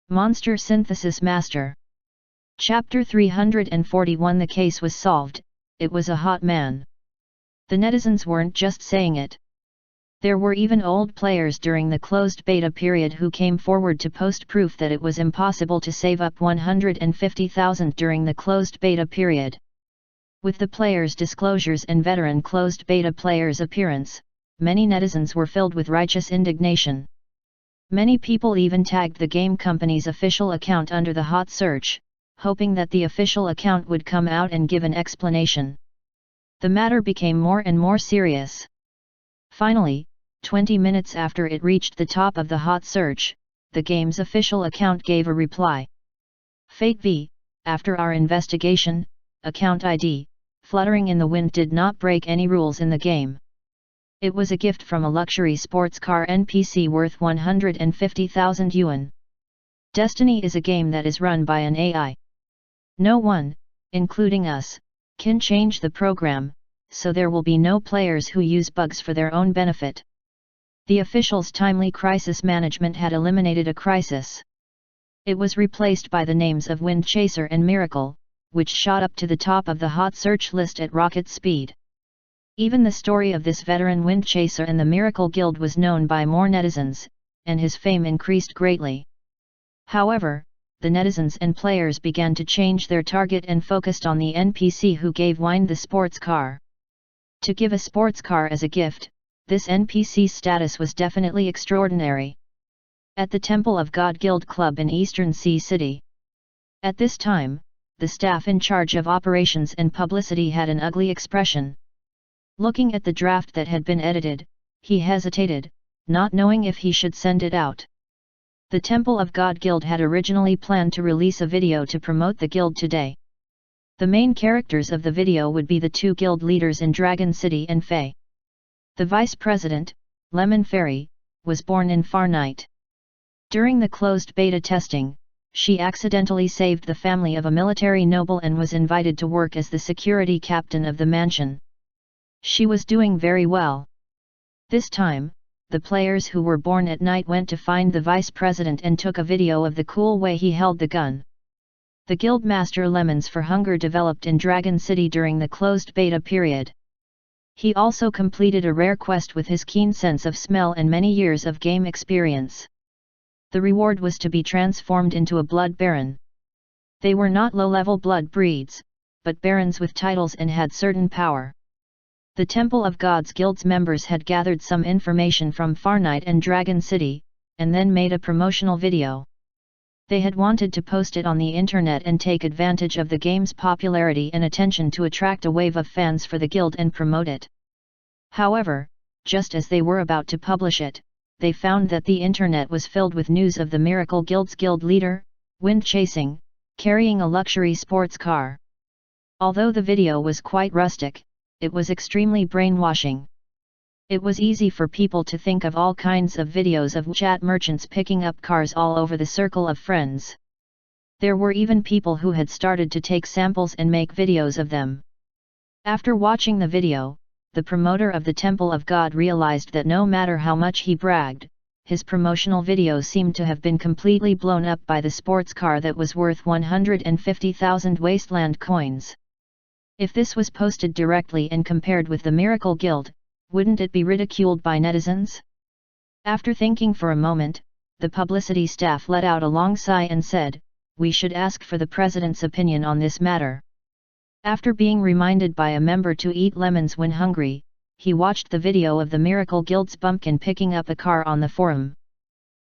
Monster Synthesis Master. Chapter 341. The case was solved, it was a hot man. The netizens weren't just saying it. There were even old players during the closed beta period who came forward to post proof that it was impossible to save up 150,000 during the closed beta period. With the players' disclosures and veteran closed beta players' appearance, many netizens were filled with righteous indignation. Many people even tagged the game company's official account under the hot search, hoping that the official account would come out and give an explanation. The matter became more and more serious. Finally, 20 minutes after it reached the top of the hot search, the game's official account gave a reply. Fate v. After our investigation, account ID, fluttering in the wind did not break any rules in the game. It was a gift from a luxury sports car NPC worth 150,000 yuan. Destiny is a game that is run by an AI. No one, including us, can change the program, so there will be no players who use bugs for their own benefit. The officials' timely crisis management had eliminated a crisis. It was replaced by the names of Wind Chaser and Miracle, which shot up to the top of the hot search list at rocket speed. Even the story of this veteran Wind Chaser and the Miracle Guild was known by more netizens, and his fame increased greatly. However, the netizens and players began to change their target and focused on the NPC who gave Wind the sports car. To give a sports car as a gift, this NPC's status was definitely extraordinary. At the Temple of God Guild Club in Eastern Sea City. At this time, the staff in charge of operations and publicity had an ugly expression. Looking at the draft that had been edited, he hesitated, not knowing if he should send it out. The Temple of God Guild had originally planned to release a video to promote the guild today. The main characters of the video would be the two guild leaders in Dragon City and Fae. The vice president, Lemon Fairy, was born in Far Night. During the closed beta testing, she accidentally saved the family of a military noble and was invited to work as the security captain of the mansion. She was doing very well. This time, the players who were born at night went to find the vice president and took a video of the cool way he held the gun. The guild master Lemons for Hunger developed in Dragon City during the closed beta period. He also completed a rare quest with his keen sense of smell and many years of game experience. The reward was to be transformed into a blood baron. They were not low-level blood breeds, but barons with titles and had certain power. The Temple of God's Guild's members had gathered some information from Far Night and Dragon City, and then made a promotional video. They had wanted to post it on the internet and take advantage of the game's popularity and attention to attract a wave of fans for the guild and promote it. However, just as they were about to publish it, they found that the internet was filled with news of the Miracle Guild's guild leader, Wind Chasing, carrying a luxury sports car. Although the video was quite rustic, it was extremely brainwashing. It was easy for people to think of all kinds of videos of chat merchants picking up cars all over the circle of friends. There were even people who had started to take samples and make videos of them. After watching the video, the promoter of the Temple of God realized that no matter how much he bragged, his promotional video seemed to have been completely blown up by the sports car that was worth 150,000 wasteland coins. If this was posted directly and compared with the Miracle Guild, wouldn't it be ridiculed by netizens? After thinking for a moment, the publicity staff let out a long sigh and said, "We should ask for the president's opinion on this matter." After being reminded by a member to eat lemons when hungry, he watched the video of the Miracle Guild's bumpkin picking up a car on the forum.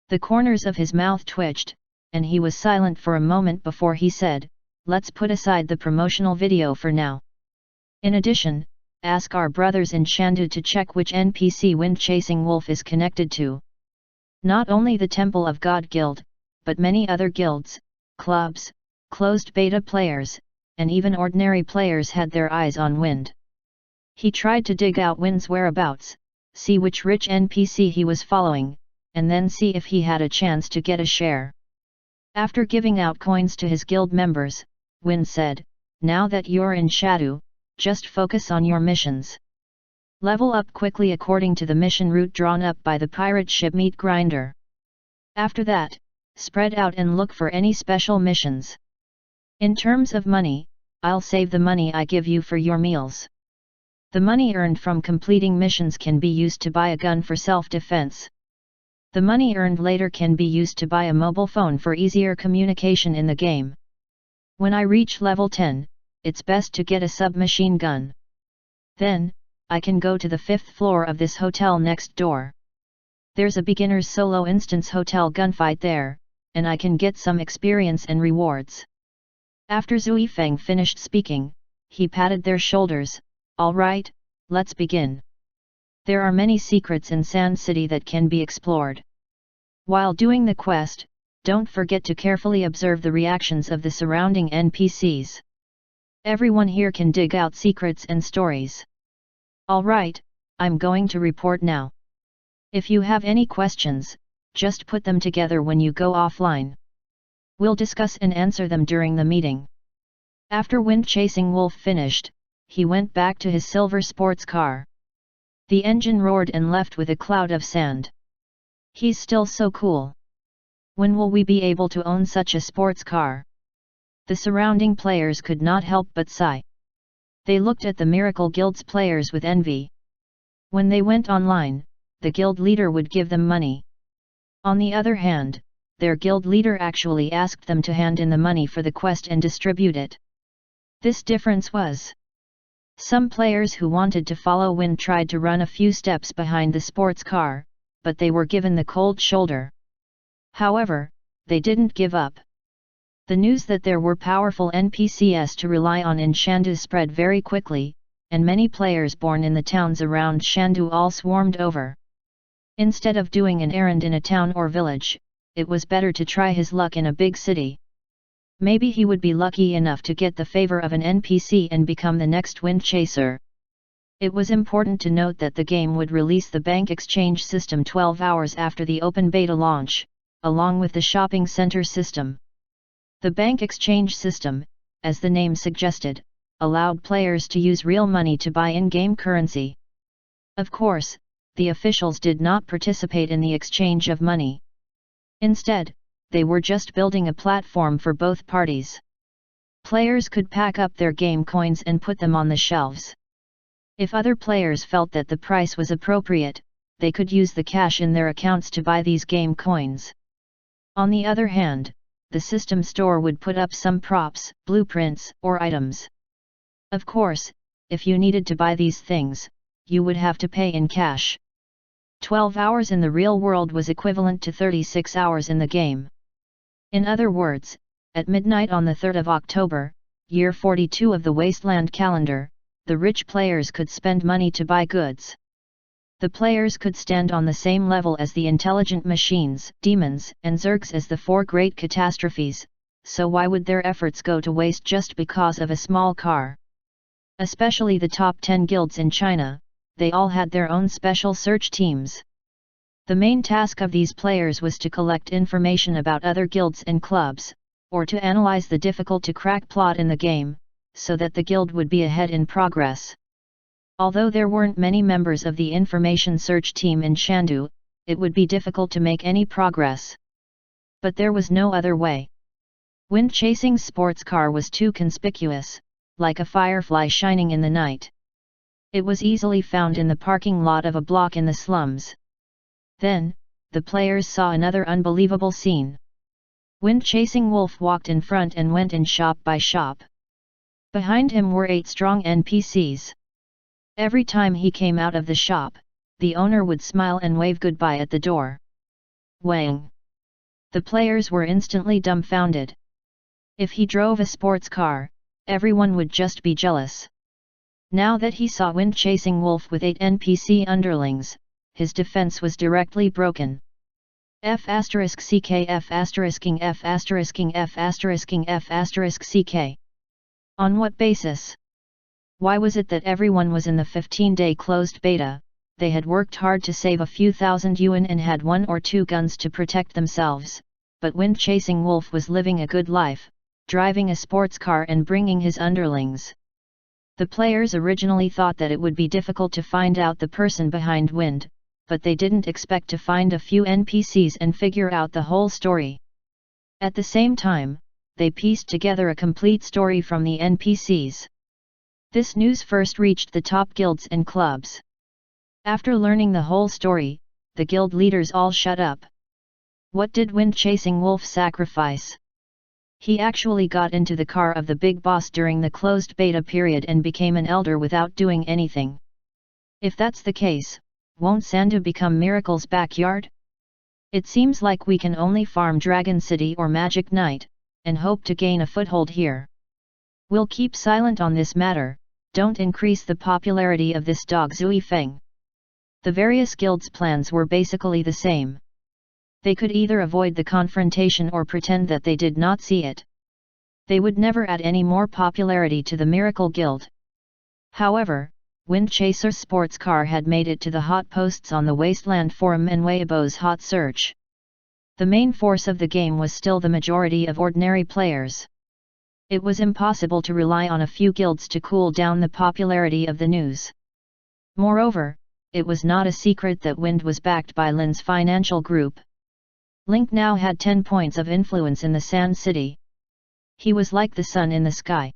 The corners of his mouth twitched, and he was silent for a moment before he said, "Let's put aside the promotional video for now. In addition, ask our brothers in Shandu to check which NPC Wind Chasing Wolf is connected to." Not only the Temple of God Guild, but many other guilds, clubs, closed beta players, and even ordinary players had their eyes on Wind. He tried to dig out Wind's whereabouts, see which rich NPC he was following, and then see if he had a chance to get a share. After giving out coins to his guild members, Wind said, "Now that you're in Shadow, just focus on your missions. Level up quickly according to the mission route drawn up by the pirate ship Meat Grinder. After that, spread out and look for any special missions. In terms of money, I'll save the money I give you for your meals. The money earned from completing missions can be used to buy a gun for self-defense. The money earned later can be used to buy a mobile phone for easier communication in the game. When I reach level 10, it's best to get a submachine gun. Then, I can go to the 5th floor of this hotel next door. There's a beginner's solo instance hotel gunfight there, and I can get some experience and rewards. After Zui Feng finished speaking, he patted their shoulders. All right, let's begin. There are many secrets in Sand City that can be explored. While doing the quest, don't forget to carefully observe the reactions of the surrounding NPCs. Everyone here can dig out secrets and stories. All right, I'm going to report now. If you have any questions, just put them together when you go offline. We'll discuss and answer them during the meeting. After Wind-Chasing Wolf finished, he went back to his silver sports car. The engine roared and left with a cloud of sand. He's still so cool. When will we be able to own such a sports car? The surrounding players could not help but sigh. They looked at the Miracle Guild's players with envy. When they went online, the guild leader would give them money. On the other hand, their guild leader actually asked them to hand in the money for the quest and distribute it. This difference was: some players who wanted to follow Wind tried to run a few steps behind the sports car, but they were given the cold shoulder. However, they didn't give up. The news that there were powerful NPCs to rely on in Shandu spread very quickly, and many players born in the towns around Shandu all swarmed over. Instead of doing an errand in a town or village, it was better to try his luck in a big city. Maybe he would be lucky enough to get the favor of an NPC and become the next Wind Chaser. It was important to note that the game would release the bank exchange system 12 hours after the open beta launch, along with the shopping center system. The bank exchange system, as the name suggested, allowed players to use real money to buy in-game currency. Of course, the officials did not participate in the exchange of money. Instead, they were just building a platform for both parties. Players could pack up their game coins and put them on the shelves. If other players felt that the price was appropriate, they could use the cash in their accounts to buy these game coins. On the other hand, the system store would put up some props, blueprints, or items. Of course, if you needed to buy these things, you would have to pay in cash. 12 hours in the real world was equivalent to 36 hours in the game. In other words, at midnight on the 3rd of October, year 42 of the Wasteland calendar, the rich players could spend money to buy goods. The players could stand on the same level as the intelligent machines, demons, and zergs as the 4 great catastrophes, so why would their efforts go to waste just because of a small car? Especially the top 10 guilds in China, they all had their own special search teams. The main task of these players was to collect information about other guilds and clubs, or to analyze the difficult-to-crack plot in the game, so that the guild would be ahead in progress. Although there weren't many members of the information search team in Shandu, it would be difficult to make any progress. But there was no other way. Wind Chasing's sports car was too conspicuous, like a firefly shining in the night. It was easily found in the parking lot of a block in the slums. Then, the players saw another unbelievable scene. Wind Chasing Wolf walked in front and went in shop by shop. Behind him were 8 strong NPCs. Every time he came out of the shop, the owner would smile and wave goodbye at the door. Wang! The players were instantly dumbfounded. If he drove a sports car, everyone would just be jealous. Now that he saw Wind Chasing Wolf with 8 NPC underlings, his defense was directly broken. F***ck F***ing F***ing F***ing F***ck. On what basis? Why was it that everyone was in the 15-day closed beta? They had worked hard to save a few thousand yuan and had 1 or 2 guns to protect themselves, but Wind Chasing Wolf was living a good life, driving a sports car and bringing his underlings. The players originally thought that it would be difficult to find out the person behind Wind, but they didn't expect to find a few NPCs and figure out the whole story. At the same time, they pieced together a complete story from the NPCs. This news first reached the top guilds and clubs. After learning the whole story, the guild leaders all shut up. What did Wind-Chasing Wolf sacrifice? He actually got into the car of the big boss during the closed beta period and became an elder without doing anything. If that's the case, won't Sandu become Miracle's backyard? It seems like we can only farm Dragon City or Magic Knight, and hope to gain a foothold here. We'll keep silent on this matter, don't increase the popularity of this dog Zui Feng. The various guilds' plans were basically the same. They could either avoid the confrontation or pretend that they did not see it. They would never add any more popularity to the Miracle Guild. However, Wind Chaser's sports car had made it to the hot posts on the Wasteland Forum and Weibo's hot search. The main force of the game was still the majority of ordinary players. It was impossible to rely on a few guilds to cool down the popularity of the news. Moreover, it was not a secret that Wind was backed by Lin's financial group. Link now had 10 points of influence in the Sand City. He was like the sun in the sky.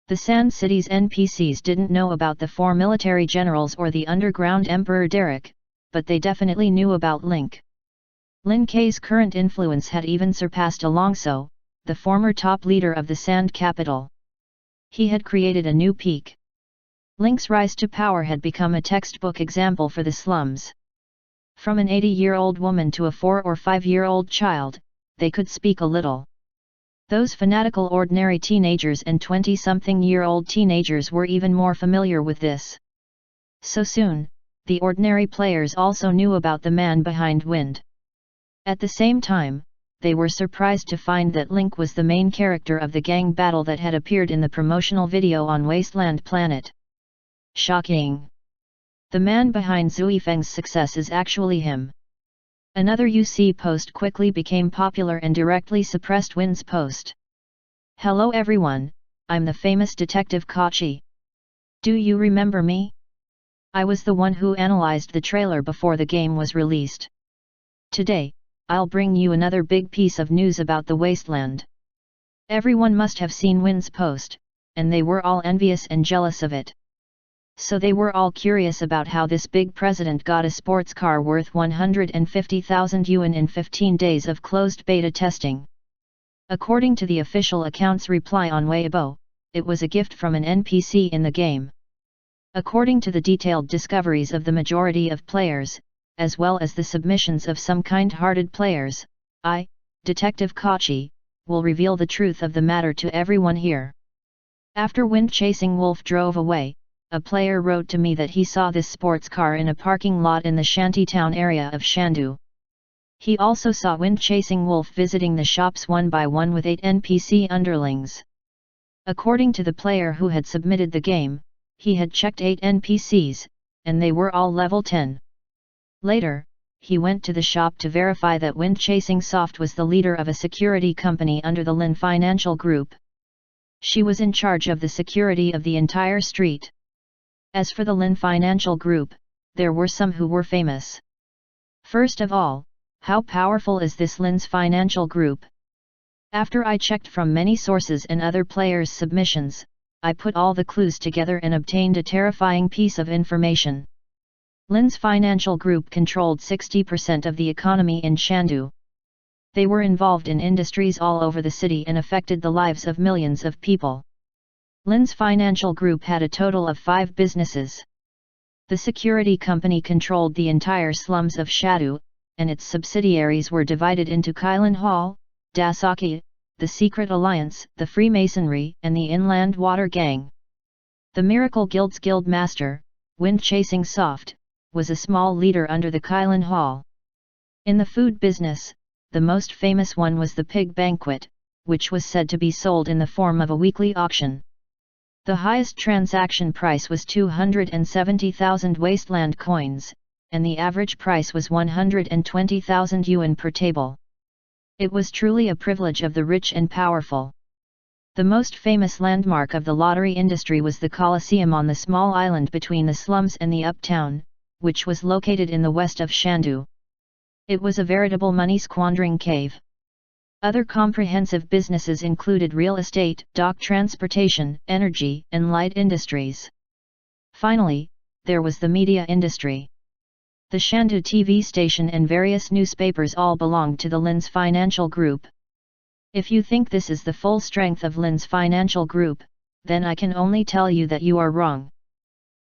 The Sand City's NPCs didn't know about the 4 military generals or the underground Emperor Derek, but they definitely knew about Link. Lin K's current influence had even surpassed Alongso, the former top leader of the Sand Capital. He had created a new peak. Link's rise to power had become a textbook example for the slums. From an 80-year-old woman to a 4 or 5-year-old child, they could speak a little. Those fanatical ordinary teenagers and 20-something-year-old teenagers were even more familiar with this. So soon, the ordinary players also knew about the man behind Wind. At the same time, they were surprised to find that Link was the main character of the gang battle that had appeared in the promotional video on Wasteland Planet. Shocking! The man behind Zui Feng's success is actually him. Another UC post quickly became popular and directly suppressed Wind's post. Hello everyone, I'm the famous Detective Kachi. Do you remember me? I was the one who analyzed the trailer before the game was released. Today, I'll bring you another big piece of news about the Wasteland. Everyone must have seen Wind's post, and they were all envious and jealous of it. So they were all curious about how this big president got a sports car worth 150,000 yuan in 15 days of closed beta testing. According to the official account's reply on Weibo, it was a gift from an NPC in the game. According to the detailed discoveries of the majority of players, as well as the submissions of some kind-hearted players, I, Detective Kachi, will reveal the truth of the matter to everyone here. After Wind-Chasing Wolf drove away, a player wrote to me that he saw this sports car in a parking lot in the shantytown area of Shandu. He also saw Wind-Chasing Wolf visiting the shops one by one with 8 NPC underlings. According to the player who had submitted the game, he had checked 8 NPCs, and they were all level 10. Later, he went to the shop to verify that Wind-Chasing Soft was the leader of a security company under the Lin Financial Group. She was in charge of the security of the entire street. As for the Lin Financial Group, there were some who were famous. First of all, how powerful is this Lin's Financial Group? After I checked from many sources and other players' submissions, I put all the clues together and obtained a terrifying piece of information. Lin's Financial Group controlled 60% of the economy in Shandu. They were involved in industries all over the city and affected the lives of millions of people. Lin's Financial Group had a total of 5 businesses. The security company controlled the entire slums of Shandu, and its subsidiaries were divided into Kailan Hall, Dasaki, the Secret Alliance, the Freemasonry, and the Inland Water Gang. The Miracle Guild's guild master, Wind-Chasing Soft, was a small leader under the Kailan Hall. In the food business, the most famous one was the Pig Banquet, which was said to be sold in the form of a weekly auction. The highest transaction price was 270,000 wasteland coins, and the average price was 120,000 yuan per table. It was truly a privilege of the rich and powerful. The most famous landmark of the lottery industry was the Colosseum on the small island between the slums and the uptown, which was located in the west of Shandu. It was a veritable money-squandering cave. Other comprehensive businesses included real estate, dock transportation, energy, and light industries. Finally, there was the media industry. The Shandu TV station and various newspapers all belonged to the Lin's financial group. If you think this is the full strength of Lin's financial group, then I can only tell you that you are wrong.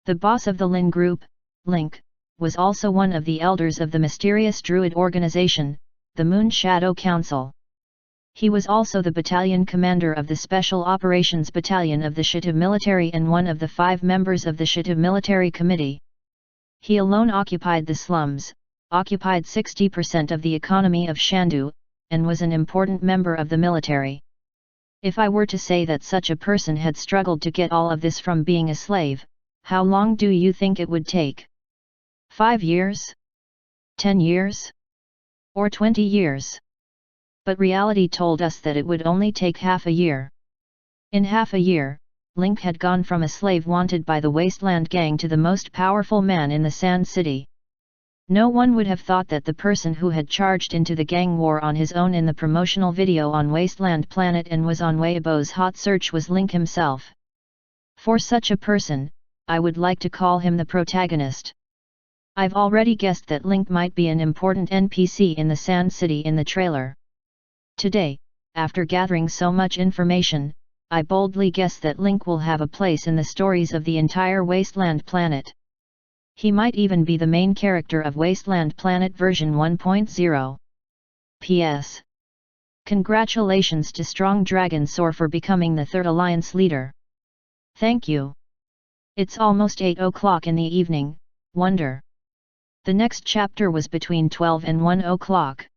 The boss of the Lin group, Link, was also one of the elders of the mysterious Druid organization, the Moon Shadow Council. He was also the battalion commander of the Special Operations Battalion of the Shitu military and one of the 5 members of the Shitu Military Committee. He alone occupied the slums, occupied 60% of the economy of Shandu, and was an important member of the military. If I were to say that such a person had struggled to get all of this from being a slave, how long do you think it would take? 5 years? 10 years? Or 20 years? But reality told us that it would only take half a year. In half a year, Link had gone from a slave wanted by the Wasteland Gang to the most powerful man in the Sand City. No one would have thought that the person who had charged into the gang war on his own in the promotional video on Wasteland Planet and was on Weibo's hot search was Link himself. For such a person, I would like to call him the protagonist. I've already guessed that Link might be an important NPC in the Sand City in the trailer. Today, after gathering so much information, I boldly guess that Link will have a place in the stories of the entire Wasteland Planet. He might even be the main character of Wasteland Planet version 1.0. P.S. Congratulations to Strong Dragon Soar for becoming the 3rd Alliance leader. Thank you. It's almost 8 o'clock in the evening, wonder. The next chapter was between 12 and 1 o'clock.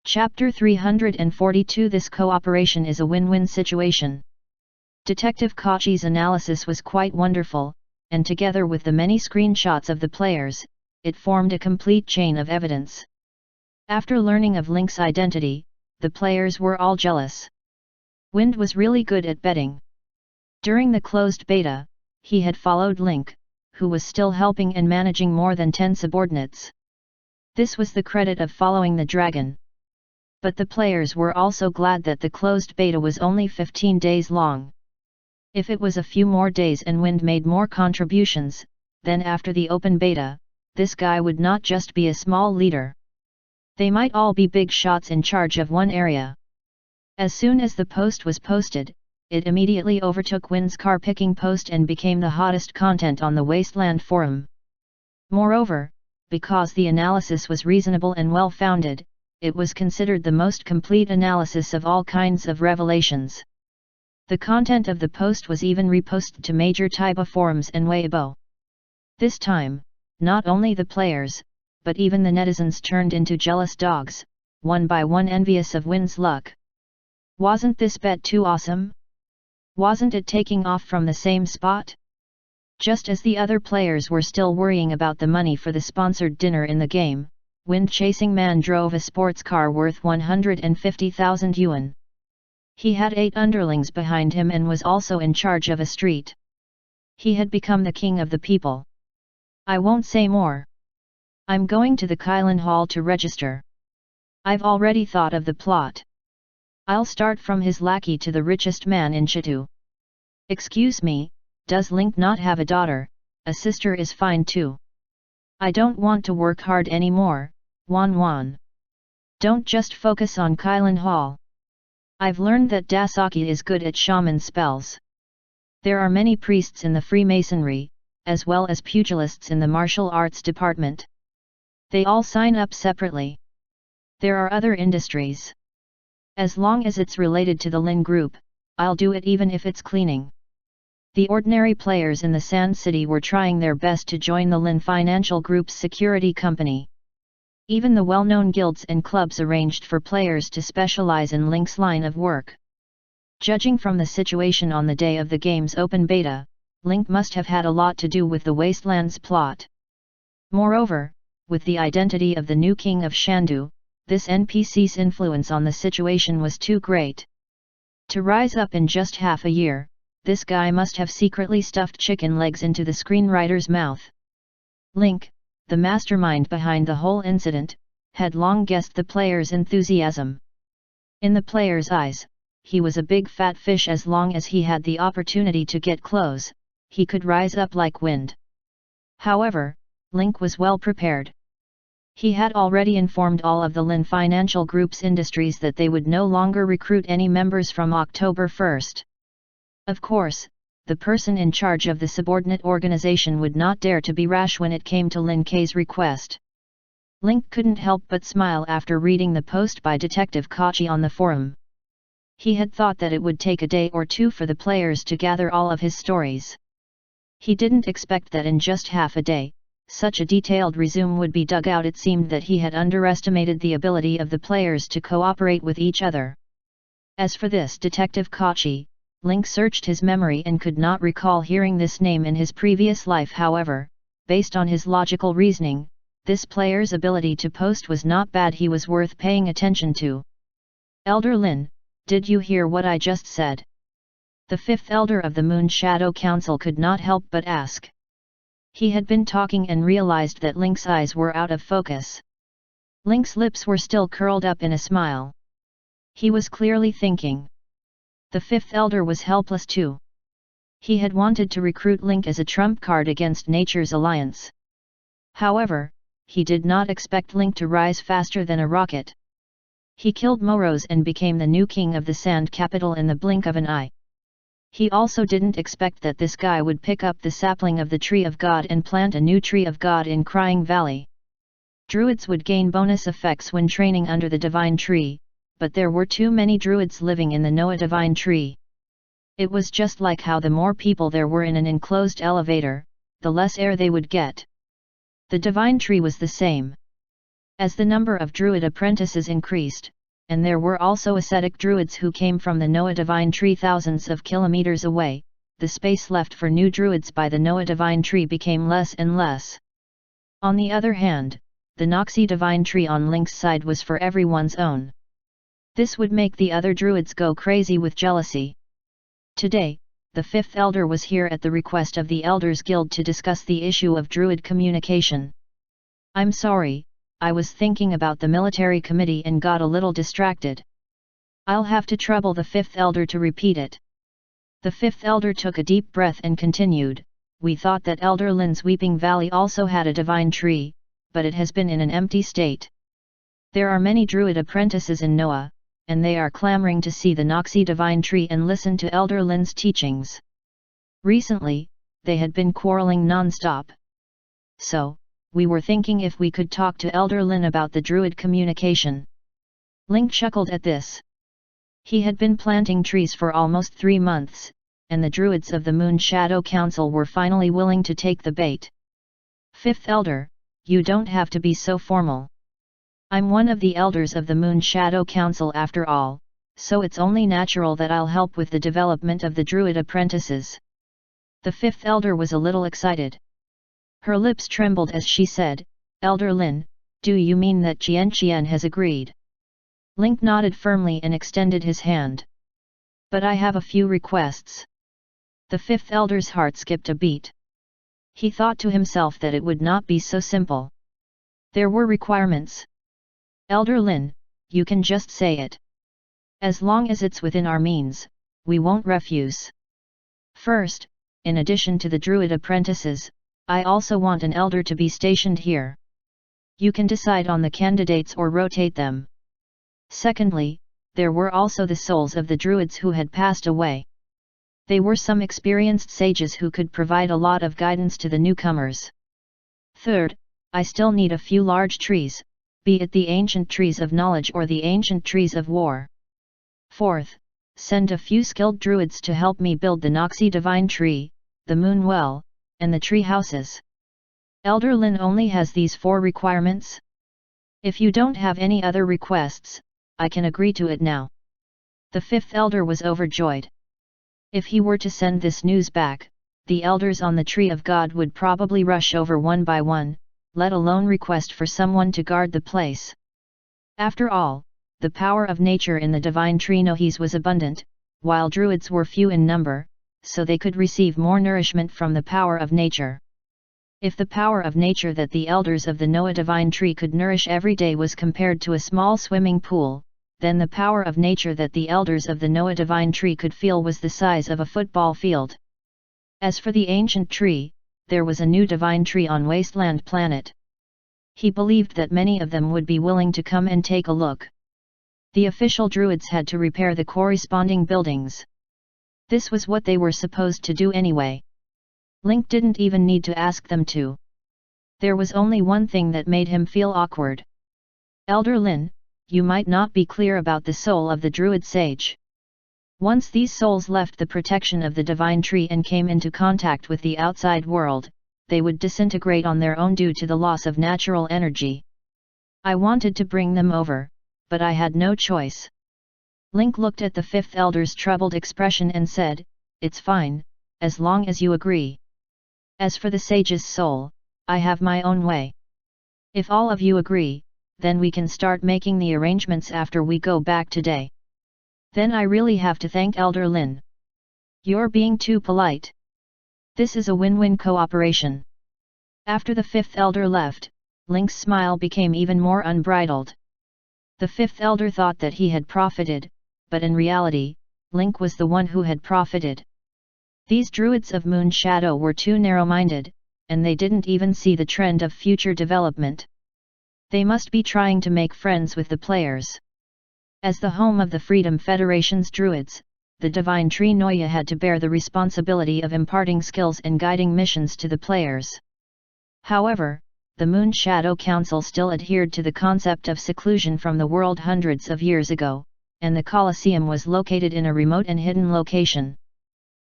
Chapter 342. This cooperation is a win-win situation. Detective Kachi's analysis was quite wonderful, and together with the many screenshots of the players, it formed a complete chain of evidence. After learning of Link's identity, the players were all jealous. Wind was really good at betting. During the closed beta, he had followed Link, who was still helping and managing more than 10 subordinates. This was the credit of following the dragon. But the players were also glad that the closed beta was only 15 days long. If it was a few more days and Wind made more contributions, then after the open beta, this guy would not just be a small leader. They might all be big shots in charge of one area. As soon as the post was posted, it immediately overtook Wind's car-picking post and became the hottest content on the Wasteland forum. Moreover, because the analysis was reasonable and well-founded, it was considered the most complete analysis of all kinds of revelations. The content of the post was even reposted to major Taiba forums and Weibo. This time, not only the players, but even the netizens turned into jealous dogs, one by one envious of Wind's luck. Wasn't this bet too awesome? Wasn't it taking off from the same spot? Just as the other players were still worrying about the money for the sponsored dinner in the game, Wind-chasing man drove a sports car worth 150,000 yuan. He had 8 underlings behind him and was also in charge of a street. He had become the king of the people. I won't say more. I'm going to the Kylin Hall to register. I've already thought of the plot. I'll start from his lackey to the richest man in Chitu. Excuse me, does Link not have a daughter? A sister is fine too. I don't want to work hard anymore, Wan. Don't just focus on Kylin Hall. I've learned that Dasaki is good at shaman spells. There are many priests in the Freemasonry, as well as pugilists in the martial arts department. They all sign up separately. There are other industries. As long as it's related to the Lin group, I'll do it even if it's cleaning. The ordinary players in the Sand City were trying their best to join the Lin Financial Group's security company. Even the well-known guilds and clubs arranged for players to specialize in Link's line of work. Judging from the situation on the day of the game's open beta, Link must have had a lot to do with the Wasteland's plot. Moreover, with the identity of the new king of Shandu, this NPC's influence on the situation was too great. To rise up in just half a year, this guy must have secretly stuffed chicken legs into the screenwriter's mouth. Link, the mastermind behind the whole incident, had long guessed the players' enthusiasm. In the player's eyes, he was a big fat fish. As long as he had the opportunity to get close, he could rise up like wind. However, Link was well prepared. He had already informed all of the Lin Financial Group's industries that they would no longer recruit any members from October 1st. Of course, the person in charge of the subordinate organization would not dare to be rash when it came to Lin K's request. Link couldn't help but smile after reading the post by Detective Kachi on the forum. He had thought that it would take a day or two for the players to gather all of his stories. He didn't expect that in just half a day, such a detailed resume would be dug out. It seemed that he had underestimated the ability of the players to cooperate with each other. As for this Detective Kachi, Link searched his memory and could not recall hearing this name in his previous life. However, based on his logical reasoning, this player's ability to post was not bad. He was worth paying attention to. Elder Lin, did you hear what I just said? The fifth elder of the Moon Shadow Council could not help but ask. He had been talking and realized that Link's eyes were out of focus. Link's lips were still curled up in a smile. He was clearly thinking. The fifth elder was helpless too. He had wanted to recruit Link as a trump card against Nature's alliance. However, he did not expect Link to rise faster than a rocket. He killed Moros and became the new king of the Sand Capital in the blink of an eye. He also didn't expect that this guy would pick up the sapling of the Tree of God and plant a new Tree of God in Crying Valley. Druids would gain bonus effects when training under the Divine Tree, but there were too many druids living in the Noah Divine Tree. It was just like how the more people there were in an enclosed elevator, the less air they would get. The Divine Tree was the same. As the number of druid apprentices increased, and there were also ascetic druids who came from the Noah Divine Tree thousands of kilometers away, the space left for new druids by the Noah Divine Tree became less and less. On the other hand, the Noxie Divine Tree on Link's side was for everyone's own. This would make the other druids go crazy with jealousy. Today, the fifth elder was here at the request of the Elders Guild to discuss the issue of druid communication. I'm sorry, I was thinking about the military committee and got a little distracted. I'll have to trouble the fifth elder to repeat it. The fifth elder took a deep breath and continued, we thought that Elder Lin's Weeping Valley also had a divine tree, but it has been in an empty state. There are many druid apprentices in Noah, and they are clamoring to see the Noxie Divine Tree and listen to Elder Lin's teachings. Recently, they had been quarreling non-stop. So, we were thinking if we could talk to Elder Lin about the druid communication. Link chuckled at this. He had been planting trees for almost 3 months, and the druids of the Moon Shadow Council were finally willing to take the bait. Fifth elder, you don't have to be so formal. I'm one of the elders of the Moon Shadow Council after all, so it's only natural that I'll help with the development of the druid apprentices. The fifth elder was a little excited. Her lips trembled as she said, Elder Lin, do you mean that Qian has agreed? Link nodded firmly and extended his hand. But I have a few requests. The fifth elder's heart skipped a beat. He thought to himself that it would not be so simple. There were requirements. Elder Lin, you can just say it. As long as it's within our means, we won't refuse. First, in addition to the druid apprentices, I also want an elder to be stationed here. You can decide on the candidates or rotate them. Secondly, there were also the souls of the druids who had passed away. They were some experienced sages who could provide a lot of guidance to the newcomers. Third, I still need a few large trees, be it the ancient trees of knowledge or the ancient trees of war. Fourth, send a few skilled druids to help me build the Noxie Divine Tree, the Moon Well, and the tree houses. Elder Lin only has these 4 requirements? If you don't have any other requests, I can agree to it now. The fifth elder was overjoyed. If he were to send this news back, the elders on the Tree of God would probably rush over one by one, let alone request for someone to guard the place. After all, the power of nature in the Divine Tree Nohis was abundant, while druids were few in number, so they could receive more nourishment from the power of nature. If the power of nature that the elders of the Noah Divine Tree could nourish every day was compared to a small swimming pool, then the power of nature that the elders of the Noah divine tree could feel was the size of a football field. As for the ancient tree, there was a new divine tree on Wasteland Planet. He believed that many of them would be willing to come and take a look. The official druids had to repair the corresponding buildings. This was what they were supposed to do anyway. Link didn't even need to ask them to. There was only one thing that made him feel awkward. Elder Lin, you might not be clear about the soul of the druid sage. Once these souls left the protection of the divine tree and came into contact with the outside world, they would disintegrate on their own due to the loss of natural energy. I wanted to bring them over, but I had no choice. Link looked at the fifth elder's troubled expression and said, "It's fine, as long as you agree. As for the sage's soul, I have my own way. If all of you agree, then we can start making the arrangements after we go back today. Then I really have to thank Elder Lin. You're being too polite. This is a win-win cooperation." After the fifth elder left, Link's smile became even more unbridled. The fifth elder thought that he had profited, but in reality, Link was the one who had profited. These druids of Moon Shadow were too narrow-minded, and they didn't even see the trend of future development. They must be trying to make friends with the players. As the home of the Freedom Federation's druids, the Divine Tree Noya had to bear the responsibility of imparting skills and guiding missions to the players. However, the Moon Shadow Council still adhered to the concept of seclusion from the world hundreds of years ago, and the Colosseum was located in a remote and hidden location.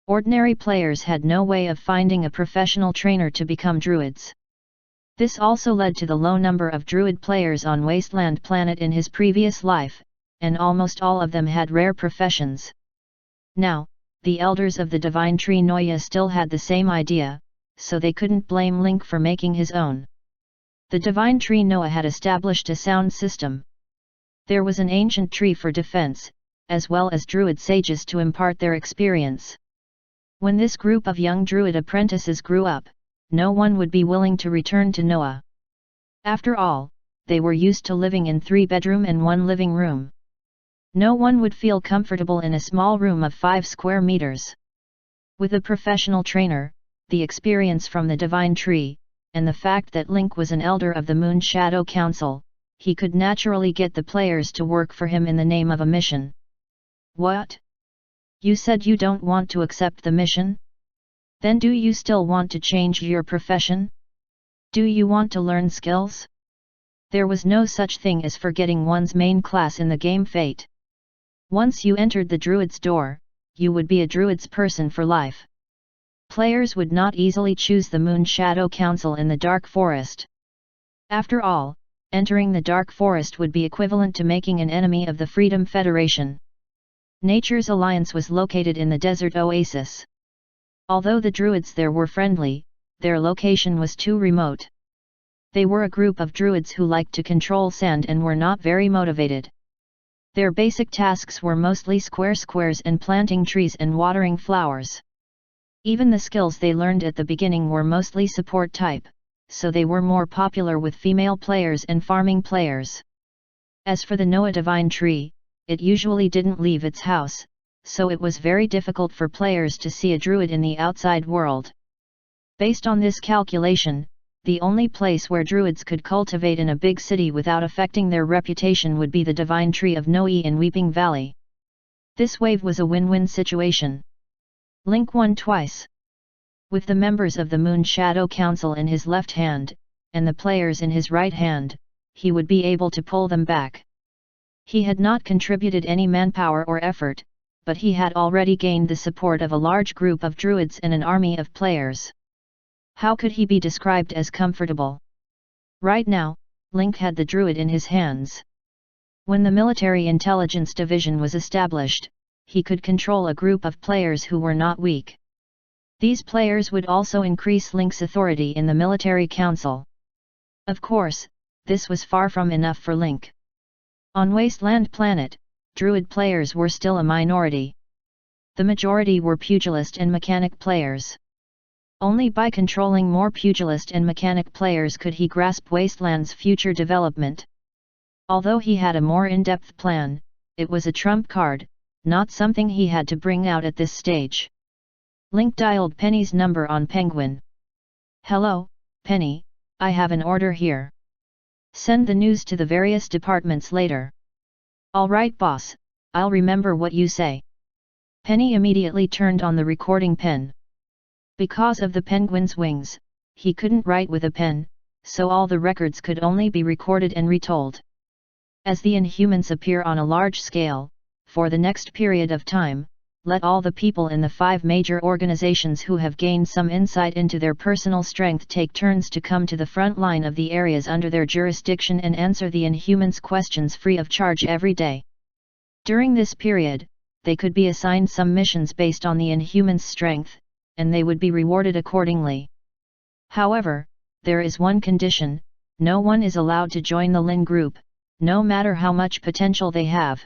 Ordinary players had no way of finding a professional trainer to become druids. This also led to the low number of druid players on Wasteland Planet in his previous life, and almost all of them had rare professions. Now, the elders of the Divine Tree Noya still had the same idea, so they couldn't blame Link for making his own. The Divine Tree Noah had established a sound system. There was an ancient tree for defense, as well as druid sages to impart their experience. When this group of young druid apprentices grew up, no one would be willing to return to Noah. After all, they were used to living in 3-bedroom and 1 living room. No one would feel comfortable in a small room of 5 square meters. With a professional trainer, the experience from the Divine Tree, and the fact that Link was an elder of the Moon Shadow Council, he could naturally get the players to work for him in the name of a mission. What? You said you don't want to accept the mission? Then do you still want to change your profession? Do you want to learn skills? There was no such thing as forgetting one's main class in the game Fate. Once you entered the druid's door, you would be a druid's person for life. Players would not easily choose the Moon Shadow Council in the Dark Forest. After all, entering the Dark Forest would be equivalent to making an enemy of the Freedom Federation. Nature's Alliance was located in the desert oasis. Although the druids there were friendly, their location was too remote. They were a group of druids who liked to control sand and were not very motivated. Their basic tasks were mostly squares and planting trees and watering flowers. Even the skills they learned at the beginning were mostly support type, so they were more popular with female players and farming players. As for the Noah Divine Tree, it usually didn't leave its house, so it was very difficult for players to see a druid in the outside world. Based on this calculation, the only place where druids could cultivate in a big city without affecting their reputation woe be the Divine Tree of Noe in Weeping Valley. This wave was a win-win situation. Link won twice. With the members of the Moon Shadow Council in his left hand, and the players in his right hand, he would be able to pull them back. He had not contributed any manpower or effort, but he had already gained the support of a large group of druids and an army of players. How could he be described as comfortable? Right now, Link had the druid in his hands. When the Military Intelligence Division was established, he could control a group of players who were not weak. These players would also increase Link's authority in the Military Council. Of course, this was far from enough for Link. On Wasteland Planet, druid players were still a minority. The majority were pugilist and mechanic players. Only by controlling more pugilist and mechanic players could he grasp Wasteland's future development. Although he had a more in-depth plan, it was a trump card, not something he had to bring out at this stage. Link dialed Penny's number on Penguin. "Hello, Penny, I have an order here. Send the news to the various departments later." "All right boss, I'll remember what you say." Penny immediately turned on the recording pen. Because of the penguin's wings, he couldn't write with a pen, so all the records could only be recorded and retold. As the Inhumans appear on a large scale, for the next period of time, let all the people in the 5 major organizations who have gained some insight into their personal strength take turns to come to the front line of the areas under their jurisdiction and answer the Inhumans' questions free of charge every day. During this period, they could be assigned some missions based on the Inhumans' strength, and they would be rewarded accordingly. However, there is one condition: no one is allowed to join the Lin group, no matter how much potential they have.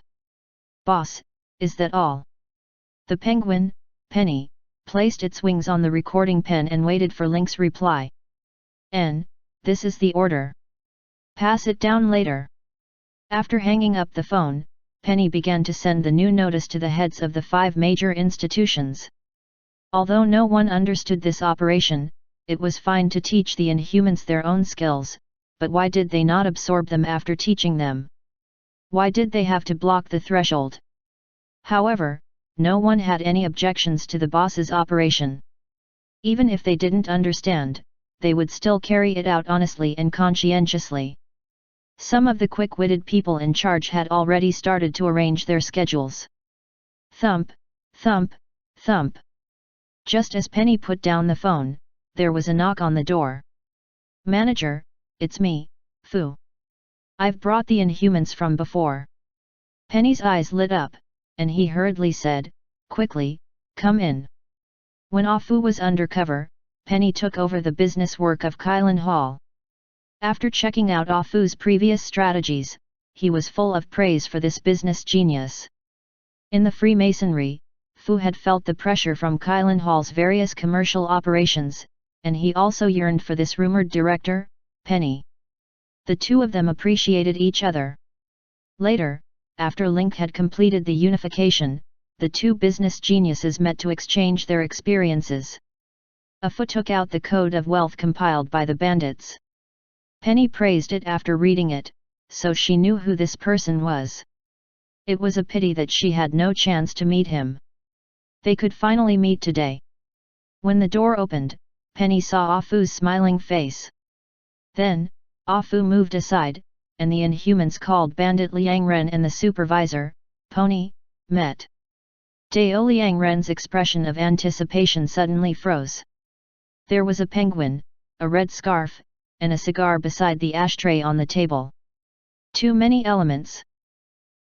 "Boss, is that all?" The penguin, Penny, placed its wings on the recording pen and waited for Link's reply. This is the order. Pass it down later." After hanging up the phone, Penny began to send the new notice to the heads of the 5 major institutions. Although no one understood this operation, it was fine to teach the Inhumans their own skills, but why did they not absorb them after teaching them? Why did they have to block the threshold? However, no one had any objections to the boss's operation. Even if they didn't understand, they would still carry it out honestly and conscientiously. Some of the quick-witted people in charge had already started to arrange their schedules. Thump, thump, thump. Just as Penny put down the phone, there was a knock on the door. "Manager, it's me, Fu. I've brought the Inhumans from before." Penny's eyes lit up, and he hurriedly said, quickly, "Come in." When Ah Fu was undercover, Penny took over the business work of Kylin Hall. After checking out Ah Fu's previous strategies, he was full of praise for this business genius. In the Freemasonry, Fu had felt the pressure from Kylin Hall's various commercial operations, and he also yearned for this rumored director, Penny. The two of them appreciated each other. Later, after Link had completed the unification, the two business geniuses met to exchange their experiences. Ah Fu took out the Code of Wealth compiled by the bandits. Penny praised it after reading it, so she knew who this person was. It was a pity that she had no chance to meet him. They could finally meet today. When the door opened, Penny saw Ah Fu's smiling face. Then, Ah Fu moved aside, and the Inhumans called Bandit Liang Ren and the supervisor, Pony, met. Dao Liang Ren's expression of anticipation suddenly froze. There was a penguin, a red scarf, and a cigar beside the ashtray on the table. Too many elements.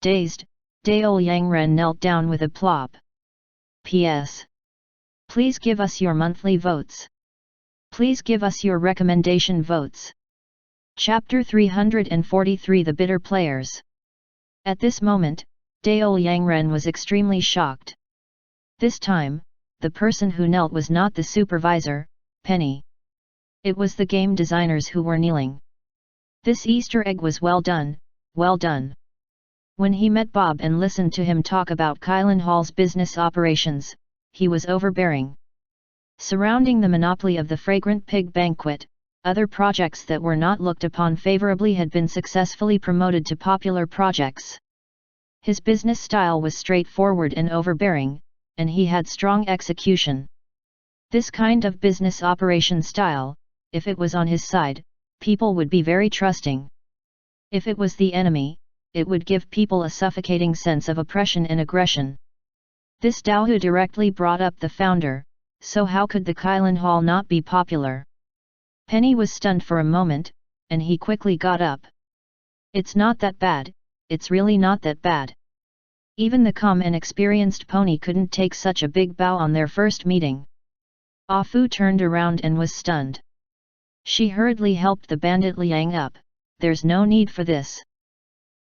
Dazed, Dao Liang Ren knelt down with a plop. "P.S. Please give us your monthly votes. Please give us your recommendation votes." Chapter 343 The Bitter Players. At this moment, Dao Liang Ren was extremely shocked. This time, the person who knelt was not the supervisor, Penny. It was the game designers who were kneeling. This Easter egg was well done, well done. When he met Bob and listened to him talk about Kylin Hall's business operations, he was overbearing. Surrounding the monopoly of the Fragrant Pig Banquet, other projects that were not looked upon favorably had been successfully promoted to popular projects. His business style was straightforward and overbearing, and he had strong execution. This kind of business operation style, if it was on his side, people would be very trusting. If it was the enemy, it would give people a suffocating sense of oppression and aggression. This Dao directly brought up the founder, so how could the Kylin Hall not be popular? Penny was stunned for a moment, and he quickly got up. "It's not that bad, it's really not that bad." Even the calm and experienced Pony couldn't take such a big bow on their first meeting. Ah Fu turned around and was stunned. She hurriedly helped the bandit Liang up. "There's no need for this.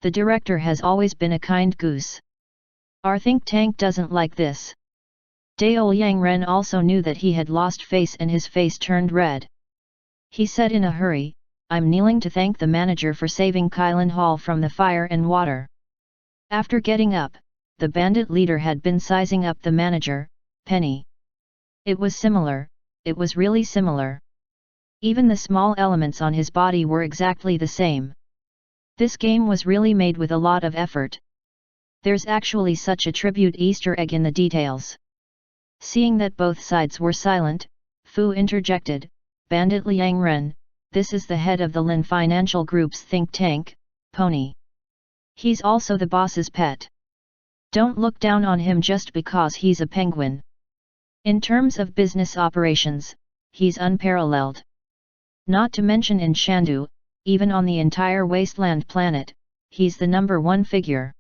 The director has always been a kind goose. Our think tank doesn't like this." Dao Liang Ren also knew that he had lost face and his face turned red. He said in a hurry, "I'm kneeling to thank the manager for saving Kylin Hall from the fire and water." After getting up, the bandit leader had been sizing up the manager, Penny. It was similar, it was really similar. Even the small elements on his body were exactly the same. This game was really made with a lot of effort. There's actually such a tribute Easter egg in the details. Seeing that both sides were silent, Fu interjected, Bandit Liang Ren, this is the head of the Lin Financial Group's think tank, Pony. He's also the boss's pet. Don't look down on him just because he's a penguin. In terms of business operations, he's unparalleled. Not to mention in Shandu, even on the entire wasteland planet, he's the #1 figure.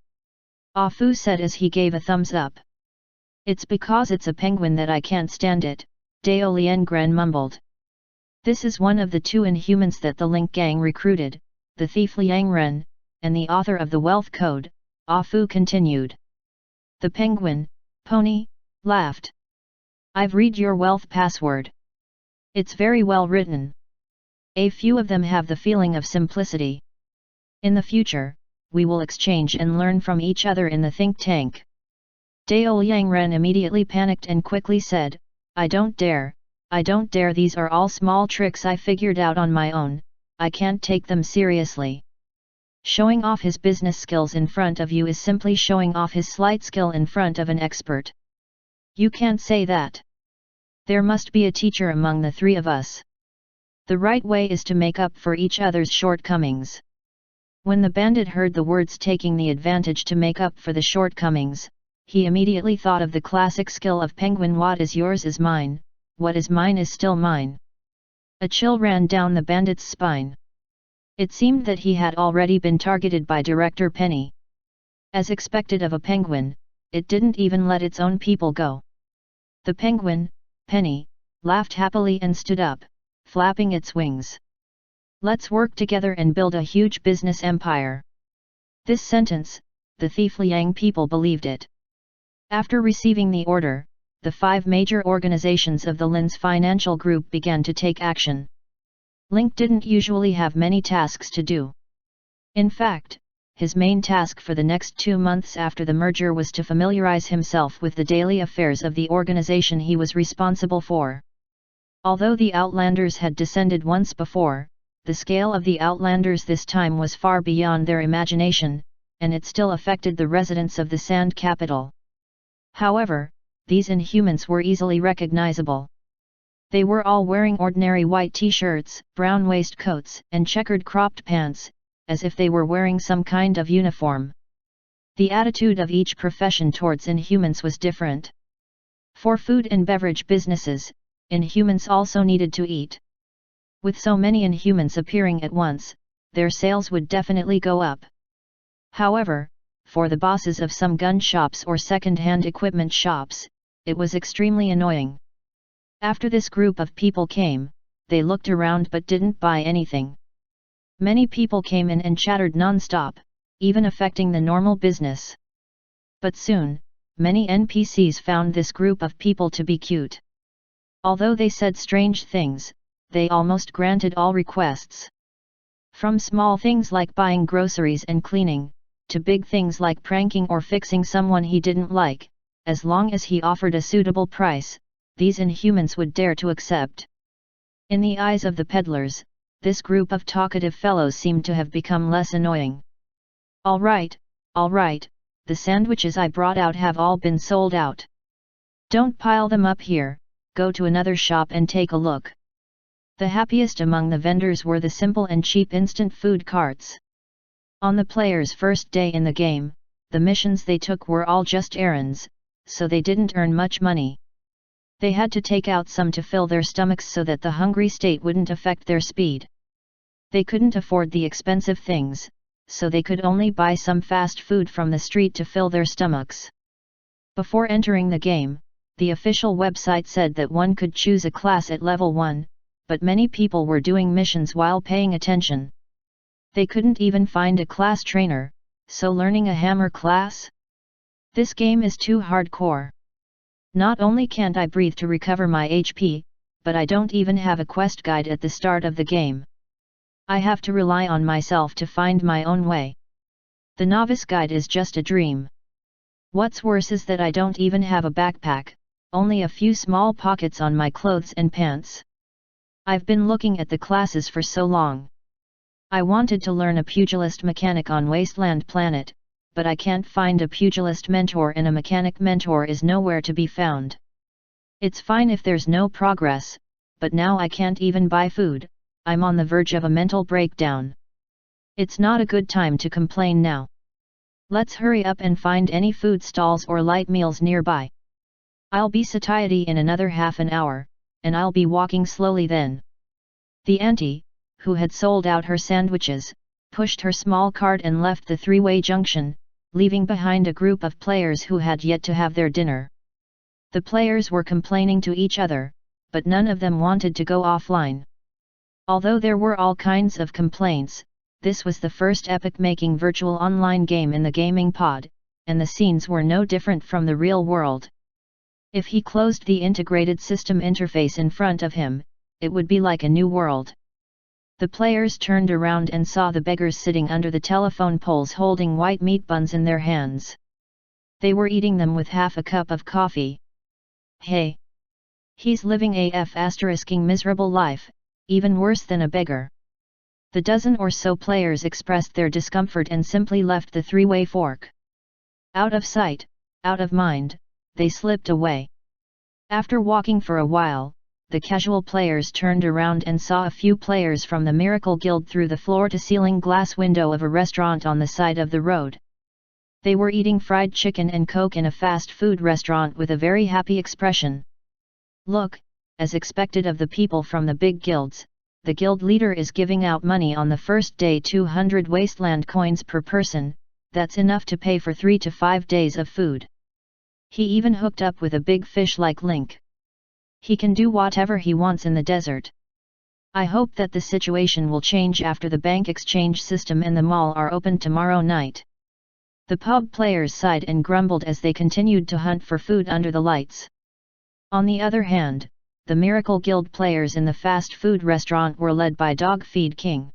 Ah Fu said as he gave a thumbs up. It's because it's a penguin that I can't stand it, Dao Liengren mumbled. This is one of the 2 Inhumans that the Link Gang recruited, the thief Liang Ren, and the author of the Wealth Code, Ah Fu continued. The penguin, Pony, laughed. I've read your wealth password. It's very well written. A few of them have the feeling of simplicity. In the future, we will exchange and learn from each other in the think tank. Dao Liangren immediately panicked and quickly said, I don't dare, these are all small tricks I figured out on my own, I can't take them seriously. Showing off his business skills in front of you is simply showing off his slight skill in front of an expert. You can't say that. There must be a teacher among the 3 of us. The right way is to make up for each other's shortcomings. When the bandit heard the words taking the advantage to make up for the shortcomings, he immediately thought of the classic skill of penguin, what is yours is mine, what is mine is still mine. A chill ran down the bandit's spine. It seemed that he had already been targeted by Director Penny. As expected of a penguin, it didn't even let its own people go. The penguin, Penny, laughed happily and stood up, flapping its wings. Let's work together and build a huge business empire. This sentence, the thief Liang people believed it. After receiving the order, the 5 major organizations of the Lin's financial group began to take action. Link didn't usually have many tasks to do. In fact, his main task for the next 2 months after the merger was to familiarize himself with the daily affairs of the organization he was responsible for. Although the Outlanders had descended once before, the scale of the Outlanders this time was far beyond their imagination, and it still affected the residents of the Sand Capital. However, these Inhumans were easily recognizable. They were all wearing ordinary white t-shirts, brown waistcoats, and checkered cropped pants, as if they were wearing some kind of uniform. The attitude of each profession towards Inhumans was different. For food and beverage businesses, Inhumans also needed to eat. With so many Inhumans appearing at once, their sales would definitely go up. However, for the bosses of some gun shops or second-hand equipment shops, it was extremely annoying. After this group of people came, they looked around but didn't buy anything. Many people came in and chattered non-stop, even affecting the normal business. But soon, many NPCs found this group of people to be cute. Although they said strange things, they almost granted all requests. From small things like buying groceries and cleaning, to big things like pranking or fixing someone he didn't like, as long as he offered a suitable price, these Inhumans would dare to accept. In the eyes of the peddlers, this group of talkative fellows seemed to have become less annoying. All right, the sandwiches I brought out have all been sold out. Don't pile them up here, go to another shop and take a look. The happiest among the vendors were the simple and cheap instant food carts. On the players' first day in the game, the missions they took were all just errands, so they didn't earn much money. They had to take out some to fill their stomachs so that the hungry state wouldn't affect their speed. They couldn't afford the expensive things, so they could only buy some fast food from the street to fill their stomachs. Before entering the game, the official website said that one could choose a class at level 1, but many people were doing missions while paying attention. They couldn't even find a class trainer, so learning a hammer class? This game is too hardcore. Not only can't I breathe to recover my HP, but I don't even have a quest guide at the start of the game. I have to rely on myself to find my own way. The novice guide is just a dream. What's worse is that I don't even have a backpack, only a few small pockets on my clothes and pants. I've been looking at the classes for so long. I wanted to learn a pugilist mechanic on Wasteland Planet, but I can't find a pugilist mentor, and a mechanic mentor is nowhere to be found. It's fine if there's no progress, but now I can't even buy food. I'm on the verge of a mental breakdown. It's not a good time to complain now. Let's hurry up and find any food stalls or light meals nearby. I'll be satiety in another half an hour, and I'll be walking slowly then. The auntie, who had sold out her sandwiches, pushed her small cart and left the three-way junction, leaving behind a group of players who had yet to have their dinner. The players were complaining to each other, but none of them wanted to go offline. Although there were all kinds of complaints, this was the first epoch-making virtual online game in the gaming pod, and the scenes were no different from the real world. If he closed the integrated system interface in front of him, it would be like a new world. The players turned around and saw the beggars sitting under the telephone poles holding white meat buns in their hands. They were eating them with half a cup of coffee. Hey! He's living a f***ing miserable life, even worse than a beggar. The dozen or so players expressed their discomfort and simply left the three-way fork. Out of sight, out of mind, they slipped away. After walking for a while, the casual players turned around and saw a few players from the Miracle Guild through the floor-to-ceiling glass window of a restaurant on the side of the road. They were eating fried chicken and Coke in a fast food restaurant with a very happy expression. Look, as expected of the people from the big guilds, the guild leader is giving out money on the first day, 200 wasteland coins per person. That's enough to pay for 3 to 5 days of food. He even hooked up with a big fish like Link. He can do whatever he wants in the desert. I hope that the situation will change after the bank exchange system and the mall are open tomorrow night. The pub players sighed and grumbled as they continued to hunt for food under the lights. On the other hand, the Miracle Guild players in the fast food restaurant were led by Dog Feed King.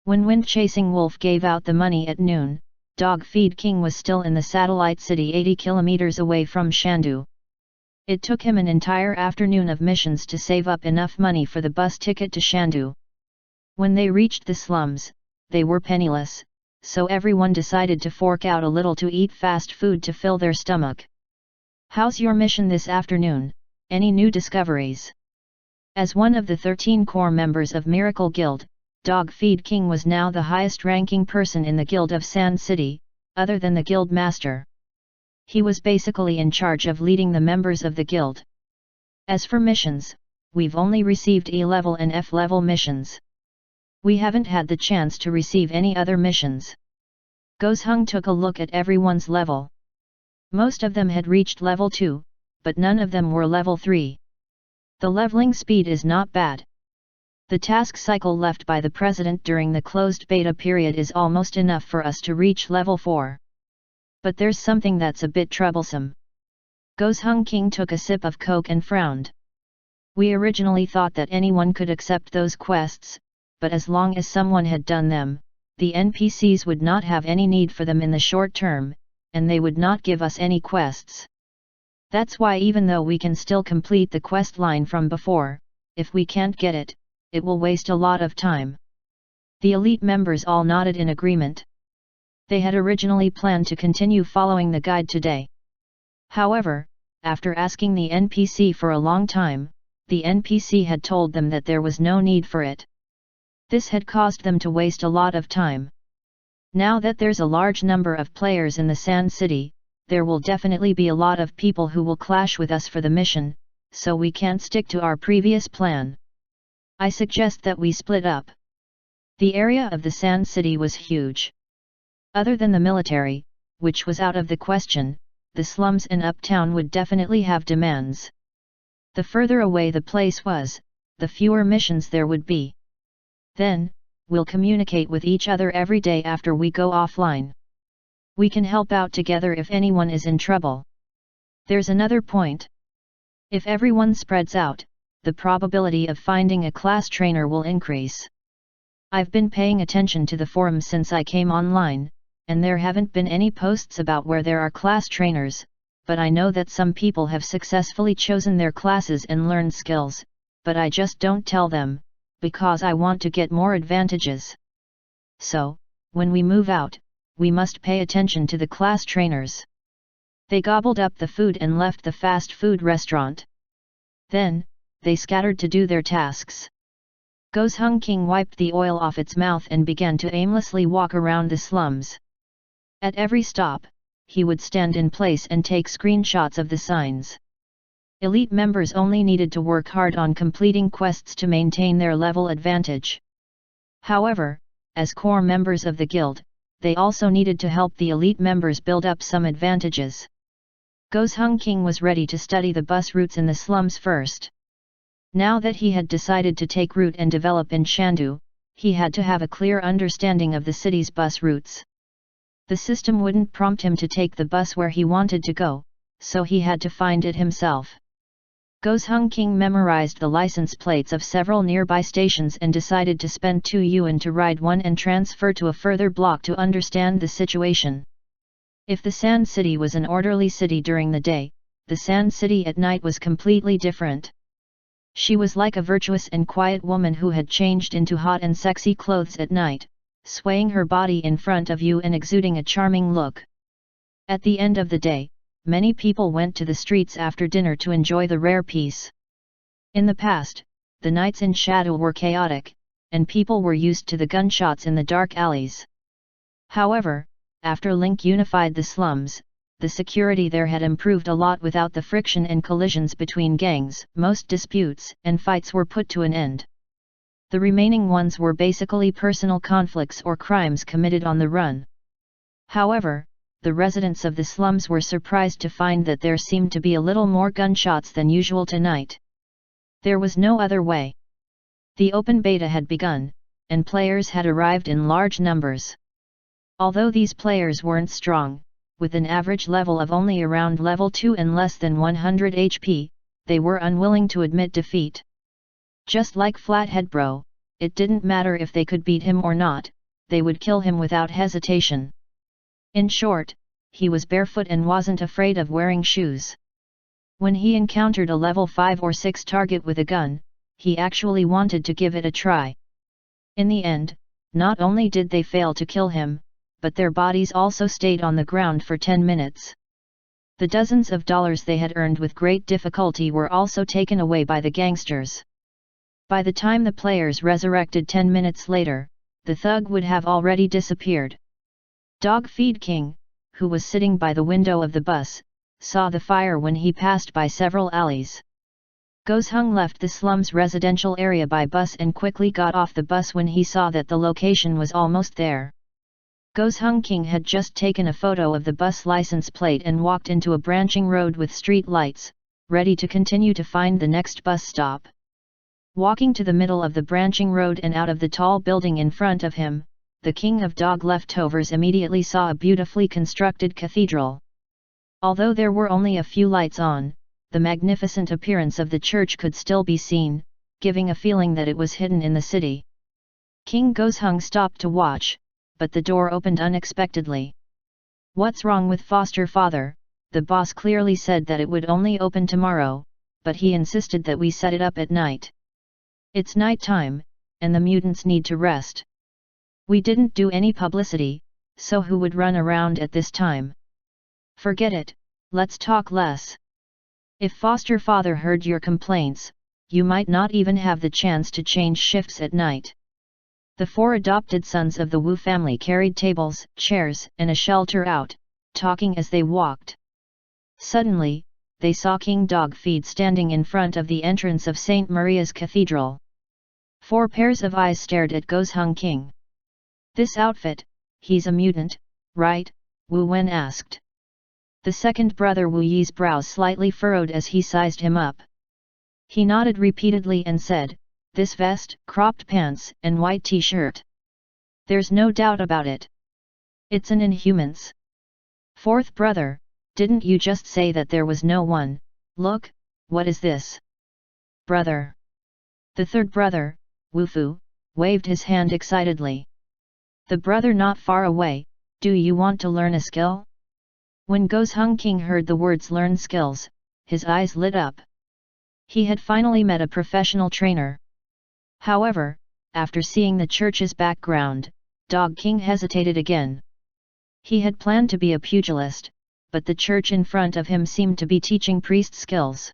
When Wind Chasing Wolf gave out the money at noon, Dog Feed King was still in the satellite city 80 kilometers away from Shandu. It took him an entire afternoon of missions to save up enough money for the bus ticket to Shandu. When they reached the slums, they were penniless, so everyone decided to fork out a little to eat fast food to fill their stomach. How's your mission this afternoon? Any new discoveries? As one of the 13 core members of Miracle Guild, Dog Feed King was now the highest-ranking person in the Guild of Sand City, other than the Guild Master. He was basically in charge of leading the members of the guild. As for missions, we've only received E-level and F-level missions. We haven't had the chance to receive any other missions. Gozhung took a look at everyone's level. Most of them had reached level 2, but none of them were level 3. The leveling speed is not bad. The task cycle left by the president during the closed beta period is almost enough for us to reach level 4. But there's something that's a bit troublesome. Gozhung King took a sip of Coke and frowned. We originally thought that anyone could accept those quests, but as long as someone had done them, the NPCs would not have any need for them in the short term, and they would not give us any quests. That's why even though we can still complete the quest line from before, if we can't get it, it will waste a lot of time. The elite members all nodded in agreement. They had originally planned to continue following the guide today. However, after asking the NPC for a long time, the NPC had told them that there was no need for it. This had caused them to waste a lot of time. Now that there's a large number of players in the Sand City, there will definitely be a lot of people who will clash with us for the mission, so we can't stick to our previous plan. I suggest that we split up. The area of the Sand City was huge. Other than the military, which was out of the question, the slums and uptown would definitely have demands. The further away the place was, the fewer missions there would be. Then, we'll communicate with each other every day after we go offline. We can help out together if anyone is in trouble. There's another point. If everyone spreads out, the probability of finding a class trainer will increase. I've been paying attention to the forum since I came online, and there haven't been any posts about where there are class trainers, but I know that some people have successfully chosen their classes and learned skills, but I just don't tell them, because I want to get more advantages. So, when we move out, we must pay attention to the class trainers." They gobbled up the food and left the fast food restaurant. Then, they scattered to do their tasks. Gozheng King wiped the oil off its mouth and began to aimlessly walk around the slums. At every stop, he would stand in place and take screenshots of the signs. Elite members only needed to work hard on completing quests to maintain their level advantage. However, as core members of the guild, they also needed to help the elite members build up some advantages. Gozheng King was ready to study the bus routes in the slums first. Now that he had decided to take root and develop in Shandu, he had to have a clear understanding of the city's bus routes. The system wouldn't prompt him to take the bus where he wanted to go, so he had to find it himself. Gozheng King memorized the license plates of several nearby stations and decided to spend 2 yuan to ride one and transfer to a further block to understand the situation. If the Sand City was an orderly city during the day, the Sand City at night was completely different. She was like a virtuous and quiet woman who had changed into hot and sexy clothes at night, swaying her body in front of you and exuding a charming look. At the end of the day, many people went to the streets after dinner to enjoy the rare peace. In the past, the nights in Shadow were chaotic, and people were used to the gunshots in the dark alleys. However, after Link unified the slums, the security there had improved a lot without the friction and collisions between gangs. Most disputes and fights were put to an end. The remaining ones were basically personal conflicts or crimes committed on the run. However, the residents of the slums were surprised to find that there seemed to be a little more gunshots than usual tonight. There was no other way. The open beta had begun, and players had arrived in large numbers. Although these players weren't strong, with an average level of only around level 2 and less than 100 HP, they were unwilling to admit defeat. Just like Flathead Bro, it didn't matter if they could beat him or not, they would kill him without hesitation. In short, he was barefoot and wasn't afraid of wearing shoes. When he encountered a level 5 or 6 target with a gun, he actually wanted to give it a try. In the end, not only did they fail to kill him, but their bodies also stayed on the ground for 10 minutes. The dozens of dollars they had earned with great difficulty were also taken away by the gangsters. By the time the players resurrected 10 minutes later, the thug would have already disappeared. Dog Feed King, who was sitting by the window of the bus, saw the fire when he passed by several alleys. Gozheng left the slums residential area by bus and quickly got off the bus when he saw that the location was almost there. Gozheng King had just taken a photo of the bus license plate and walked into a branching road with street lights, ready to continue to find the next bus stop. Walking to the middle of the branching road and out of the tall building in front of him, the king of dog leftovers immediately saw a beautifully constructed cathedral. Although there were only a few lights on, the magnificent appearance of the church could still be seen, giving a feeling that it was hidden in the city. King Gozheng stopped to watch, but the door opened unexpectedly. "What's wrong with foster father?" The boss clearly said that it would only open tomorrow, but he insisted that we set it up at night. "It's night time, and the mutants need to rest. We didn't do any publicity, so who would run around at this time? Forget it, let's talk less. If foster father heard your complaints, you might not even have the chance to change shifts at night." The 4 adopted sons of the Wu family carried tables, chairs, and a shelter out, talking as they walked. Suddenly, they saw King Dog Feed standing in front of the entrance of St. Maria's Cathedral. 4 pairs of eyes stared at Gozheng King. "This outfit, he's a mutant, right?" Wu Wen asked. The second brother Wu Yi's brows slightly furrowed as he sized him up. He nodded repeatedly and said, "This vest, cropped pants, and white t-shirt. There's no doubt about it. It's an Inhumans." "Fourth brother, didn't you just say that there was no one? Look, what is this?" "Brother." The third brother, Wu Fu, waved his hand excitedly. The brother not far away, Do you want to learn a skill? When Gozheng King heard the words learn skills, his eyes lit up. He had finally met a professional trainer. However, after seeing the church's background, Dog King hesitated again. He had planned to be a pugilist, but the church in front of him seemed to be teaching priest skills.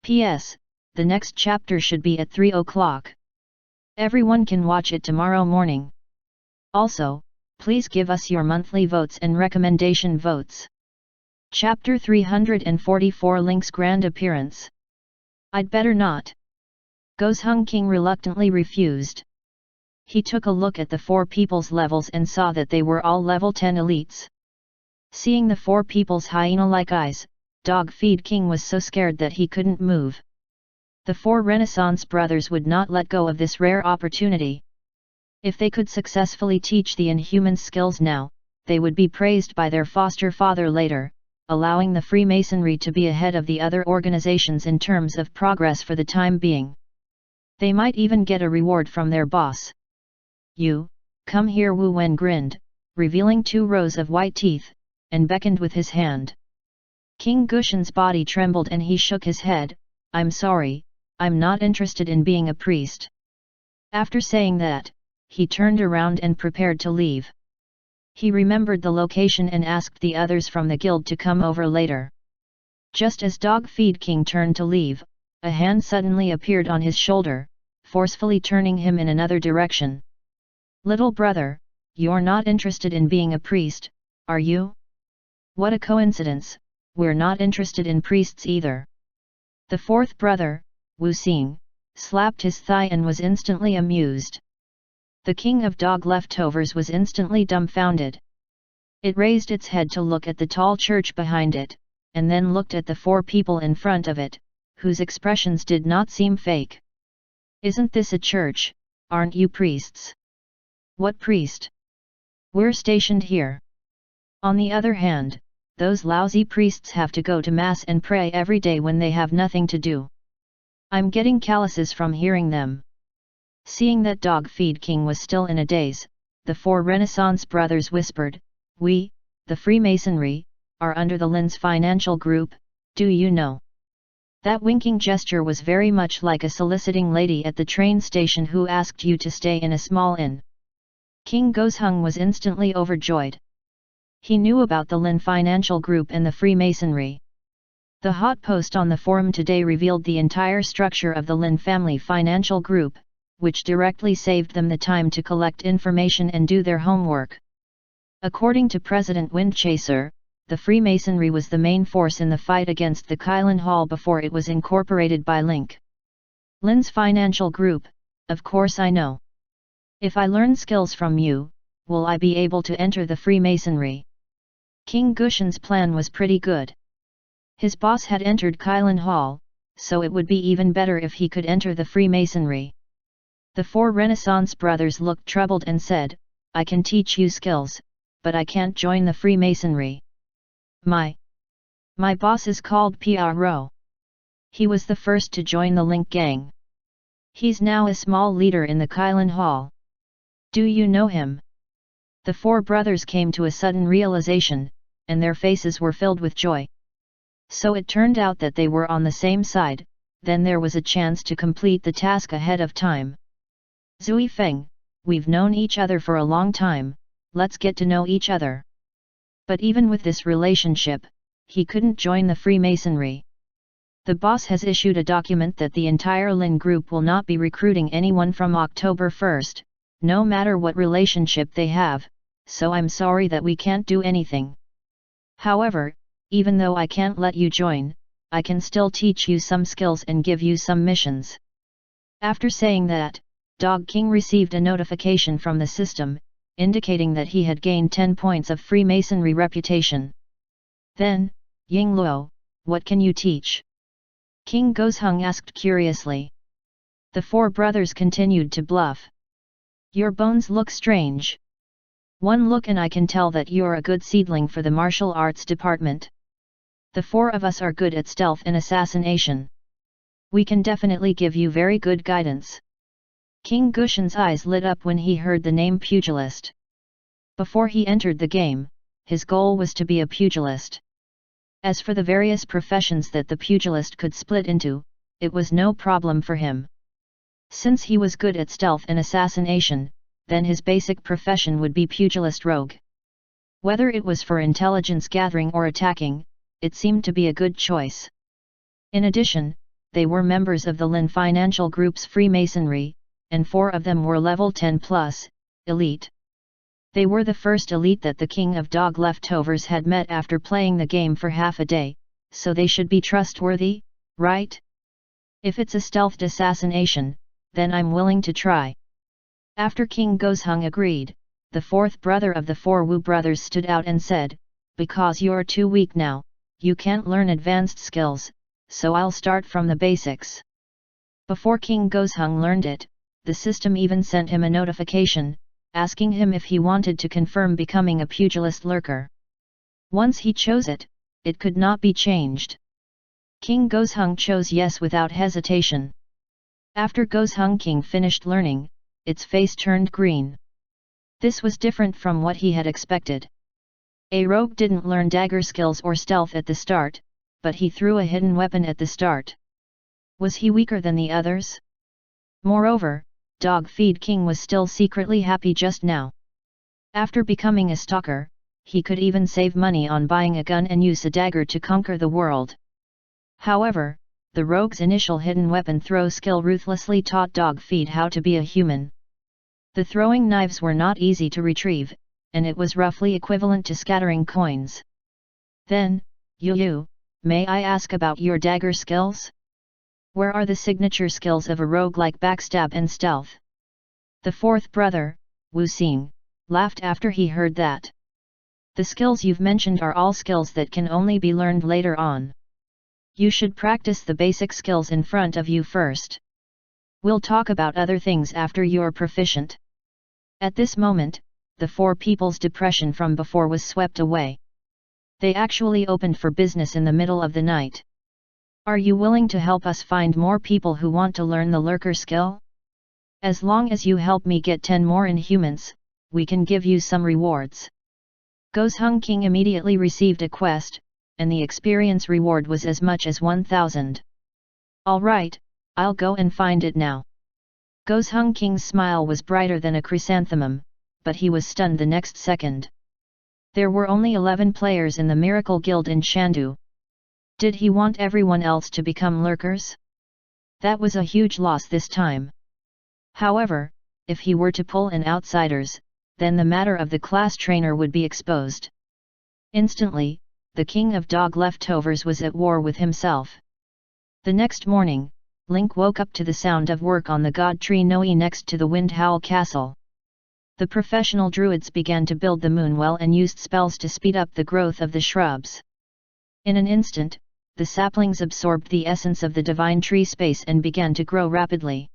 P.S. The next chapter should be at 3 o'clock. Everyone can watch it tomorrow morning. Also, please give us your monthly votes and recommendation votes. Chapter 344 Link's Grand Appearance. I'd better not. Gozheng King reluctantly refused. He took a look at the four people's levels and saw that they were all level 10 elites. Seeing the four people's hyena-like eyes, Dog Feed King was so scared that he couldn't move. The four Renaissance brothers would not let go of this rare opportunity. If they could successfully teach the inhuman skills now, they would be praised by their foster father later, allowing the Freemasonry to be ahead of the other organizations in terms of progress for the time being. They might even get a reward from their boss. You, come here, Wu Wen grinned, revealing 2 rows of white teeth, and beckoned with his hand. King Gushen's body trembled and he shook his head. I'm sorry, I'm not interested in being a priest. After saying that, he turned around and prepared to leave. He remembered the location and asked the others from the guild to come over later. Just as Dog Feed King turned to leave, a hand suddenly appeared on his shoulder, forcefully turning him in another direction. Little brother, you're not interested in being a priest, are you? What a coincidence, we're not interested in priests either. The fourth brother, Wu Xing, slapped his thigh and was instantly amused. The king of dog leftovers was instantly dumbfounded. It raised its head to look at the tall church behind it, and then looked at the four people in front of it, whose expressions did not seem fake. Isn't this a church? Aren't you priests? What priest? We're stationed here. On the other hand, those lousy priests have to go to mass and pray every day when they have nothing to do. I'm getting calluses from hearing them. Seeing that Dog Feed King was still in a daze, the four Renaissance brothers whispered, We, the Freemasonry, are under the Lin's financial group, do you know? That winking gesture was very much like a soliciting lady at the train station who asked you to stay in a small inn. King Gozheng was instantly overjoyed. He knew about the Lin financial group and the Freemasonry. The hot post on the forum today revealed the entire structure of the Lin family financial group, which directly saved them the time to collect information and do their homework. According to President Windchaser, the Freemasonry was the main force in the fight against the Kylin Hall before it was incorporated by Link. Lin's financial group, of course I know. If I learn skills from you, will I be able to enter the Freemasonry? King Gushen's plan was pretty good. His boss had entered Kylin Hall, so it would be even better if he could enter the Freemasonry. The four Renaissance brothers looked troubled and said, I can teach you skills, but I can't join the Freemasonry. My boss is called Pro. He was the first to join the Link gang. He's now a small leader in the Kylin Hall. Do you know him? The four brothers came to a sudden realization, and their faces were filled with joy. So it turned out that they were on the same side, then there was a chance to complete the task ahead of time. Zui Feng, we've known each other for a long time, let's get to know each other. But even with this relationship, he couldn't join the Freemasonry. The boss has issued a document that the entire Lin group will not be recruiting anyone from October 1st, no matter what relationship they have, so I'm sorry that we can't do anything. However, even though I can't let you join, I can still teach you some skills and give you some missions. After saying that, Dog King received a notification from the system, indicating that he had gained 10 points of Freemasonry reputation. Then, Ying Luo, what can you teach? King Gozheng asked curiously. The four brothers continued to bluff. Your bones look strange. One look and I can tell that you're a good seedling for the martial arts department. The four of us are good at stealth and assassination. We can definitely give you very good guidance. King Gushen's eyes lit up when he heard the name pugilist. Before he entered the game, his goal was to be a pugilist. As for the various professions that the pugilist could split into, it was no problem for him. Since he was good at stealth and assassination, then his basic profession would be pugilist rogue. Whether it was for intelligence gathering or attacking, it seemed to be a good choice. In addition, they were members of the Lin Financial Group's Freemasonry, and 4 of them were level 10+, elite. They were the first elite that the King of Dog Leftovers had met after playing the game for half a day, so they should be trustworthy, right? If it's a stealthed assassination, then I'm willing to try. After King Gozheng agreed, the 4th brother of the 4 Wu brothers stood out and said, "Because you're too weak now, you can't learn advanced skills, so I'll start from the basics." Before King Gozheng learned it, the system even sent him a notification, asking him if he wanted to confirm becoming a pugilist lurker. Once he chose it, it could not be changed. King Gozheng chose yes without hesitation. After Gozheng King finished learning, its face turned green. This was different from what he had expected. A rogue didn't learn dagger skills or stealth at the start, but he threw a hidden weapon at the start. Was he weaker than the others? Moreover, Dog Feed King was still secretly happy just now. After becoming a stalker, he could even save money on buying a gun and use a dagger to conquer the world. However, the rogue's initial hidden weapon throw skill ruthlessly taught Dog Feed how to be a human. The throwing knives were not easy to retrieve, and it was roughly equivalent to scattering coins. Then, you, may I ask about your dagger skills? Where are the signature skills of a rogue like backstab and stealth? The 4th brother, Wu Xing, laughed after he heard that. The skills you've mentioned are all skills that can only be learned later on. You should practice the basic skills in front of you first. We'll talk about other things after you're proficient. At this moment, the 4 people's depression from before was swept away. They actually opened for business in the middle of the night. Are you willing to help us find more people who want to learn the lurker skill? As long as you help me get 10 more Inhumans, we can give you some rewards. Gozheng King immediately received a quest, and the experience reward was as much as 1,000. Alright, I'll go and find it now. Gozheng King's smile was brighter than a chrysanthemum, but he was stunned the next second. There were only 11 players in the Miracle Guild in Shandu. Did he want everyone else to become lurkers? That was a huge loss this time. However, if he were to pull in outsiders, then the matter of the class trainer would be exposed. Instantly, the King of Dog Leftovers was at war with himself. The next morning, Link woke up to the sound of work on the God Tree Noe next to the Wind Howl Castle. The professional druids began to build the moon well and used spells to speed up the growth of the shrubs. In an instant, the saplings absorbed the essence of the divine tree space and began to grow rapidly.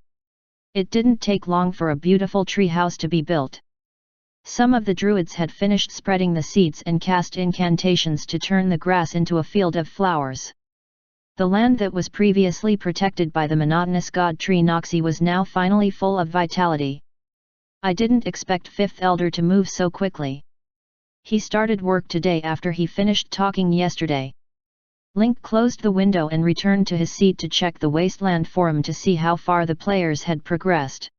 It didn't take long for a beautiful tree house to be built. Some of the druids had finished spreading the seeds and cast incantations to turn the grass into a field of flowers. The land that was previously protected by the monotonous god tree Noxie was now finally full of vitality. I didn't expect 5th Elder to move so quickly. He started work today after he finished talking yesterday. Link closed the window and returned to his seat to check the Wasteland forum to see how far the players had progressed.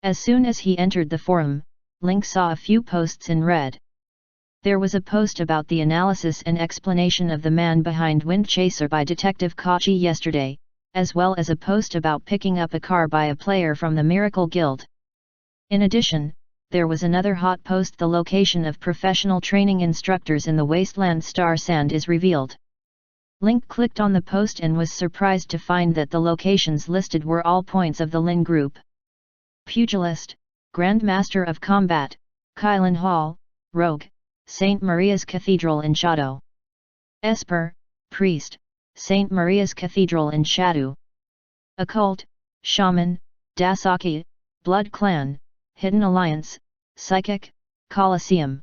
As soon as he entered the forum, Link saw a few posts in red. There was a post about the analysis and explanation of the man behind Wind Chaser by Detective Kachi yesterday, as well as a post about picking up a car by a player from the Miracle Guild. In addition, there was another hot post: the location of professional training instructors in the Wasteland Star Sand is revealed. Link clicked on the post and was surprised to find that the locations listed were all points of the Lin Group. Pugilist, Grandmaster of Combat, Kylan Hall, Rogue, St. Maria's Cathedral in Shadow. Esper, Priest, St. Maria's Cathedral in Shadow. Occult, Shaman, Dasaki, Blood Clan, Hidden Alliance, Psychic, Colosseum.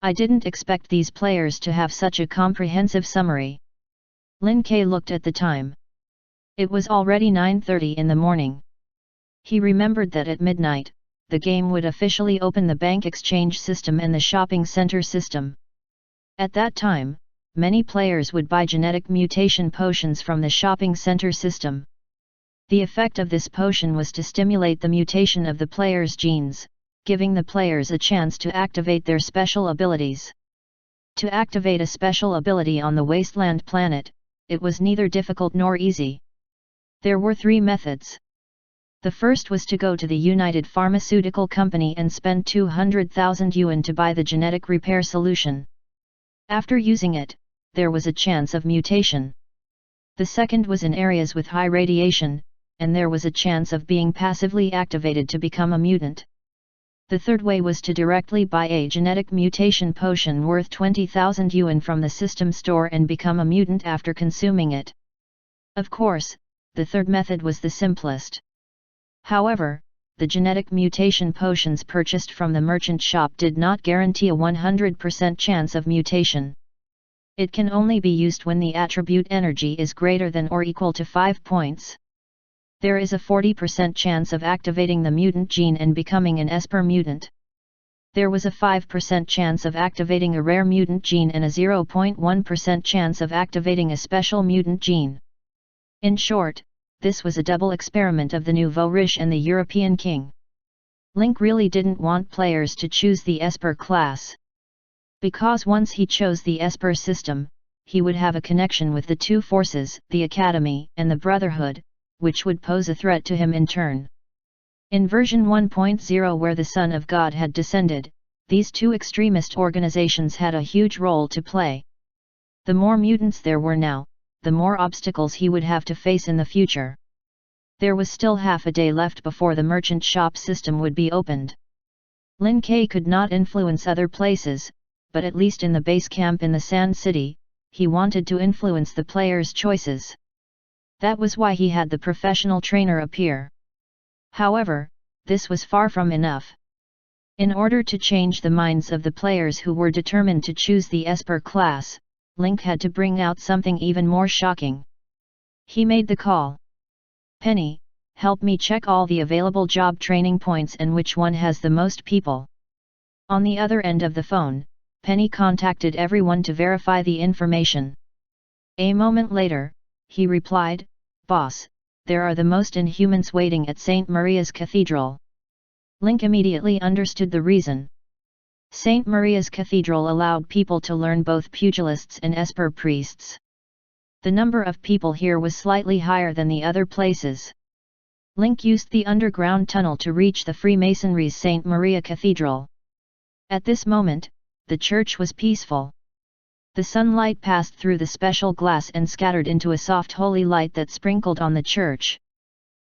I didn't expect these players to have such a comprehensive summary. Lin K looked at the time. It was already 9:30 in the morning. He remembered that at midnight, the game would officially open the bank exchange system and the shopping center system. At that time, many players would buy genetic mutation potions from the shopping center system. The effect of this potion was to stimulate the mutation of the player's genes, giving the players a chance to activate their special abilities. To activate a special ability on the Wasteland planet, it was neither difficult nor easy. There were 3 methods. The first was to go to the United Pharmaceutical Company and spend 200,000 yuan to buy the genetic repair solution. After using it, there was a chance of mutation. The second was in areas with high radiation, and there was a chance of being passively activated to become a mutant. The third way was to directly buy a genetic mutation potion worth 20,000 yuan from the system store and become a mutant after consuming it. Of course, the third method was the simplest. However, the genetic mutation potions purchased from the merchant shop did not guarantee a 100% chance of mutation. It can only be used when the attribute energy is greater than or equal to 5 points. There is a 40% chance of activating the mutant gene and becoming an Esper mutant. There was a 5% chance of activating a rare mutant gene and a 0.1% chance of activating a special mutant gene. In short, this was a double experiment of the Nouveau Riche and the European King. Link really didn't want players to choose the Esper class. Because once he chose the Esper system, he would have a connection with the 2 forces, the Academy and the Brotherhood, which would pose a threat to him in turn. In version 1.0, where the Son of God had descended, these 2 extremist organizations had a huge role to play. The more mutants there were now, the more obstacles he would have to face in the future. There was still half a day left before the merchant shop system would be opened. Lin Ke could not influence other places, but at least in the base camp in the Sand City, he wanted to influence the players' choices. That was why he had the professional trainer appear. However, this was far from enough. In order to change the minds of the players who were determined to choose the Esper class, Link had to bring out something even more shocking. He made the call. Penny, help me check all the available job training points and which one has the most people. On the other end of the phone, Penny contacted everyone to verify the information. A moment later, he replied, "Boss, there are the most Inhumans waiting at St. Maria's Cathedral." Link immediately understood the reason. St. Maria's Cathedral allowed people to learn both pugilists and Esper priests. The number of people here was slightly higher than the other places. Link used the underground tunnel to reach the Freemasonry's St. Maria Cathedral. At this moment, the church was peaceful. The sunlight passed through the special glass and scattered into a soft holy light that sprinkled on the church.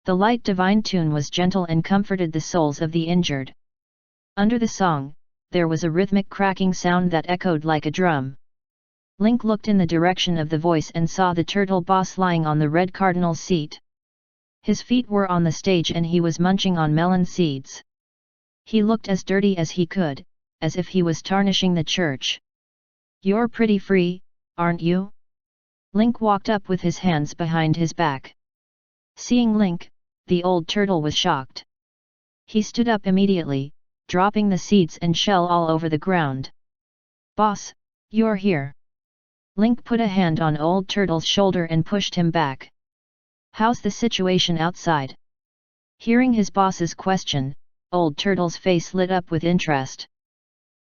The light divine tune was gentle and comforted the souls of the injured. Under the song, there was a rhythmic cracking sound that echoed like a drum. Link looked in the direction of the voice and saw the turtle boss lying on the red cardinal seat. His feet were on the stage and he was munching on melon seeds. He looked as dirty as he could, as if he was tarnishing the church. "You're pretty free, aren't you?" Link walked up with his hands behind his back. Seeing Link, the old turtle was shocked. He stood up immediately, dropping the seeds and shell all over the ground. "Boss, you're here." Link put a hand on Old Turtle's shoulder and pushed him back. "How's the situation outside?" Hearing his boss's question, Old Turtle's face lit up with interest.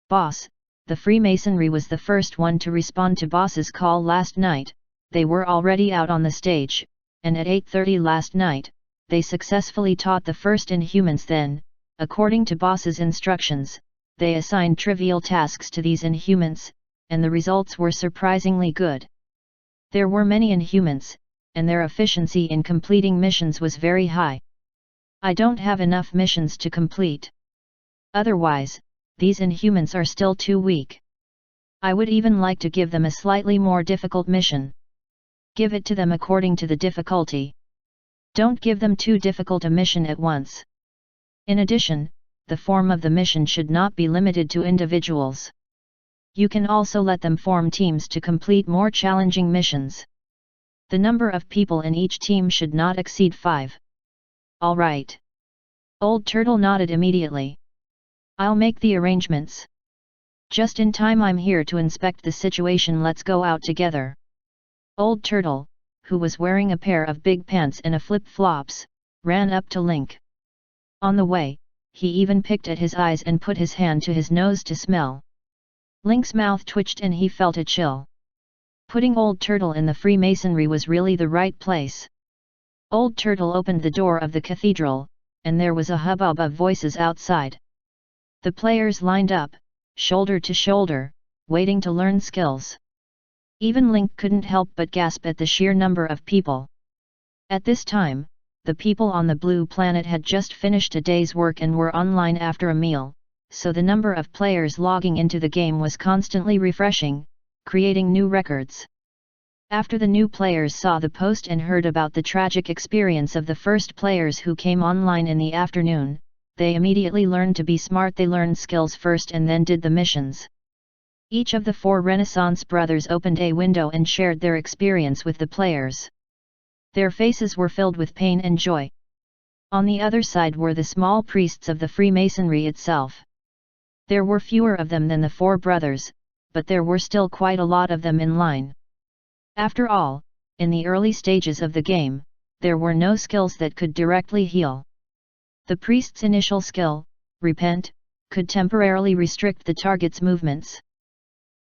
"Boss, the Freemasonry was the first one to respond to boss's call last night. They were already out on the stage, and at 8:30 last night, they successfully taught the first Inhumans. Then, according to boss's instructions, they assigned trivial tasks to these Inhumans, and the results were surprisingly good. There were many Inhumans, and their efficiency in completing missions was very high. I don't have enough missions to complete. Otherwise, these Inhumans are still too weak. I would even like to give them a slightly more difficult mission. Give it to them according to the difficulty. Don't give them too difficult a mission at once. In addition, the form of the mission should not be limited to individuals. You can also let them form teams to complete more challenging missions. The number of people in each team should not exceed 5. All right. Old Turtle nodded immediately. I'll make the arrangements. Just in time, I'm here to inspect the situation. Let's go out together. Old Turtle, who was wearing a pair of big pants and a flip-flops, ran up to Link. On the way, he even picked at his eyes and put his hand to his nose to smell. Link's mouth twitched and he felt a chill. Putting Old Turtle in the Freemasonry was really the right place. Old Turtle opened the door of the cathedral, and there was a hubbub of voices outside. The players lined up, shoulder to shoulder, waiting to learn skills. Even Link couldn't help but gasp at the sheer number of people. At this time, the people on the blue planet had just finished a day's work and were online after a meal, so the number of players logging into the game was constantly refreshing, creating new records. After the new players saw the post and heard about the tragic experience of the first players who came online in the afternoon, they immediately learned to be smart. They learned skills first and then did the missions. Each of the 4 Renaissance brothers opened a window and shared their experience with the players. Their faces were filled with pain and joy. On the other side were the small priests of the Freemasonry itself. There were fewer of them than the 4 brothers, but there were still quite a lot of them in line. After all, in the early stages of the game, there were no skills that could directly heal. The priest's initial skill, Repent, could temporarily restrict the target's movements.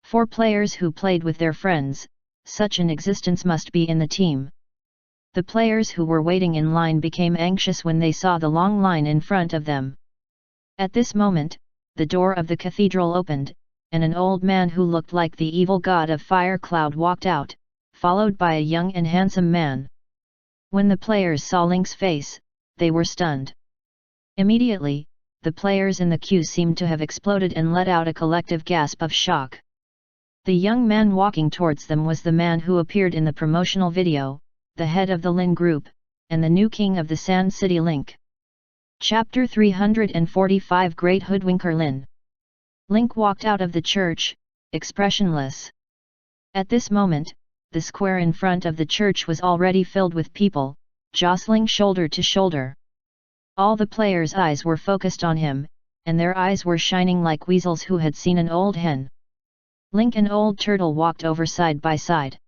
For players who played with their friends, such an existence must be in the team. The players who were waiting in line became anxious when they saw the long line in front of them. At this moment, the door of the cathedral opened, and an old man who looked like the evil god of Fire Cloud walked out, followed by a young and handsome man. When the players saw Link's face, they were stunned. Immediately, the players in the queue seemed to have exploded and let out a collective gasp of shock. The young man walking towards them was the man who appeared in the promotional video, the head of the Lin group, and the new king of the Sand City Link. Chapter 345 Great Hoodwinker Lin. Link walked out of the church, expressionless. At this moment, the square in front of the church was already filled with people, jostling shoulder to shoulder. All the players' eyes were focused on him, and their eyes were shining like weasels who had seen an old hen. Link and Old Turtle walked over side by side.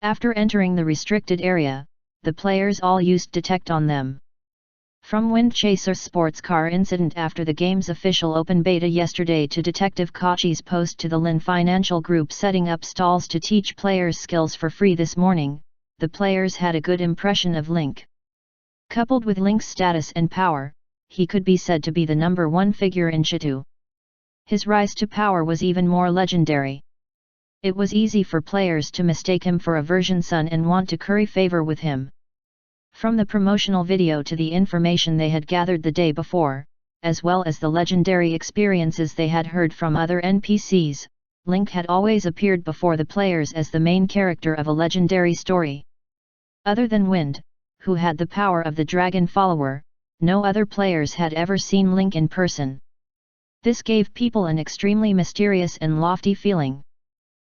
After entering the restricted area, the players all used Detect on them. From Wind Chaser's sports car incident after the game's official open beta yesterday to Detective Kachi's post to the Lin Financial Group setting up stalls to teach players skills for free this morning, the players had a good impression of Link. Coupled with Link's status and power, he could be said to be the #1 figure in Chengdu. His rise to power was even more legendary. It was easy for players to mistake him for a version son and want to curry favor with him. From the promotional video to the information they had gathered the day before, as well as the legendary experiences they had heard from other NPCs, Link had always appeared before the players as the main character of a legendary story. Other than Wind, who had the power of the dragon follower, no other players had ever seen Link in person. This gave people an extremely mysterious and lofty feeling.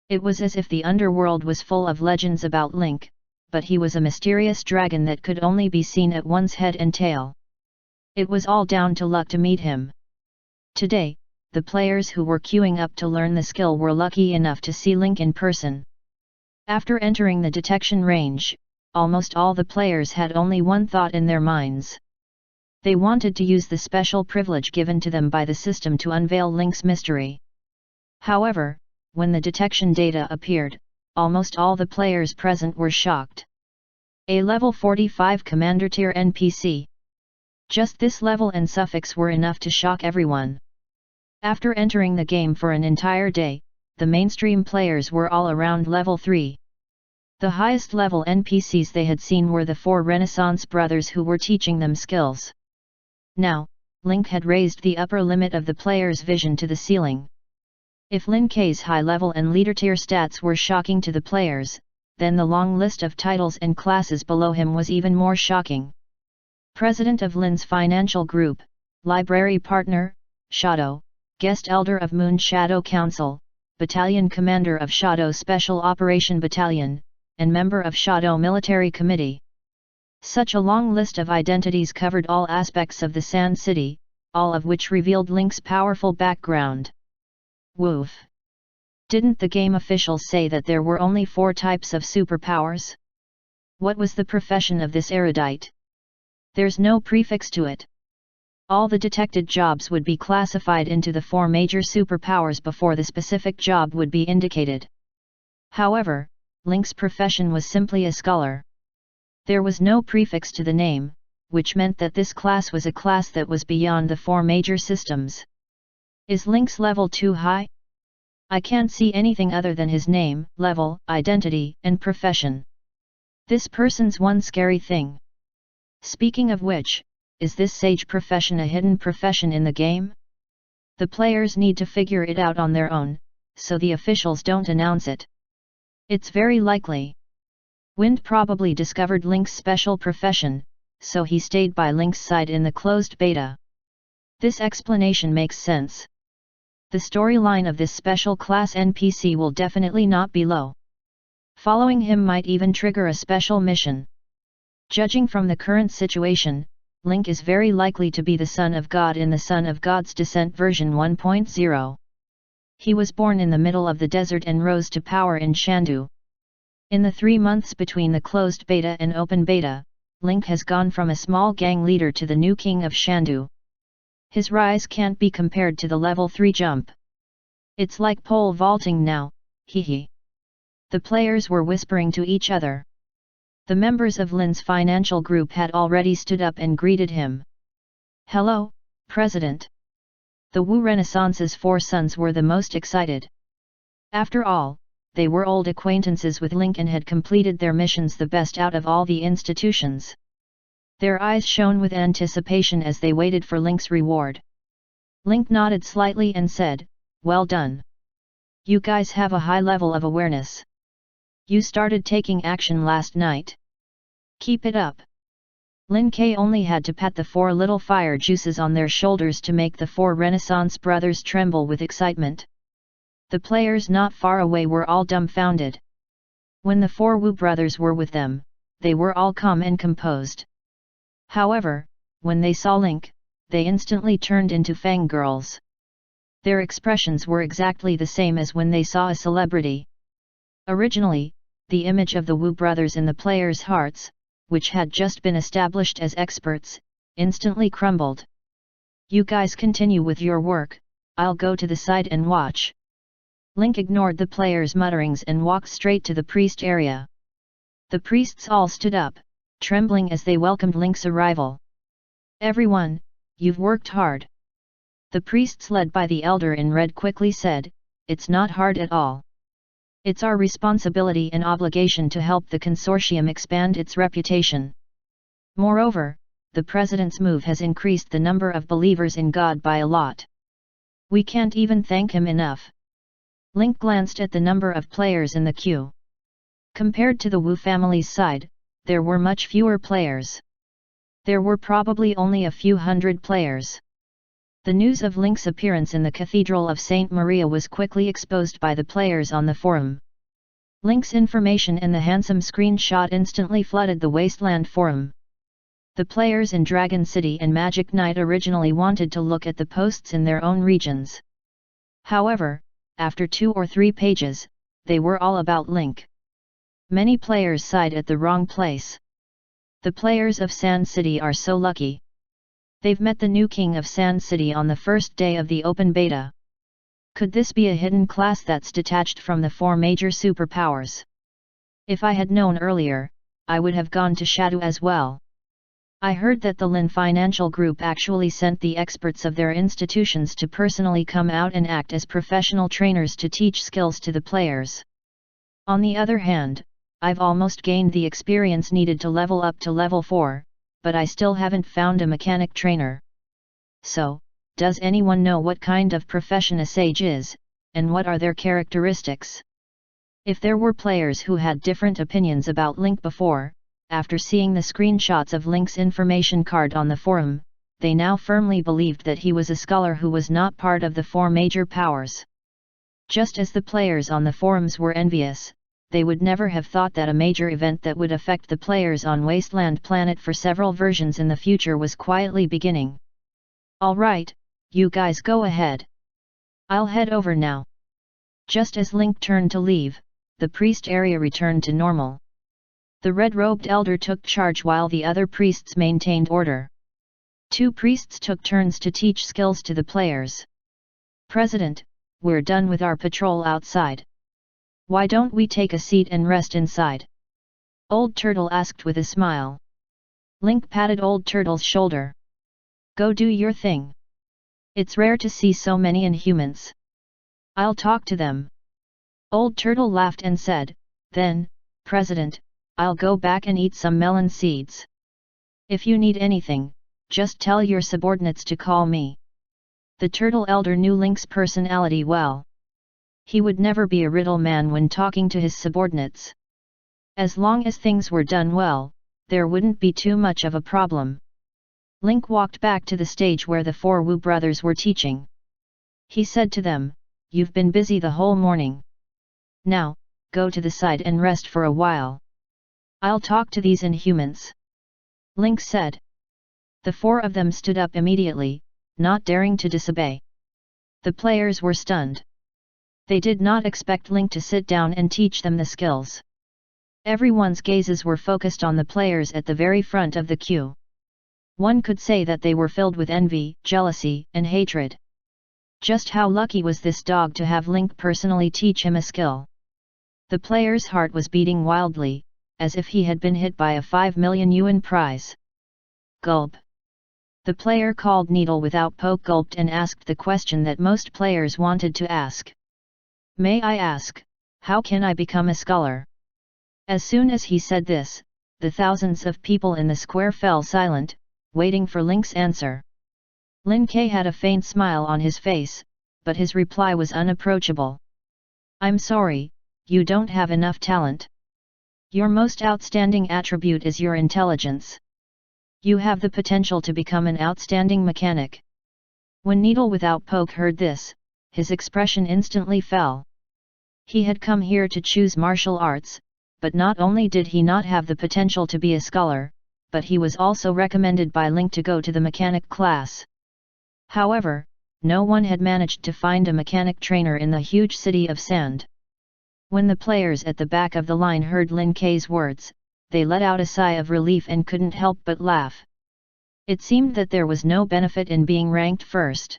It was as if the underworld was full of legends about Link, but he was a mysterious dragon that could only be seen at one's head and tail. It was all down to luck to meet him. Today, the players who were queuing up to learn the skill were lucky enough to see Link in person. After entering the detection range, almost all the players had only one thought in their minds. They wanted to use the special privilege given to them by the system to unveil Link's mystery. However, when the detection data appeared, almost all the players present were shocked. A level 45 commander tier NPC. Just this level and suffix were enough to shock everyone. After entering the game for an entire day, the mainstream players were all around level 3. The highest level NPCs they had seen were the 4 Renaissance brothers who were teaching them skills. Now, Link had raised the upper limit of the players' vision to the ceiling. If Lin K's high level and leader tier stats were shocking to the players, then the long list of titles and classes below him was even more shocking. President of Lin's Financial Group, Library Partner, Shadow, Guest Elder of Moon Shadow Council, Battalion Commander of Shadow Special Operation Battalion, and Member of Shadow Military Committee. Such a long list of identities covered all aspects of the Sand City, all of which revealed Link's powerful background. Woof! Didn't the game officials say that there were only 4 types of superpowers? What was the profession of this erudite? There's no prefix to it. All the detected jobs would be classified into the 4 major superpowers before the specific job would be indicated. However, Link's profession was simply a scholar. There was no prefix to the name, which meant that this class was a class that was beyond the 4 major systems. Is Link's level too high? I can't see anything other than his name, level, identity, and profession. This person's one scary thing. Speaking of which, is this sage profession a hidden profession in the game? The players need to figure it out on their own, so the officials don't announce it. It's very likely. Wind probably discovered Link's special profession, so he stayed by Link's side in the closed beta. This explanation makes sense. The storyline of this special class NPC will definitely not be low. Following him might even trigger a special mission. Judging from the current situation, Link is very likely to be the son of God in the Son of God's Descent version 1.0. He was born in the middle of the desert and rose to power in Shandu. In the 3 months between the closed beta and open beta, Link has gone from a small gang leader to the new king of Shandu. His rise can't be compared to the level 3 jump. It's like pole vaulting now, hehe. The players were whispering to each other. The members of Lin's financial group had already stood up and greeted him. Hello, President. The Wu Renaissance's 4 sons were the most excited. After all, they were old acquaintances with Link and had completed their missions the best out of all the institutions. Their eyes shone with anticipation as they waited for Link's reward. Link nodded slightly and said, "Well done. You guys have a high level of awareness. You started taking action last night. Keep it up." Lin K only had to pat the 4 little fire juices on their shoulders to make the 4 Renaissance brothers tremble with excitement. The players not far away were all dumbfounded. When the 4 Wu brothers were with them, they were all calm and composed. However, when they saw Link, they instantly turned into fangirls. Their expressions were exactly the same as when they saw a celebrity. Originally, the image of the Wu brothers in the players' hearts, which had just been established as experts, instantly crumbled. "You guys continue with your work, I'll go to the side and watch." Link ignored the players' mutterings and walked straight to the priest area. The priests all stood up, trembling as they welcomed Link's arrival. "Everyone, you've worked hard." The priests led by the elder in red quickly said, "It's not hard at all. It's our responsibility and obligation to help the consortium expand its reputation. Moreover, the president's move has increased the number of believers in God by a lot. We can't even thank him enough." Link glanced at the number of players in the queue. Compared to the Wu family's side, there were much fewer players. There were probably only a few hundred players. The news of Link's appearance in the Cathedral of Saint Maria was quickly exposed by the players on the forum. Link's information and the handsome screenshot instantly flooded the Wasteland forum. The players in Dragon City and Magic Knight originally wanted to look at the posts in their own regions. However, after 2 or 3 pages, they were all about Link. Many players sighed at the wrong place. The players of Sand City are so lucky. They've met the new king of Sand City on the first day of the open beta. Could this be a hidden class that's detached from the 4 major superpowers? If I had known earlier, I would have gone to Shadow as well. I heard that the Lin Financial Group actually sent the experts of their institutions to personally come out and act as professional trainers to teach skills to the players. On the other hand, I've almost gained the experience needed to level up to level 4, but I still haven't found a mechanic trainer. So, does anyone know what kind of profession a sage is, and what are their characteristics? If there were players who had different opinions about Link before, after seeing the screenshots of Link's information card on the forum, they now firmly believed that he was a scholar who was not part of the 4 major powers. Just as the players on the forums were envious, they would never have thought that a major event that would affect the players on Wasteland Planet for several versions in the future was quietly beginning. Alright, you guys go ahead. I'll head over now. Just as Link turned to leave, the priest area returned to normal. The red-robed elder took charge while the other priests maintained order. 2 priests took turns to teach skills to the players. President, we're done with our patrol outside. Why don't we take a seat and rest inside? Old Turtle asked with a smile. Link patted Old Turtle's shoulder. Go do your thing. It's rare to see so many Inhumans. I'll talk to them. Old Turtle laughed and said, then, President, I'll go back and eat some melon seeds. If you need anything, just tell your subordinates to call me. The Turtle Elder knew Link's personality well. He would never be a riddle man when talking to his subordinates. As long as things were done well, there wouldn't be too much of a problem. Link walked back to the stage where the 4 Wu brothers were teaching. He said to them, "You've been busy the whole morning. Now, go to the side and rest for a while. I'll talk to these Inhumans." Link said. The 4 of them stood up immediately, not daring to disobey. The players were stunned. They did not expect Link to sit down and teach them the skills. Everyone's gazes were focused on the players at the very front of the queue. One could say that they were filled with envy, jealousy, and hatred. Just how lucky was this dog to have Link personally teach him a skill? The player's heart was beating wildly, as if he had been hit by a 5 million yuan prize. Gulp. The player called Needle Without Poke gulped and asked the question that most players wanted to ask. May I ask, how can I become a scholar? As soon as he said this, the thousands of people in the square fell silent, waiting for Link's answer. Lin Ke had a faint smile on his face, but his reply was unapproachable. I'm sorry, you don't have enough talent. Your most outstanding attribute is your intelligence. You have the potential to become an outstanding mechanic. When Needle Without Poke heard this, his expression instantly fell. He had come here to choose martial arts, but not only did he not have the potential to be a scholar, but he was also recommended by Link to go to the mechanic class. However, no one had managed to find a mechanic trainer in the huge city of Sand. When the players at the back of the line heard Lin Ke's words, they let out a sigh of relief and couldn't help but laugh. It seemed that there was no benefit in being ranked first.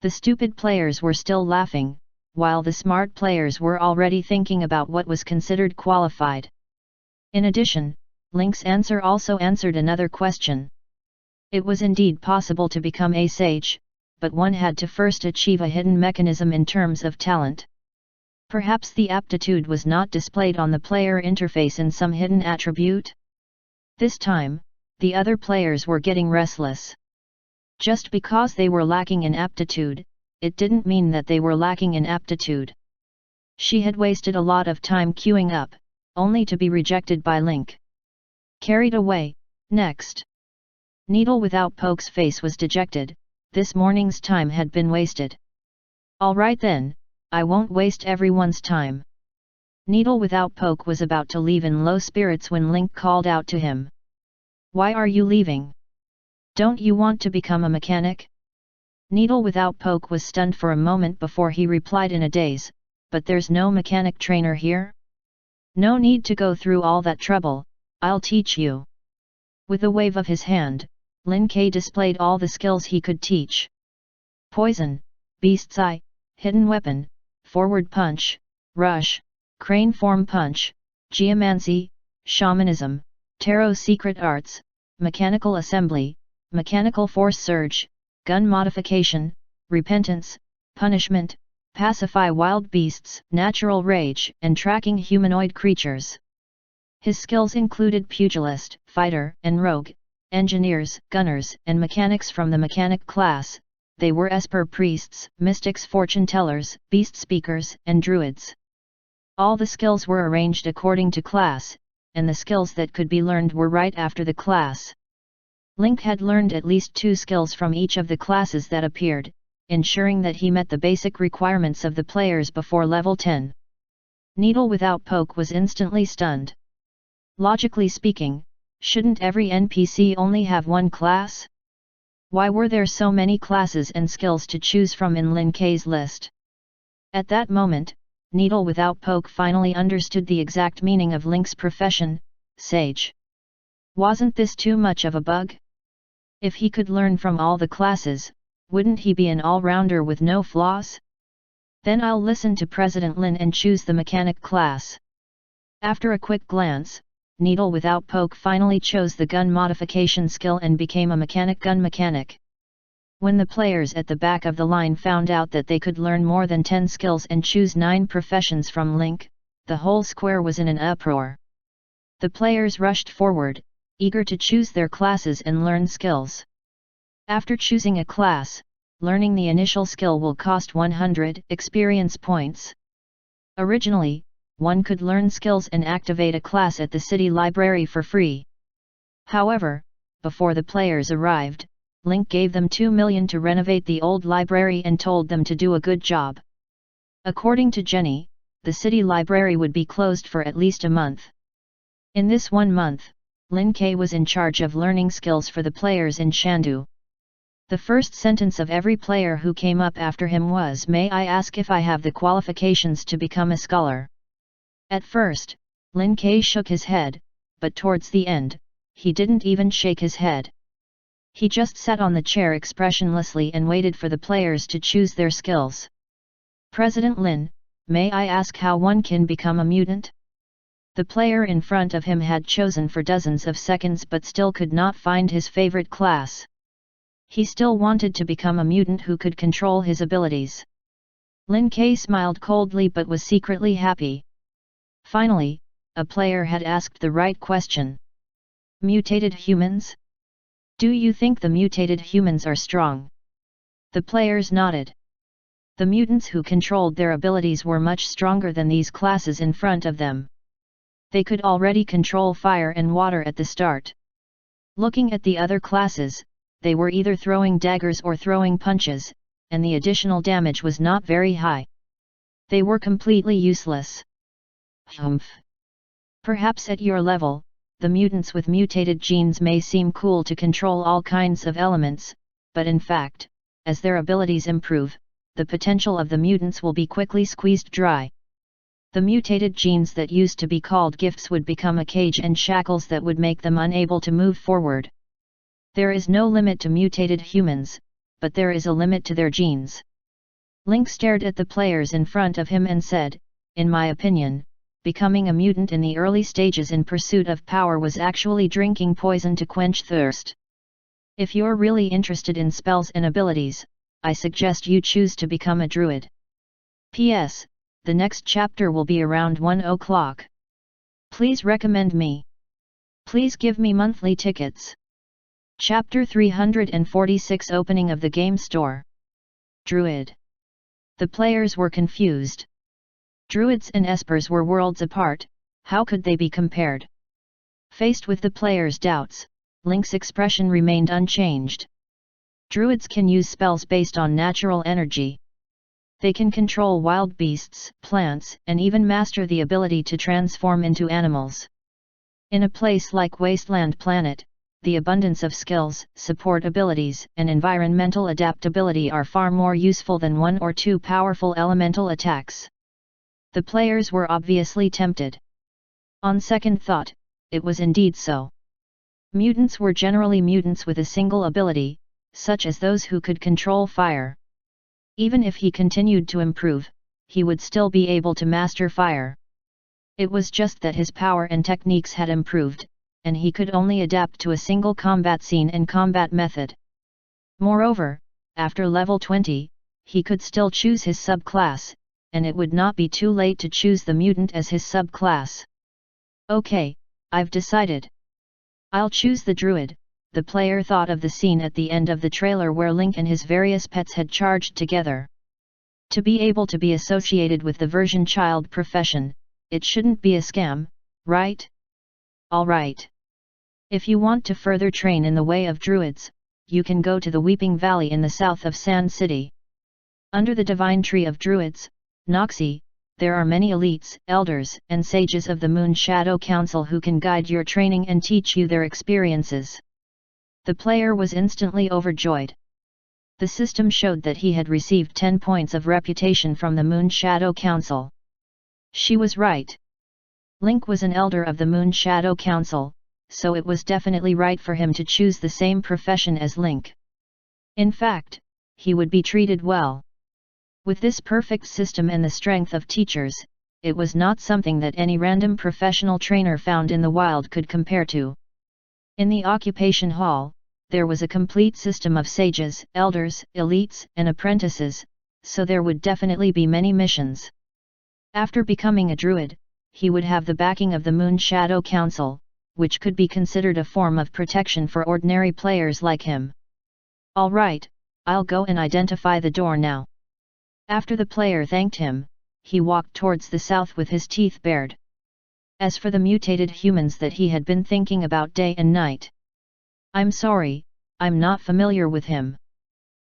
The stupid players were still laughing, while the smart players were already thinking about what was considered qualified. In addition, Link's answer also answered another question. It was indeed possible to become a sage, but one had to first achieve a hidden mechanism in terms of talent. Perhaps the aptitude was not displayed on the player interface in some hidden attribute? This time, the other players were getting restless. Just because they were lacking in aptitude, it didn't mean that they were lacking in aptitude. She had wasted a lot of time queuing up, only to be rejected by Link. Carried away, next. Needle Without Poke's face was dejected, this morning's time had been wasted. Alright then, I won't waste everyone's time. Needle Without Poke was about to leave in low spirits when Link called out to him. Why are you leaving? Don't you want to become a mechanic? Needle Without Poke was stunned for a moment before he replied in a daze, but there's no mechanic trainer here? No need to go through all that trouble, I'll teach you. With a wave of his hand, Lin Ke displayed all the skills he could teach. Poison, Beast's Eye, Hidden Weapon, Forward Punch, Rush, Crane Form Punch, Geomancy, Shamanism, Tarot Secret Arts, Mechanical Assembly, Mechanical Force Surge, Gun Modification, Repentance, Punishment, Pacify Wild Beasts, Natural Rage, and Tracking Humanoid Creatures. His skills included Pugilist, Fighter, and Rogue, Engineers, Gunners, and Mechanics from the Mechanic class. They were Esper Priests, Mystics, Fortune Tellers, Beast Speakers, and Druids. All the skills were arranged according to class, and the skills that could be learned were right after the class. Link had learned at least 2 skills from each of the classes that appeared, ensuring that he met the basic requirements of the players before level 10. Needle without poke was instantly stunned. Logically speaking, shouldn't every NPC only have one class? Why were there so many classes and skills to choose from in Lin Kei's list? At that moment, Needle without poke finally understood the exact meaning of Link's profession, sage. Wasn't this too much of a bug? If he could learn from all the classes, wouldn't he be an all-rounder with no flaws? Then I'll listen to President Lin and choose the mechanic class. After a quick glance, Needle without poke finally chose the gun modification skill and became a mechanic gun mechanic. When the players at the back of the line found out that they could learn more than 10 skills and choose 9 professions from Link, the whole square was in an uproar. The players rushed forward, eager to choose their classes and learn skills. After choosing a class, learning the initial skill will cost 100 experience points. Originally, one could learn skills and activate a class at the city library for free. However, before the players arrived, Link gave them 2 million to renovate the old library and told them to do a good job. According to Jenny, the city library would be closed for at least a month. In this 1 month, Lin Kei was in charge of learning skills for the players in Shandu. The first sentence of every player who came up after him was, "May I ask if I have the qualifications to become a scholar?" At first, Lin Kei shook his head, but towards the end, he didn't even shake his head. He just sat on the chair expressionlessly and waited for the players to choose their skills. "President Lin, may I ask how one can become a mutant?" The player in front of him had chosen for dozens of seconds but still could not find his favorite class. He still wanted to become a mutant who could control his abilities. Lin Kei smiled coldly but was secretly happy. Finally, a player had asked the right question. "Mutated humans? Do you think the mutated humans are strong?" The players nodded. The mutants who controlled their abilities were much stronger than these classes in front of them. They could already control fire and water at the start. Looking at the other classes, they were either throwing daggers or throwing punches, and the additional damage was not very high. They were completely useless. Humph. Perhaps at your level, the mutants with mutated genes may seem cool to control all kinds of elements, but in fact, as their abilities improve, the potential of the mutants will be quickly squeezed dry. The mutated genes that used to be called gifts would become a cage and shackles that would make them unable to move forward. There is no limit to mutated humans, but there is a limit to their genes. Link stared at the players in front of him and said, "In my opinion, becoming a mutant in the early stages in pursuit of power was actually drinking poison to quench thirst. If you're really interested in spells and abilities, I suggest you choose to become a druid. P.S. The next chapter will be around 1 o'clock. Please recommend me. Please give me monthly tickets." Chapter 346 Opening of the Game Store. Druid. The players were confused. Druids and espers were worlds apart, how could they be compared? Faced with the players' doubts, Link's expression remained unchanged. Druids can use spells based on natural energy. They can control wild beasts, plants, and even master the ability to transform into animals. In a place like Wasteland Planet, the abundance of skills, support abilities, and environmental adaptability are far more useful than 1 or 2 powerful elemental attacks. The players were obviously tempted. On second thought, it was indeed so. Mutants were generally mutants with a single ability, such as those who could control fire. Even if he continued to improve, he would still be able to master fire. It was just that his power and techniques had improved, and he could only adapt to a single combat scene and combat method. Moreover, after level 20, he could still choose his subclass, and it would not be too late to choose the mutant as his subclass. "Okay, I've decided. I'll choose the druid." The player thought of the scene at the end of the trailer where Link and his various pets had charged together. To be able to be associated with the version child profession, it shouldn't be a scam, right? Alright. If you want to further train in the way of druids, you can go to the Weeping Valley in the south of Sand City. Under the Divine Tree of Druids, Noxie, there are many elites, elders, and sages of the Moon Shadow Council who can guide your training and teach you their experiences." The player was instantly overjoyed. The system showed that he had received 10 points of reputation from the Moon Shadow Council. She was right. Link was an elder of the Moon Shadow Council, so it was definitely right for him to choose the same profession as Link. In fact, he would be treated well. With this perfect system and the strength of teachers, it was not something that any random professional trainer found in the wild could compare to. In the occupation hall, there was a complete system of sages, elders, elites, and apprentices, so there would definitely be many missions. After becoming a druid, he would have the backing of the Moon Shadow Council, which could be considered a form of protection for ordinary players like him. "All right, I'll go and identify the door now." After the player thanked him, he walked towards the south with his teeth bared. As for the mutated humans that he had been thinking about day and night, "I'm sorry, I'm not familiar with him.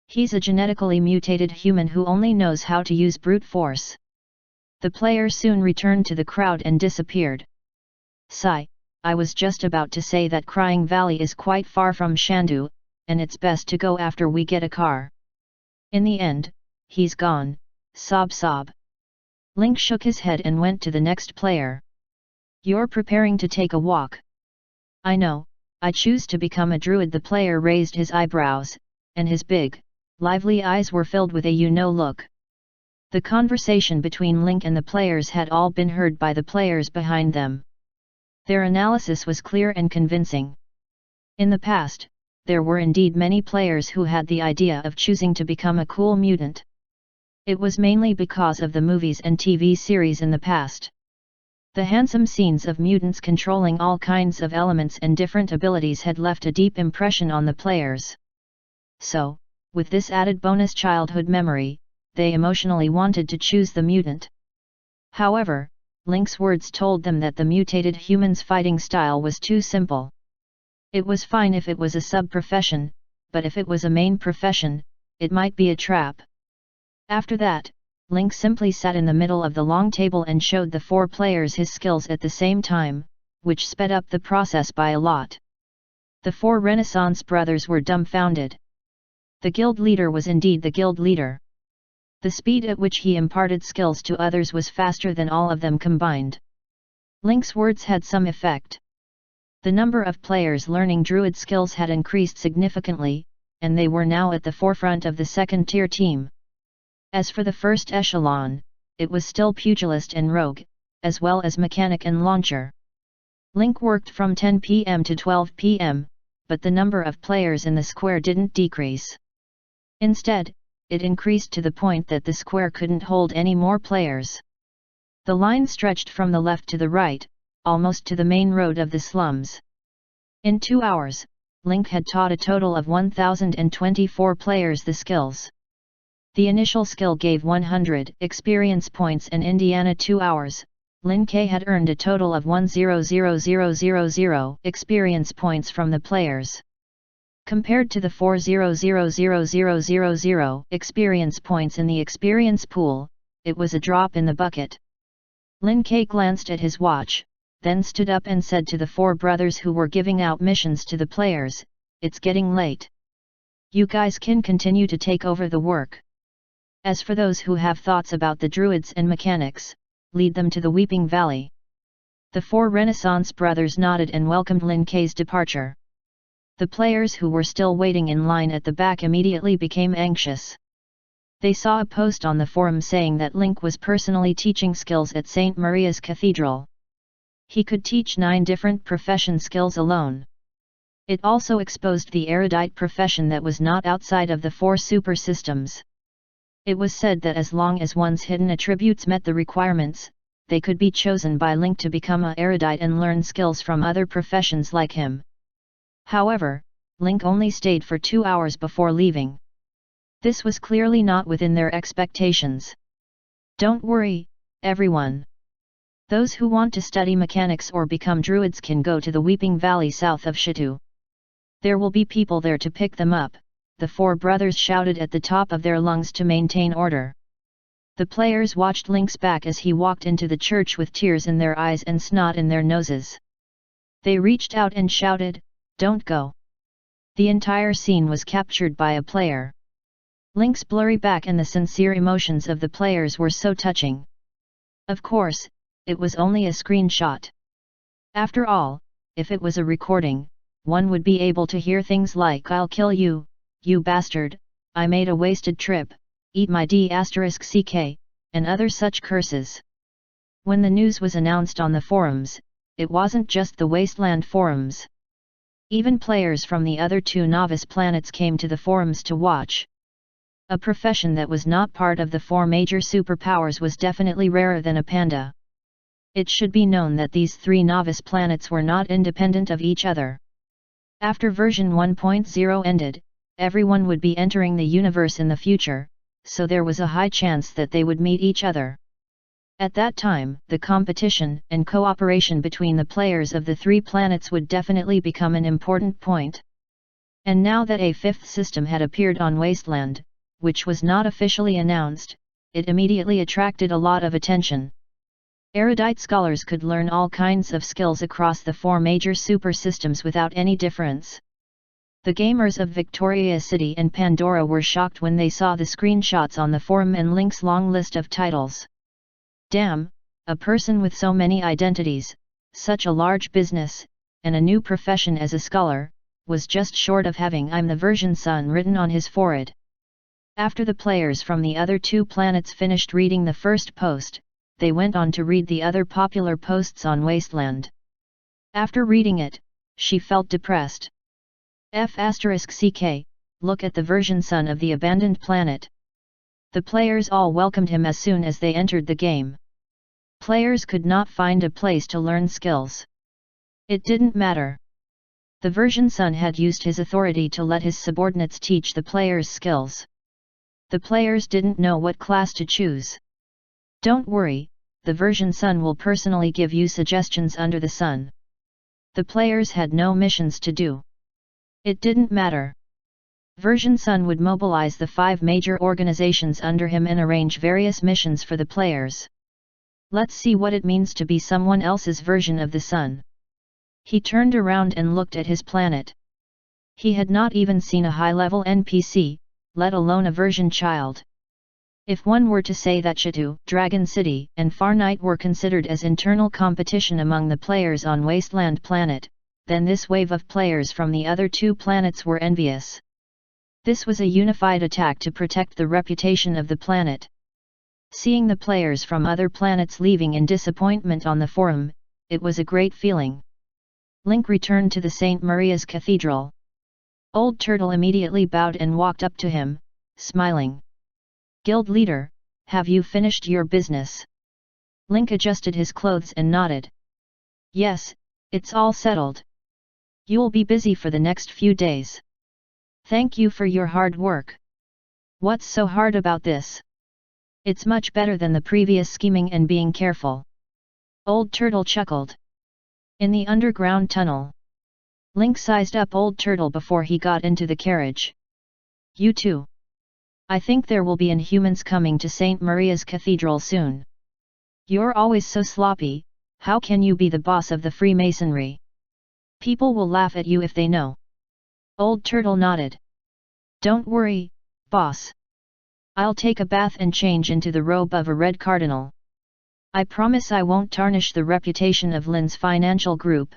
He's a genetically mutated human who only knows how to use brute force." The player soon returned to the crowd and disappeared. "Sigh, I was just about to say that Crying Valley is quite far from Shandu, and it's best to go after we get a car. In the end, he's gone, sob sob." Link shook his head and went to the next player. "You're preparing to take a walk." "I know, I choose to become a druid." The player raised his eyebrows, and his big, lively eyes were filled with a you-know look. The conversation between Link and the players had all been heard by the players behind them. Their analysis was clear and convincing. In the past, there were indeed many players who had the idea of choosing to become a cool mutant. It was mainly because of the movies and TV series in the past. The handsome scenes of mutants controlling all kinds of elements and different abilities had left a deep impression on the players. So, with this added bonus childhood memory, they emotionally wanted to choose the mutant. However, Link's words told them that the mutated human's fighting style was too simple. It was fine if it was a sub-profession, but if it was a main profession, it might be a trap. After that, Link simply sat in the middle of the long table and showed the 4 players his skills at the same time, which sped up the process by a lot. The 4 Renaissance brothers were dumbfounded. The guild leader was indeed the guild leader. The speed at which he imparted skills to others was faster than all of them combined. Link's words had some effect. The number of players learning druid skills had increased significantly, and they were now at the forefront of the second-tier team. As for the first echelon, it was still pugilist and rogue, as well as mechanic and launcher. Link worked from 10 p.m. to 12 p.m., but the number of players in the square didn't decrease. Instead, it increased to the point that the square couldn't hold any more players. The line stretched from the left to the right, almost to the main road of the slums. In 2 hours, Link had taught a total of 1,024 players the skills. The initial skill gave 100 experience points, and Indiana 2 hours, Link had earned a total of 100,000 experience points from the players. Compared to the 400,000 experience points in the experience pool, it was a drop in the bucket. Lin Ke glanced at his watch, then stood up and said to the 4 brothers who were giving out missions to the players, "It's getting late. You guys can continue to take over the work. As for those who have thoughts about the druids and mechanics, lead them to the Weeping Valley." The 4 Renaissance brothers nodded and welcomed Lin Ke's departure. The players who were still waiting in line at the back immediately became anxious. They saw a post on the forum saying that Link was personally teaching skills at St. Maria's Cathedral. He could teach 9 different profession skills alone. It also exposed the erudite profession that was not outside of the 4 super systems. It was said that as long as one's hidden attributes met the requirements, they could be chosen by Link to become an erudite and learn skills from other professions like him. However, Link only stayed for 2 hours before leaving. This was clearly not within their expectations. Don't worry, everyone. Those who want to study mechanics or become druids can go to the Weeping Valley south of Shitu. There will be people there to pick them up, the 4 brothers shouted at the top of their lungs to maintain order. The players watched Link's back as he walked into the church with tears in their eyes and snot in their noses. They reached out and shouted, "Don't go!" The entire scene was captured by a player. Link's blurry back and the sincere emotions of the players were so touching. Of course, it was only a screenshot. After all, if it was a recording, one would be able to hear things like "I'll kill you, you bastard, I made a wasted trip, eat my d*ck," and other such curses. When the news was announced on the forums, it wasn't just the Wasteland forums. Even players from the other two novice planets came to the forums to watch. A profession that was not part of the four major superpowers was definitely rarer than a panda. It should be known that these three novice planets were not independent of each other. After version 1.0 ended, everyone would be entering the universe in the future, so there was a high chance that they would meet each other. At that time, the competition and cooperation between the players of the three planets would definitely become an important point. And now that a fifth system had appeared on Wasteland, which was not officially announced, it immediately attracted a lot of attention. Erudite scholars could learn all kinds of skills across the four major super systems without any difference. The gamers of Victoria City and Pandora were shocked when they saw the screenshots on the forum and Link's long list of titles. Damn, a person with so many identities, such a large business, and a new profession as a scholar, was just short of having "I'm the version son" written on his forehead. After the players from the other two planets finished reading the first post, they went on to read the other popular posts on Wasteland. After reading it, she felt depressed. F***, look at the version son of the abandoned planet. The players all welcomed him as soon as they entered the game. Players could not find a place to learn skills. It didn't matter. The version son had used his authority to let his subordinates teach the players skills. The players didn't know what class to choose. Don't worry, the version son will personally give you suggestions under the sun. The players had no missions to do. It didn't matter. Version Sun would mobilize the 5 major organizations under him and arrange various missions for the players. Let's see what it means to be someone else's version of the Sun. He turned around and looked at his planet. He had not even seen a high-level NPC, let alone a version child. If one were to say that Chatu, Dragon City, and Far Night were considered as internal competition among the players on Wasteland Planet, then this wave of players from the other two planets were envious. This was a unified attack to protect the reputation of the planet. Seeing the players from other planets leaving in disappointment on the forum, it was a great feeling. Link returned to the St. Maria's Cathedral. Old Turtle immediately bowed and walked up to him, smiling. "Guild leader, have you finished your business?" Link adjusted his clothes and nodded. "Yes, it's all settled. You'll be busy for the next few days. Thank you for your hard work. What's so hard about this? It's much better than the previous scheming and being careful." Old Turtle chuckled. In the underground tunnel, Link sized up Old Turtle before he got into the carriage. "You too. I think there will be Inhumans coming to St. Maria's Cathedral soon. You're always so sloppy, how can you be the boss of the Freemasonry? People will laugh at you if they know." Old Turtle nodded. "Don't worry, boss. I'll take a bath and change into the robe of a red cardinal. I promise I won't tarnish the reputation of Lin's financial group."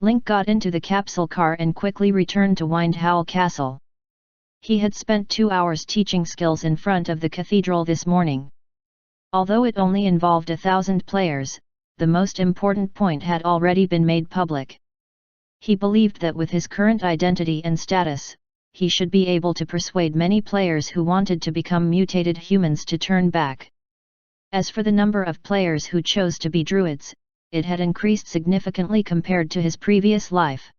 Link got into the capsule car and quickly returned to Windhowl Castle. He had spent 2 hours teaching skills in front of the cathedral this morning. Although it only involved 1,000 players, the most important point had already been made public. He believed that with his current identity and status, he should be able to persuade many players who wanted to become mutated humans to turn back. As for the number of players who chose to be druids, it had increased significantly compared to his previous life.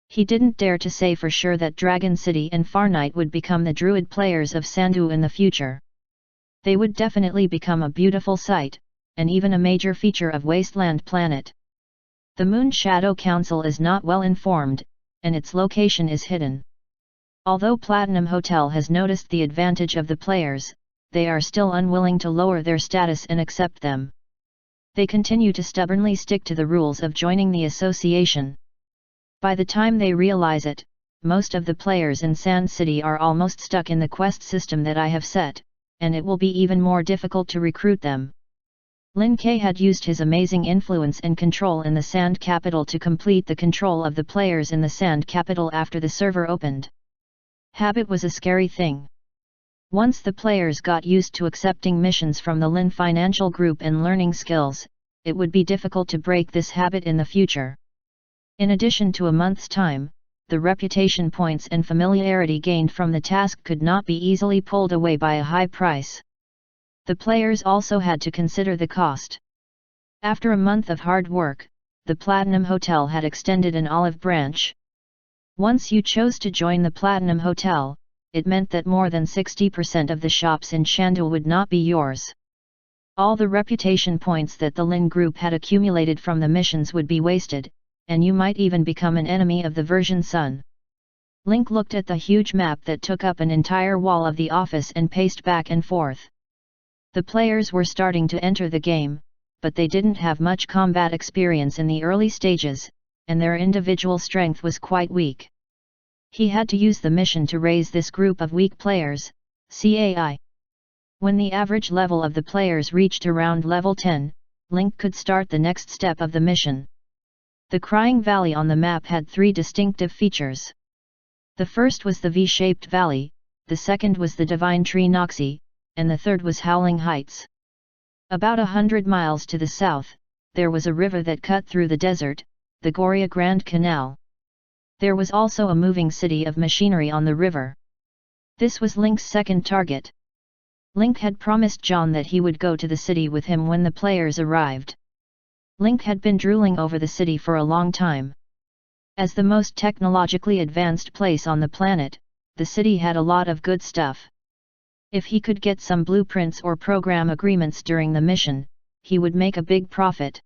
He didn't dare to say for sure that Dragon City and Far Night would become the druid players of Sandu in the future. They would definitely become a beautiful sight, and even a major feature of Wasteland Planet. The Moon Shadow Council is not well informed, and its location is hidden. Although Platinum Hotel has noticed the advantage of the players, they are still unwilling to lower their status and accept them. They continue to stubbornly stick to the rules of joining the association. By the time they realize it, most of the players in Sand City are almost stuck in the quest system that I have set, and it will be even more difficult to recruit them. Lin Ke had used his amazing influence and control in the Sand Capital to complete the control of the players in the Sand Capital after the server opened. Habit was a scary thing. Once the players got used to accepting missions from the Lin Financial Group and learning skills, it would be difficult to break this habit in the future. In addition to a month's time, the reputation points and familiarity gained from the task could not be easily pulled away by a high price. The players also had to consider the cost. After a month of hard work, the Platinum Hotel had extended an olive branch. Once you chose to join the Platinum Hotel, it meant that more than 60% of the shops in Shandu would not be yours. All the reputation points that the Lin Group had accumulated from the missions would be wasted, and you might even become an enemy of the version Sun. Link looked at the huge map that took up an entire wall of the office and paced back and forth. The players were starting to enter the game, but they didn't have much combat experience in the early stages, and their individual strength was quite weak. He had to use the mission to raise this group of weak players, CAI. When the average level of the players reached around level 10, Link could start the next step of the mission. The Crying Valley on the map had 3 distinctive features. The first was the V-shaped valley, the second was the Divine Tree Noxie, and the third was Howling Heights. About 100 miles to the south, there was a river that cut through the desert, the Goria Grand Canal. There was also a moving city of machinery on the river. This was Link's second target. Link had promised John that he would go to the city with him when the players arrived. Link had been drooling over the city for a long time. As the most technologically advanced place on the planet, the city had a lot of good stuff. If he could get some blueprints or program agreements during the mission, he would make a big profit.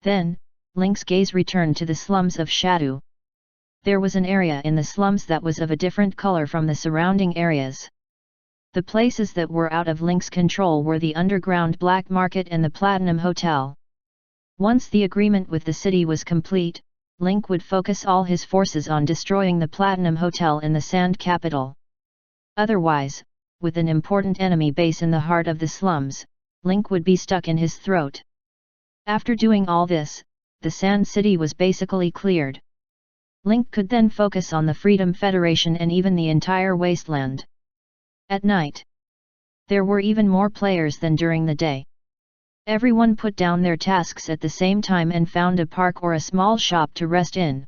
Then, Link's gaze returned to the slums of Shadu. There was an area in the slums that was of a different color from the surrounding areas. The places that were out of Link's control were the underground black market and the Platinum Hotel. Once the agreement with the city was complete, Link would focus all his forces on destroying the Platinum Hotel in the Sand Capital. Otherwise, with an important enemy base in the heart of the slums, Link would be stuck in his throat. After doing all this, the Sand City was basically cleared. Link could then focus on the Freedom Federation and even the entire wasteland. At night, there were even more players than during the day. Everyone put down their tasks at the same time and found a park or a small shop to rest in.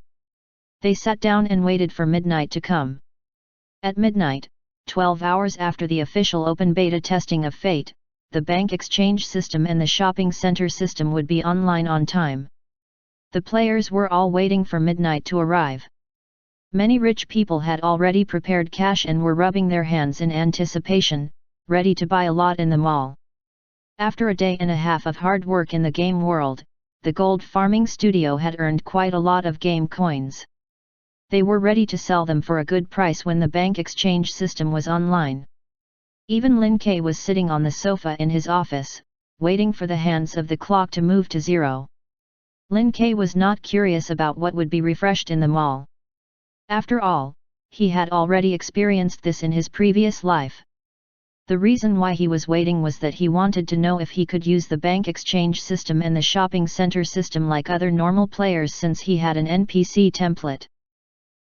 They sat down and waited for midnight to come. At midnight, 12 hours after the official open beta testing of Fate, the bank exchange system and the shopping center system would be online on time. The players were all waiting for midnight to arrive. Many rich people had already prepared cash and were rubbing their hands in anticipation, ready to buy a lot in the mall. After a day and a half of hard work in the game world, the gold farming studio had earned quite a lot of game coins. They were ready to sell them for a good price when the bank exchange system was online. Even Lin Ke was sitting on the sofa in his office, waiting for the hands of the clock to move to 0. Lin Ke was not curious about what would be refreshed in the mall. After all, he had already experienced this in his previous life. The reason why he was waiting was that he wanted to know if he could use the bank exchange system and the shopping center system like other normal players since he had an NPC template.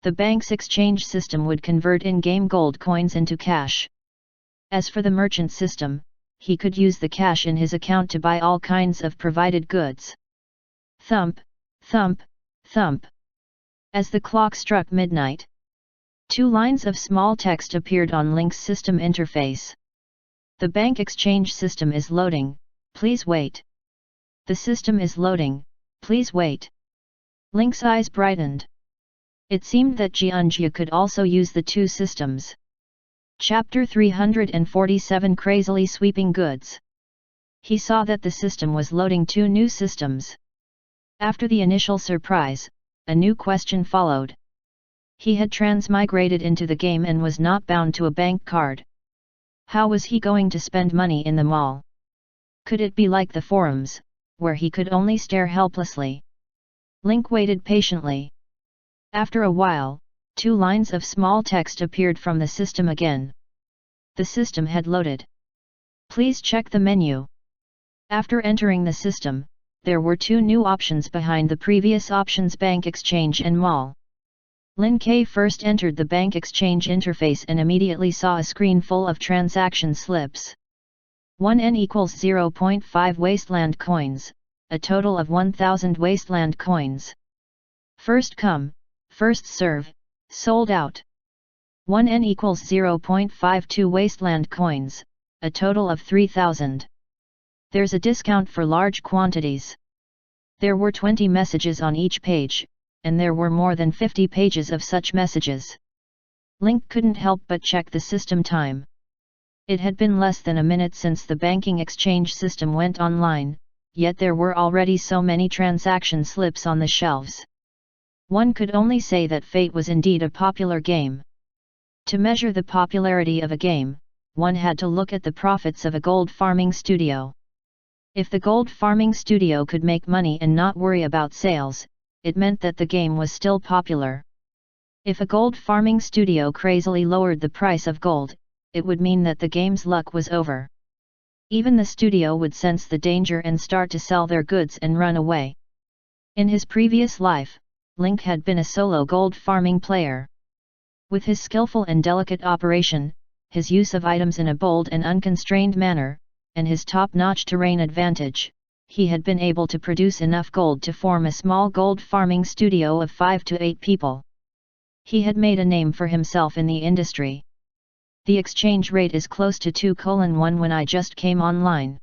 The bank's exchange system would convert in-game gold coins into cash. As for the merchant system, he could use the cash in his account to buy all kinds of provided goods. Thump, thump, thump. As the clock struck midnight, 2 lines of small text appeared on Link's system interface. The bank exchange system is loading, please wait. The system is loading, please wait. Link's eyes brightened. It seemed that Jianjia could also use the 2 systems. Chapter 347 Crazily Sweeping Goods. He saw that the system was loading 2 new systems. After the initial surprise, a new question followed. He had transmigrated into the game and was not bound to a bank card. How was he going to spend money in the mall? Could it be like the forums, where he could only stare helplessly? Link waited patiently. After a while, 2 lines of small text appeared from the system again. The system had loaded. Please check the menu. After entering the system, there were 2 new options behind the previous options: bank exchange and mall. Lin K first entered the bank exchange interface and immediately saw a screen full of transaction slips. 1N equals 0.5 wasteland coins, a total of 1000 wasteland coins. First come, first serve, sold out. 1N equals 0.52 wasteland coins, a total of 3000. There's a discount for large quantities. There were 20 messages on each page, and there were more than 50 pages of such messages. Link couldn't help but check the system time. It had been less than a minute since the banking exchange system went online, yet there were already so many transaction slips on the shelves. One could only say that Fate was indeed a popular game. To measure the popularity of a game, one had to look at the profits of a gold farming studio. If the gold farming studio could make money and not worry about sales, it meant that the game was still popular. If a gold farming studio crazily lowered the price of gold, it would mean that the game's luck was over. Even the studio would sense the danger and start to sell their goods and run away. In his previous life, Link had been a solo gold farming player. With his skillful and delicate operation, his use of items in a bold and unconstrained manner, and his top-notch terrain advantage, he had been able to produce enough gold to form a small gold farming studio of 5 to 8 people. He had made a name for himself in the industry. The exchange rate is close to 2:1 when I just came online.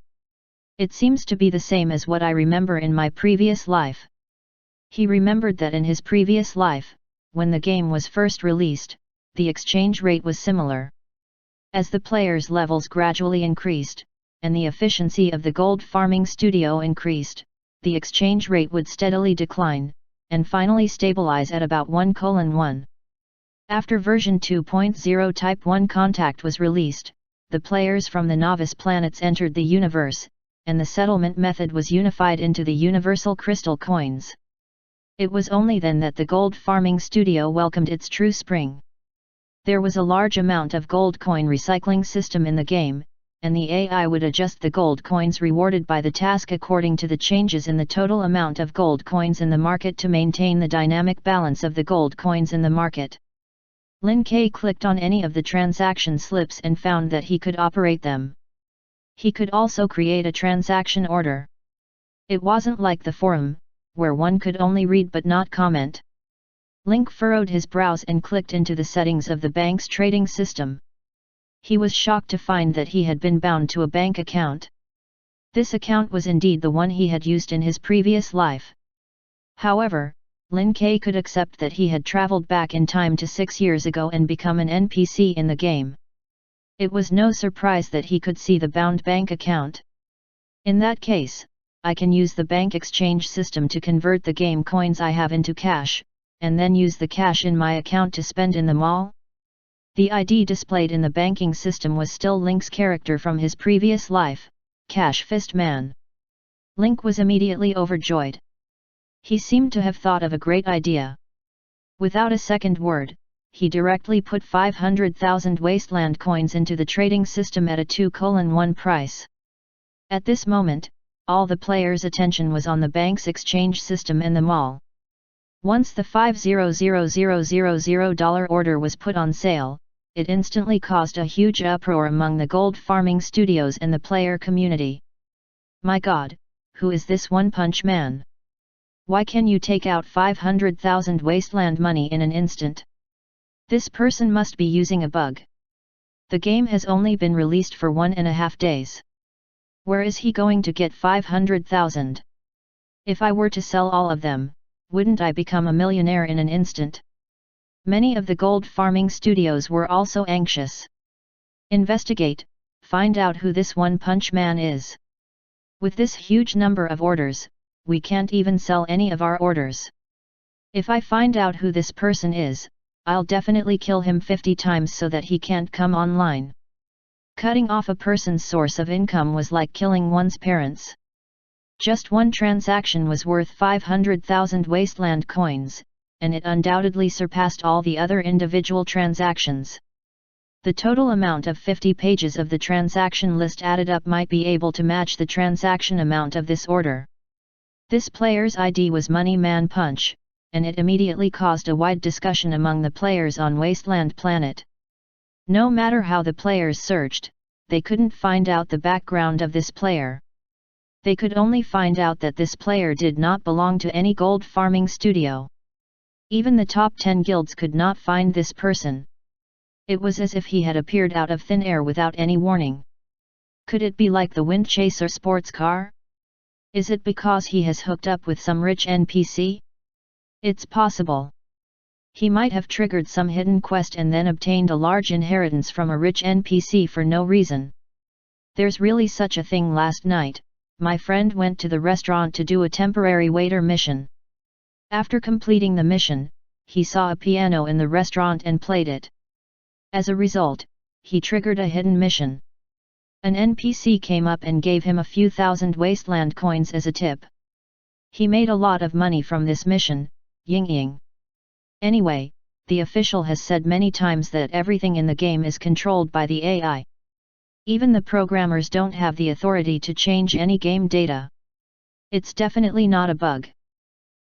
It seems to be the same as what I remember in my previous life. He remembered that in his previous life, when the game was first released, the exchange rate was similar. As the players' levels gradually increased, and the efficiency of the gold farming studio increased, the exchange rate would steadily decline, and finally stabilize at about 1:1. After version 2.0 Type 1 Contact was released, the players from the novice planets entered the universe, and the settlement method was unified into the universal crystal coins. It was only then that the gold farming studio welcomed its true spring. There was a large amount of gold coin recycling system in the game, and the AI would adjust the gold coins rewarded by the task according to the changes in the total amount of gold coins in the market to maintain the dynamic balance of the gold coins in the market. Lin K clicked on any of the transaction slips and found that he could operate them. He could also create a transaction order. It wasn't like the forum, where one could only read but not comment. Link furrowed his brows and clicked into the settings of the bank's trading system. He was shocked to find that he had been bound to a bank account. This account was indeed the one he had used in his previous life. However, Lin K could accept that he had traveled back in time to 6 years ago and become an NPC in the game. It was no surprise that he could see the bound bank account. In that case, I can use the bank exchange system to convert the game coins I have into cash, and then use the cash in my account to spend in the mall? The ID displayed in the banking system was still Link's character from his previous life, Cash Fist Man. Link was immediately overjoyed. He seemed to have thought of a great idea. Without a second word, he directly put 500,000 wasteland coins into the trading system at a 2:1 price. At this moment, all the players' attention was on the bank's exchange system and the mall. Once the $500,000 order was put on sale, it instantly caused a huge uproar among the gold farming studios and the player community. My God, who is this One Punch Man? Why can you take out 500,000 wasteland money in an instant? This person must be using a bug. The game has only been released for 1.5 days. Where is he going to get 500,000? If I were to sell all of them, wouldn't I become a millionaire in an instant? Many of the gold farming studios were also anxious. Investigate, find out who this One Punch Man is. With this huge number of orders, we can't even sell any of our orders. If I find out who this person is, I'll definitely kill him 50 times so that he can't come online. Cutting off a person's source of income was like killing one's parents. Just one transaction was worth 500,000 wasteland coins, and it undoubtedly surpassed all the other individual transactions. The total amount of 50 pages of the transaction list added up might be able to match the transaction amount of this order. This player's ID was Money Man Punch, and it immediately caused a wide discussion among the players on Wasteland Planet. No matter how the players searched, they couldn't find out the background of this player. They could only find out that this player did not belong to any gold farming studio. Even the top 10 guilds could not find this person. It was as if he had appeared out of thin air without any warning. Could it be like the Wind Chaser sports car? Is it because he has hooked up with some rich NPC? It's possible. He might have triggered some hidden quest and then obtained a large inheritance from a rich NPC for no reason. There's really such a thing. Last night, my friend went to the restaurant to do a temporary waiter mission. After completing the mission, he saw a piano in the restaurant and played it. As a result, he triggered a hidden mission. An NPC came up and gave him a few thousand wasteland coins as a tip. He made a lot of money from this mission, ying. Anyway, the official has said many times that everything in the game is controlled by the AI. Even the programmers don't have the authority to change any game data. It's definitely not a bug.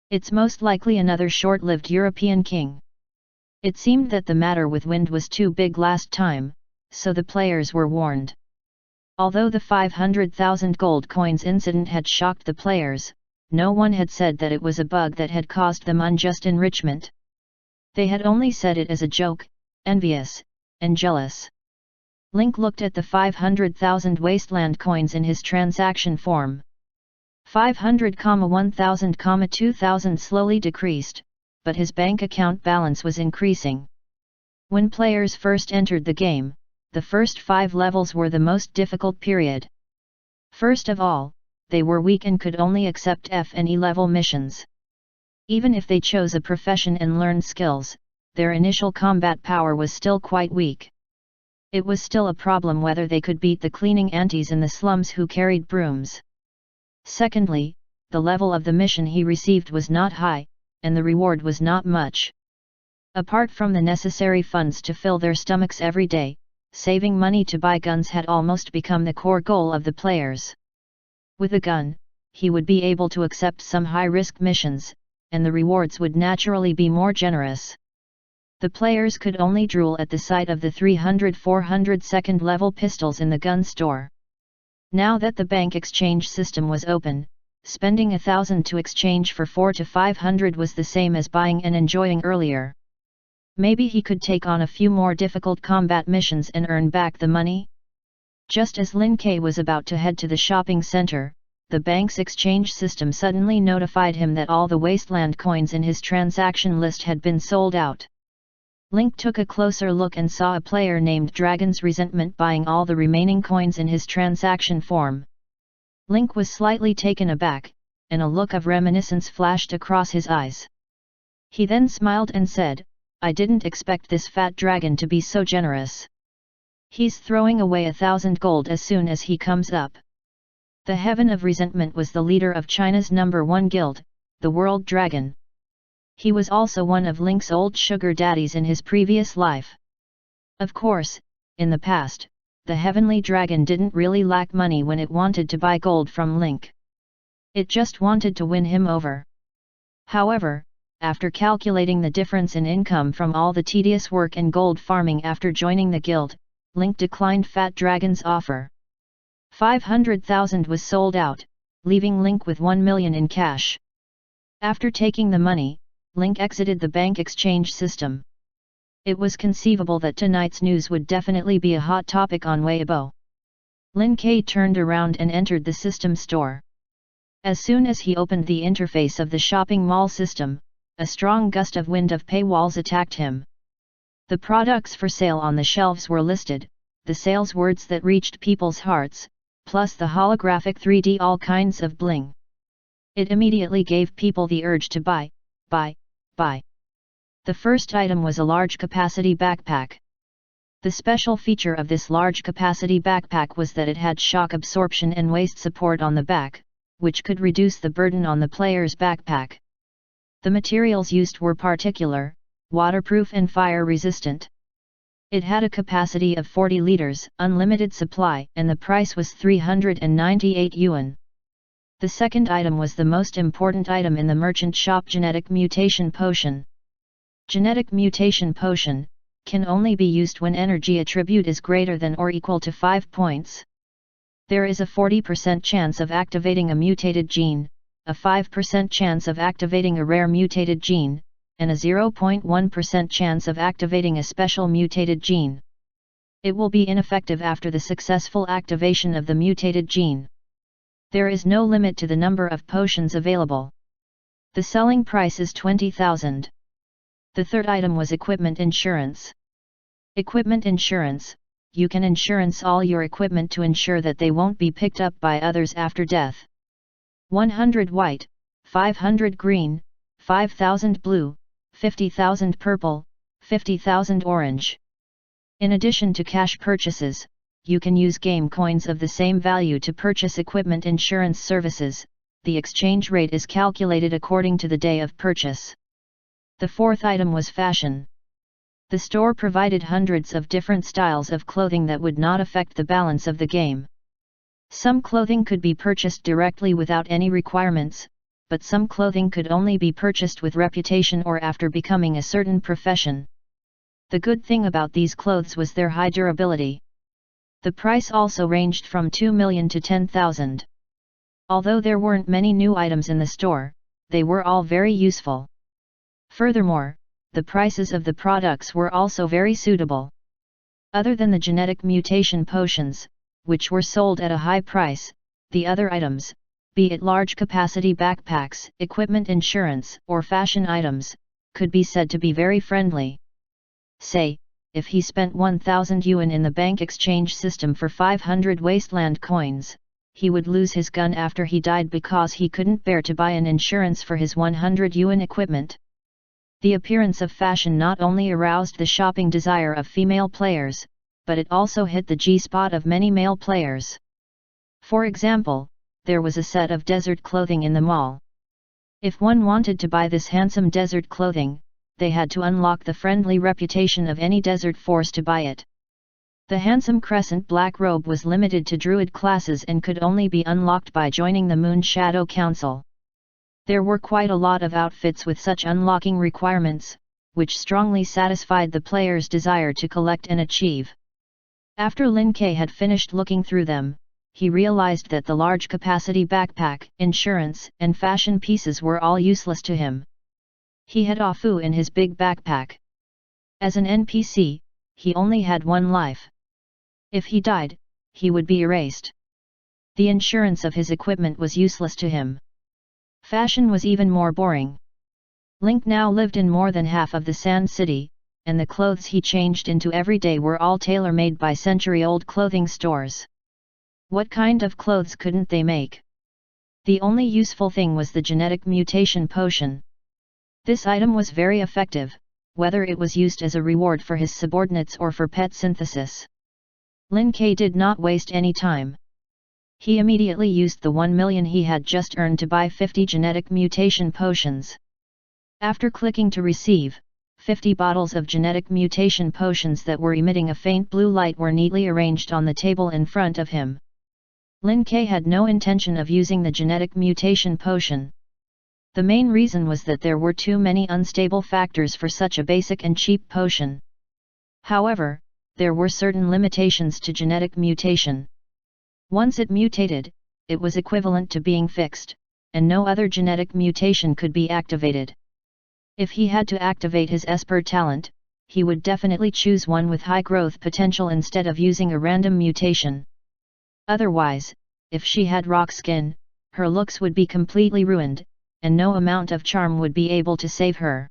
It's most likely another short-lived European king. It seemed that the matter with Wind was too big last time, so the players were warned. Although the 500,000 gold coins incident had shocked the players, no one had said that it was a bug that had caused them unjust enrichment. They had only said it as a joke, envious, and jealous. Link looked at the 500,000 wasteland coins in his transaction form. 500, 1000, 2000 slowly decreased, but his bank account balance was increasing. When players first entered the game, the first 5 levels were the most difficult period. First of all, they were weak and could only accept F and E level missions. Even if they chose a profession and learned skills, their initial combat power was still quite weak. It was still a problem whether they could beat the cleaning aunties in the slums who carried brooms. Secondly, the level of the mission he received was not high, and the reward was not much. Apart from the necessary funds to fill their stomachs every day, saving money to buy guns had almost become the core goal of the players. With a gun, he would be able to accept some high-risk missions, and the rewards would naturally be more generous. The players could only drool at the sight of the 300-400 second-level pistols in the gun store. Now that the bank exchange system was open, spending 1,000 to exchange for 400 to 500 was the same as buying and enjoying earlier. Maybe he could take on a few more difficult combat missions and earn back the money? Just as Lin K was about to head to the shopping center, the bank's exchange system suddenly notified him that all the wasteland coins in his transaction list had been sold out. Link took a closer look and saw a player named Dragon's Resentment buying all the remaining coins in his transaction form. Link was slightly taken aback, and a look of reminiscence flashed across his eyes. He then smiled and said, "I didn't expect this fat dragon to be so generous. He's throwing away 1,000 gold as soon as he comes up." The Heaven of Resentment was the leader of China's #1 guild, the World Dragon. He was also one of Link's old sugar daddies in his previous life. Of course, in the past, the Heavenly Dragon didn't really lack money when it wanted to buy gold from Link. It just wanted to win him over. However, after calculating the difference in income from all the tedious work and gold farming after joining the guild, Link declined Fat Dragon's offer. 500,000 was sold out, leaving Link with 1 million in cash. After taking the money, Link exited the bank exchange system. It was conceivable that tonight's news would definitely be a hot topic on Weibo. Lin K turned around and entered the system store. As soon as he opened the interface of the shopping mall system, a strong gust of wind of paywalls attacked him. The products for sale on the shelves were listed, the sales words that reached people's hearts, plus the holographic 3D all kinds of bling. It immediately gave people the urge to buy. The first item was a large capacity backpack. The special feature of this large capacity backpack was that it had shock absorption and waist support on the back, which could reduce the burden on the player's backpack. The materials used were particular, waterproof and fire-resistant. It had a capacity of 40 liters, unlimited supply, and the price was 398 yuan. The second item was the most important item in the merchant shop: genetic mutation potion. Genetic mutation potion can only be used when energy attribute is greater than or equal to 5 points. There is a 40% chance of activating a mutated gene, a 5% chance of activating a rare mutated gene, and a 0.1% chance of activating a special mutated gene. It will be ineffective after the successful activation of the mutated gene. There is no limit to the number of potions available. The selling price is 20,000. The third item was equipment insurance. Equipment insurance: you can insurance all your equipment to ensure that they won't be picked up by others after death. 100 white, 500 green, 5,000 blue, 50,000 purple, 50,000 orange. In addition to cash purchases, you can use game coins of the same value to purchase equipment insurance services. The exchange rate is calculated according to the day of purchase. The fourth item was fashion. The store provided hundreds of different styles of clothing that would not affect the balance of the game. Some clothing could be purchased directly without any requirements, but some clothing could only be purchased with reputation or after becoming a certain profession. The good thing about these clothes was their high durability. The price also ranged from 2 million to 10,000. Although there weren't many new items in the store, they were all very useful. Furthermore, the prices of the products were also very suitable. Other than the genetic mutation potions, which were sold at a high price, the other items, be it large capacity backpacks, equipment insurance, or fashion items, could be said to be very friendly. Say, if he spent 1,000 yuan in the bank exchange system for 500 wasteland coins, he would lose his gun after he died because he couldn't bear to buy an insurance for his 100 yuan equipment. The appearance of fashion not only aroused the shopping desire of female players, but it also hit the G-spot of many male players. For example, there was a set of desert clothing in the mall. If one wanted to buy this handsome desert clothing, they had to unlock the friendly reputation of any desert force to buy it. The handsome crescent black robe was limited to druid classes and could only be unlocked by joining the Moon Shadow Council. There were quite a lot of outfits with such unlocking requirements, which strongly satisfied the player's desire to collect and achieve. After Lin Ke had finished looking through them, he realized that the large capacity backpack, insurance, and fashion pieces were all useless to him. He had Afu in his big backpack. As an NPC, he only had one life. If he died, he would be erased. The insurance of his equipment was useless to him. Fashion was even more boring. Link now lived in more than half of the Sand City, and the clothes he changed into every day were all tailor-made by century-old clothing stores. What kind of clothes couldn't they make? The only useful thing was the genetic mutation potion. This item was very effective, whether it was used as a reward for his subordinates or for pet synthesis. Lin Ke did not waste any time. He immediately used the 1 million he had just earned to buy 50 genetic mutation potions. After clicking to receive, 50 bottles of genetic mutation potions that were emitting a faint blue light were neatly arranged on the table in front of him. Lin Ke had no intention of using the genetic mutation potion. The main reason was that there were too many unstable factors for such a basic and cheap potion. However, there were certain limitations to genetic mutation. Once it mutated, it was equivalent to being fixed, and no other genetic mutation could be activated. If he had to activate his Esper talent, he would definitely choose one with high growth potential instead of using a random mutation. Otherwise, if she had rock skin, her looks would be completely ruined, and no amount of charm would be able to save her.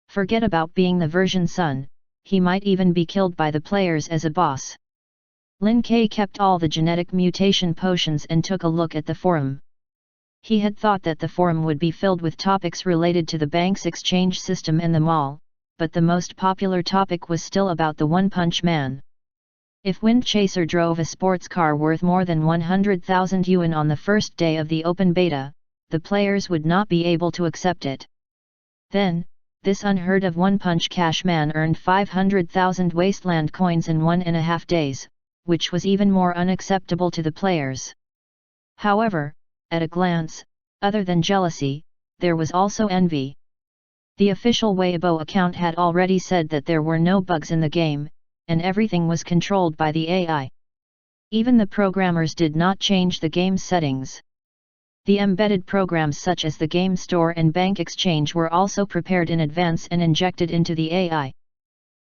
Forget about being the version son, he might even be killed by the players as a boss. Lin Ke kept all the genetic mutation potions and took a look at the forum. He had thought that the forum would be filled with topics related to the bank's exchange system and the mall, but the most popular topic was still about the One Punch Man. If Wind Chaser drove a sports car worth more than 100,000 yuan on the first day of the open beta, the players would not be able to accept it. Then, this unheard of One Punch Cash Man earned 500,000 wasteland coins in 1.5 days, which was even more unacceptable to the players. However, at a glance, other than jealousy, there was also envy. The official Weibo account had already said that there were no bugs in the game, and everything was controlled by the AI. Even the programmers did not change the game settings. The embedded programs such as the game store and bank exchange were also prepared in advance and injected into the AI.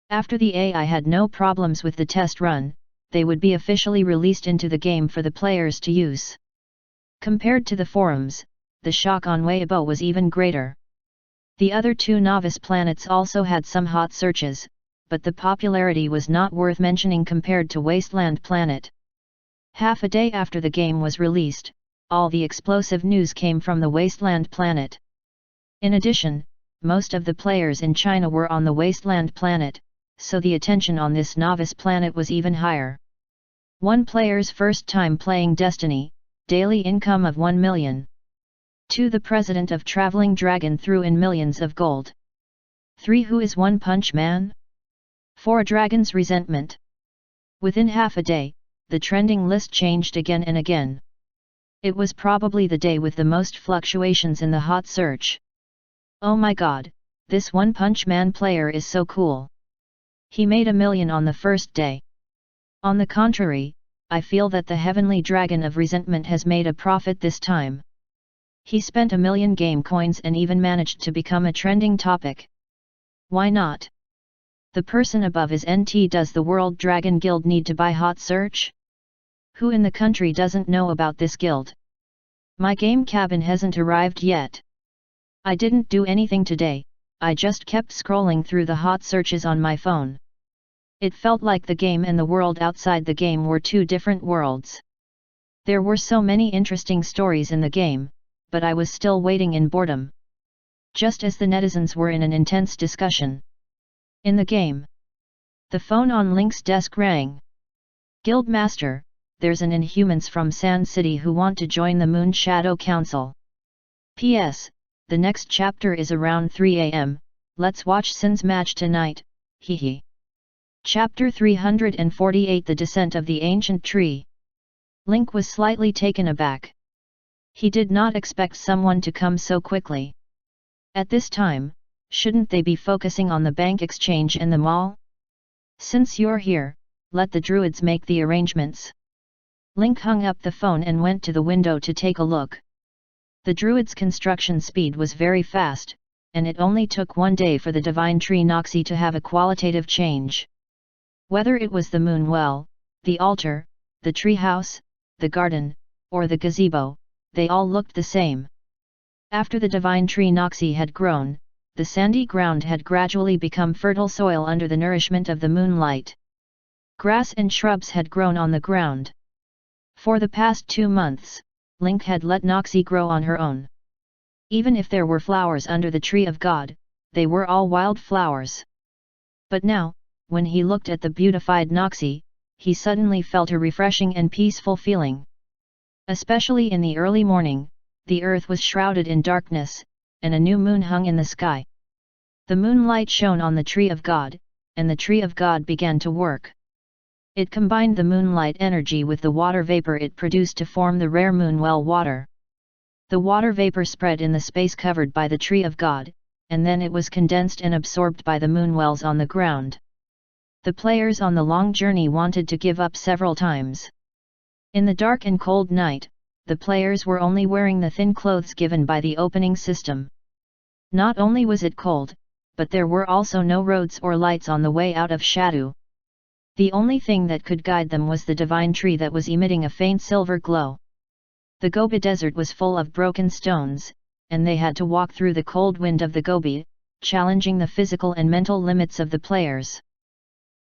After the AI had no problems with the test run, they would be officially released into the game for the players to use. Compared to the forums, the shock on Weibo was even greater. The other two novice planets also had some hot searches, but the popularity was not worth mentioning compared to Wasteland Planet. Half a day after the game was released, all the explosive news came from the Wasteland Planet. In addition, most of the players in China were on the Wasteland Planet, so the attention on this novice planet was even higher. One player's first time playing Destiny, daily income of 1 million. 2. The president of Traveling Dragon threw in millions of gold. 3. Who is One Punch Man? 4. A dragon's resentment. Within half a day, the trending list changed again and again. It was probably the day with the most fluctuations in the hot search. Oh my god, this One Punch Man player is so cool. He made 1 million on the first day. On the contrary, I feel that the heavenly dragon of resentment has made a profit this time. He spent 1 million game coins and even managed to become a trending topic. Why not? The person above is NT. Does the World Dragon Guild need to buy hot search? Who in the country doesn't know about this guild? My game cabin hasn't arrived yet. I didn't do anything today, I just kept scrolling through the hot searches on my phone. It felt like the game and the world outside the game were two different worlds. There were so many interesting stories in the game, but I was still waiting in boredom. Just as the netizens were in an intense discussion. In the game, the phone on Link's desk rang. Guild Master, there's an Inhumans from Sand City who want to join the Moon Shadow Council. P.S. The next chapter is around 3 AM, let's watch Sin's match tonight, hehe. Chapter 348 The Descent of the Ancient Tree. Link was slightly taken aback. He did not expect someone to come so quickly. At this time, shouldn't they be focusing on the bank exchange and the mall? Since you're here, let the druids make the arrangements. Link hung up the phone and went to the window to take a look. The druids' construction speed was very fast, and it only took 1 day for the divine tree Noxie to have a qualitative change. Whether it was the moon well, the altar, the tree house, the garden, or the gazebo, they all looked the same. After the divine tree Noxie had grown, the sandy ground had gradually become fertile soil under the nourishment of the moonlight. Grass and shrubs had grown on the ground. For the past 2 months, Link had let Noxie grow on her own. Even if there were flowers under the tree of God, they were all wild flowers. But now, when he looked at the beautified Noxie, he suddenly felt a refreshing and peaceful feeling. Especially in the early morning, the earth was shrouded in darkness, and a new moon hung in the sky. The moonlight shone on the tree of God, and the tree of God began to work. It combined the moonlight energy with the water vapor it produced to form the rare moonwell water. The water vapor spread in the space covered by the tree of God, and then it was condensed and absorbed by the moonwells on the ground. The players on the long journey wanted to give up several times. In the dark and cold night, the players were only wearing the thin clothes given by the opening system. Not only was it cold, but there were also no roads or lights on the way out of Shadu. The only thing that could guide them was the divine tree that was emitting a faint silver glow. The Gobi desert was full of broken stones, and they had to walk through the cold wind of the Gobi, challenging the physical and mental limits of the players.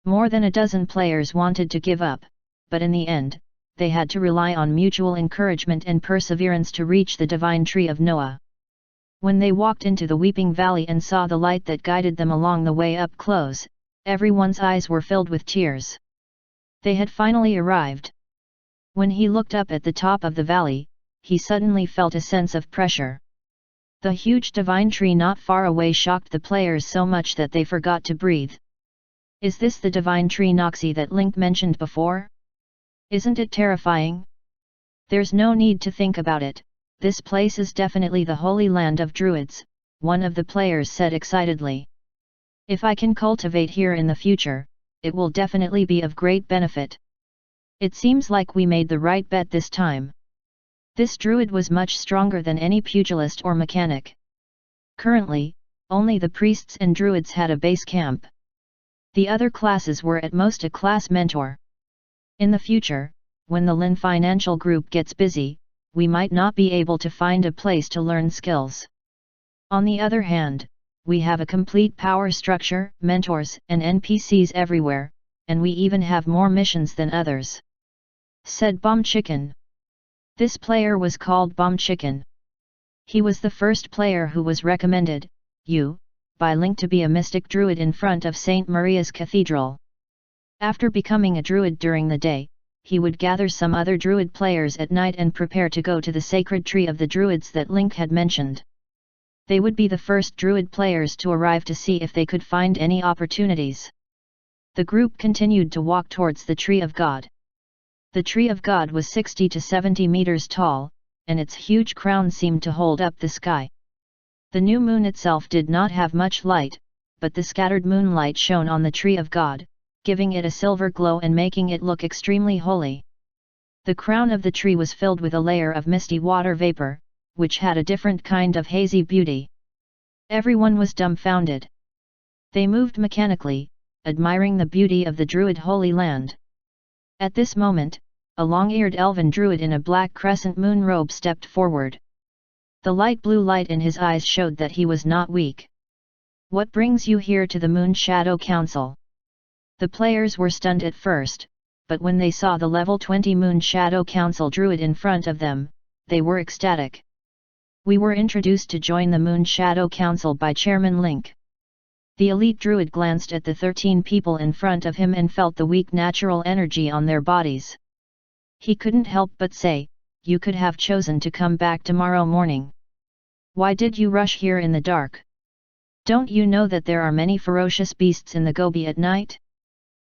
More than a dozen players wanted to give up, but in the end, they had to rely on mutual encouragement and perseverance to reach the divine tree of Noah. When they walked into the Weeping Valley and saw the light that guided them along the way up close, everyone's eyes were filled with tears. They had finally arrived. When he looked up at the top of the valley, he suddenly felt a sense of pressure. The huge divine tree not far away shocked the players so much that they forgot to breathe. Is this the divine tree Noxie that Link mentioned before? Isn't it terrifying? There's no need to think about it, this place is definitely the holy land of druids, one of the players said excitedly. If I can cultivate here in the future, it will definitely be of great benefit. It seems like we made the right bet this time. This druid was much stronger than any pugilist or mechanic. Currently, only the priests and druids had a base camp. The other classes were at most a class mentor. In the future, when the Lin Financial Group gets busy, we might not be able to find a place to learn skills. On the other hand, we have a complete power structure, mentors and NPCs everywhere, and we even have more missions than others," said Bomb Chicken. This player was called Bomb Chicken. He was the first player who was recommended, by Link to be a mystic druid in front of St. Maria's Cathedral. After becoming a druid during the day, he would gather some other druid players at night and prepare to go to the sacred tree of the druids that Link had mentioned. They would be the first druid players to arrive to see if they could find any opportunities. The group continued to walk towards the Tree of God. The Tree of God was 60 to 70 meters tall, and its huge crown seemed to hold up the sky. The new moon itself did not have much light, but the scattered moonlight shone on the Tree of God, giving it a silver glow and making it look extremely holy. The crown of the tree was filled with a layer of misty water vapor, which had a different kind of hazy beauty. Everyone was dumbfounded. They moved mechanically, admiring the beauty of the druid holy land. At this moment, a long-eared elven druid in a black crescent moon robe stepped forward. The light blue light in his eyes showed that he was not weak. "What brings you here to the Moon Shadow Council?" The players were stunned at first, but when they saw the level 20 Moon Shadow Council druid in front of them, they were ecstatic. "We were introduced to join the Moon Shadow Council by Chairman Link." The elite druid glanced at the 13 people in front of him and felt the weak natural energy on their bodies. He couldn't help but say, "You could have chosen to come back tomorrow morning. Why did you rush here in the dark? Don't you know that there are many ferocious beasts in the Gobi at night?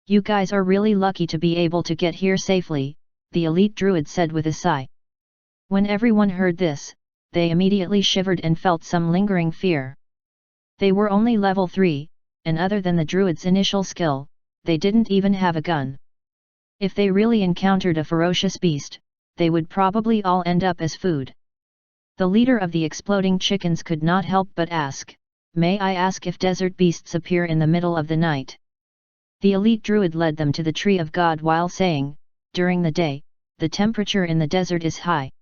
You guys are really lucky to be able to get here safely," the elite druid said with a sigh. When everyone heard this, they immediately shivered and felt some lingering fear. They were only level 3, and other than the druid's initial skill, they didn't even have a gun. If they really encountered a ferocious beast, they would probably all end up as food. The leader of the exploding chickens could not help but ask, "May I ask if desert beasts appear in the middle of the night?" The elite druid led them to the Tree of God while saying, "During the day, the temperature in the desert is high.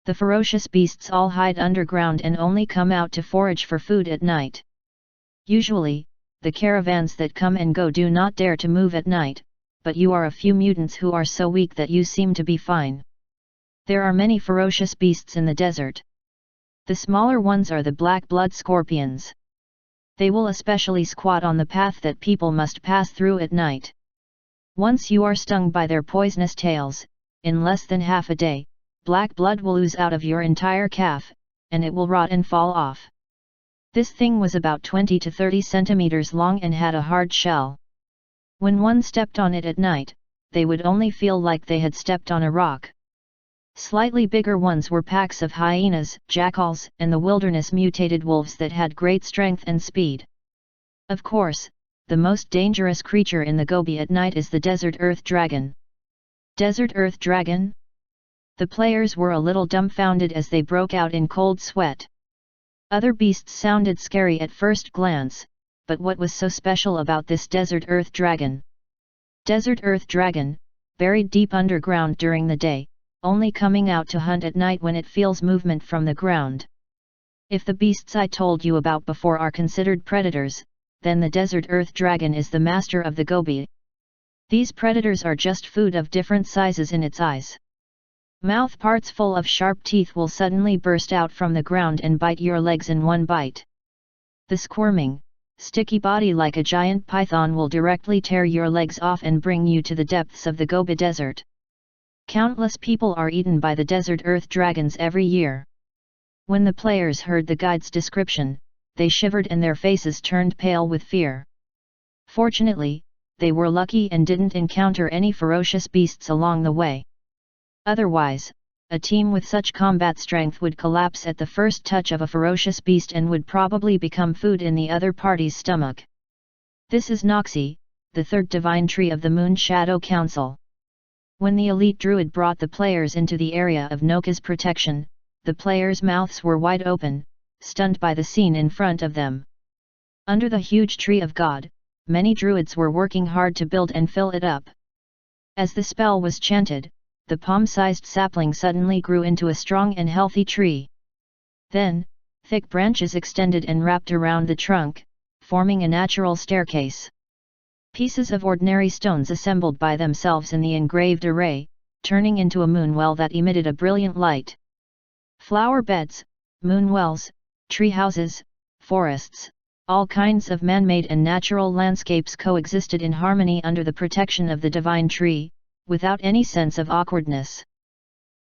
The ferocious beasts all hide underground and only come out to forage for food at night. Usually, the caravans that come and go do not dare to move at night, but you are a few mutants who are so weak that you seem to be fine. There are many ferocious beasts in the desert. The smaller ones are the black blood scorpions. They will especially squat on the path that people must pass through at night. Once you are stung by their poisonous tails, in less than half a day, black blood will ooze out of your entire calf, and it will rot and fall off. This thing was about 20 to 30 centimeters long and had a hard shell. When one stepped on it at night, they would only feel like they had stepped on a rock. Slightly bigger ones were packs of hyenas, jackals, and the wilderness mutated wolves that had great strength and speed. Of course, the most dangerous creature in the Gobi at night is the desert earth dragon. Desert earth dragon? The players were a little dumbfounded as they broke out in cold sweat. Other beasts sounded scary at first glance, but what was so special about this desert earth dragon? Desert earth dragon, buried deep underground during the day, only coming out to hunt at night when it feels movement from the ground. If the beasts I told you about before are considered predators, then the desert earth dragon is the master of the Gobi. These predators are just food of different sizes in its eyes. Mouth parts full of sharp teeth will suddenly burst out from the ground and bite your legs in one bite. The squirming, sticky body like a giant python will directly tear your legs off and bring you to the depths of the Gobi Desert. Countless people are eaten by the desert earth dragons every year. When the players heard the guide's description, they shivered and their faces turned pale with fear. Fortunately, they were lucky and didn't encounter any ferocious beasts along the way. Otherwise, a team with such combat strength would collapse at the first touch of a ferocious beast and would probably become food in the other party's stomach. This is Noxie, the third divine tree of the Moon Shadow Council. When the elite druid brought the players into the area of Noka's protection, the players' mouths were wide open, stunned by the scene in front of them. Under the huge tree of God, many druids were working hard to build and fill it up. As the spell was chanted, the palm-sized sapling suddenly grew into a strong and healthy tree. Then, thick branches extended and wrapped around the trunk, forming a natural staircase. Pieces of ordinary stones assembled by themselves in the engraved array, turning into a moon well that emitted a brilliant light. Flower beds, moon wells, tree houses, forests, all kinds of man-made and natural landscapes coexisted in harmony under the protection of the divine tree, without any sense of awkwardness.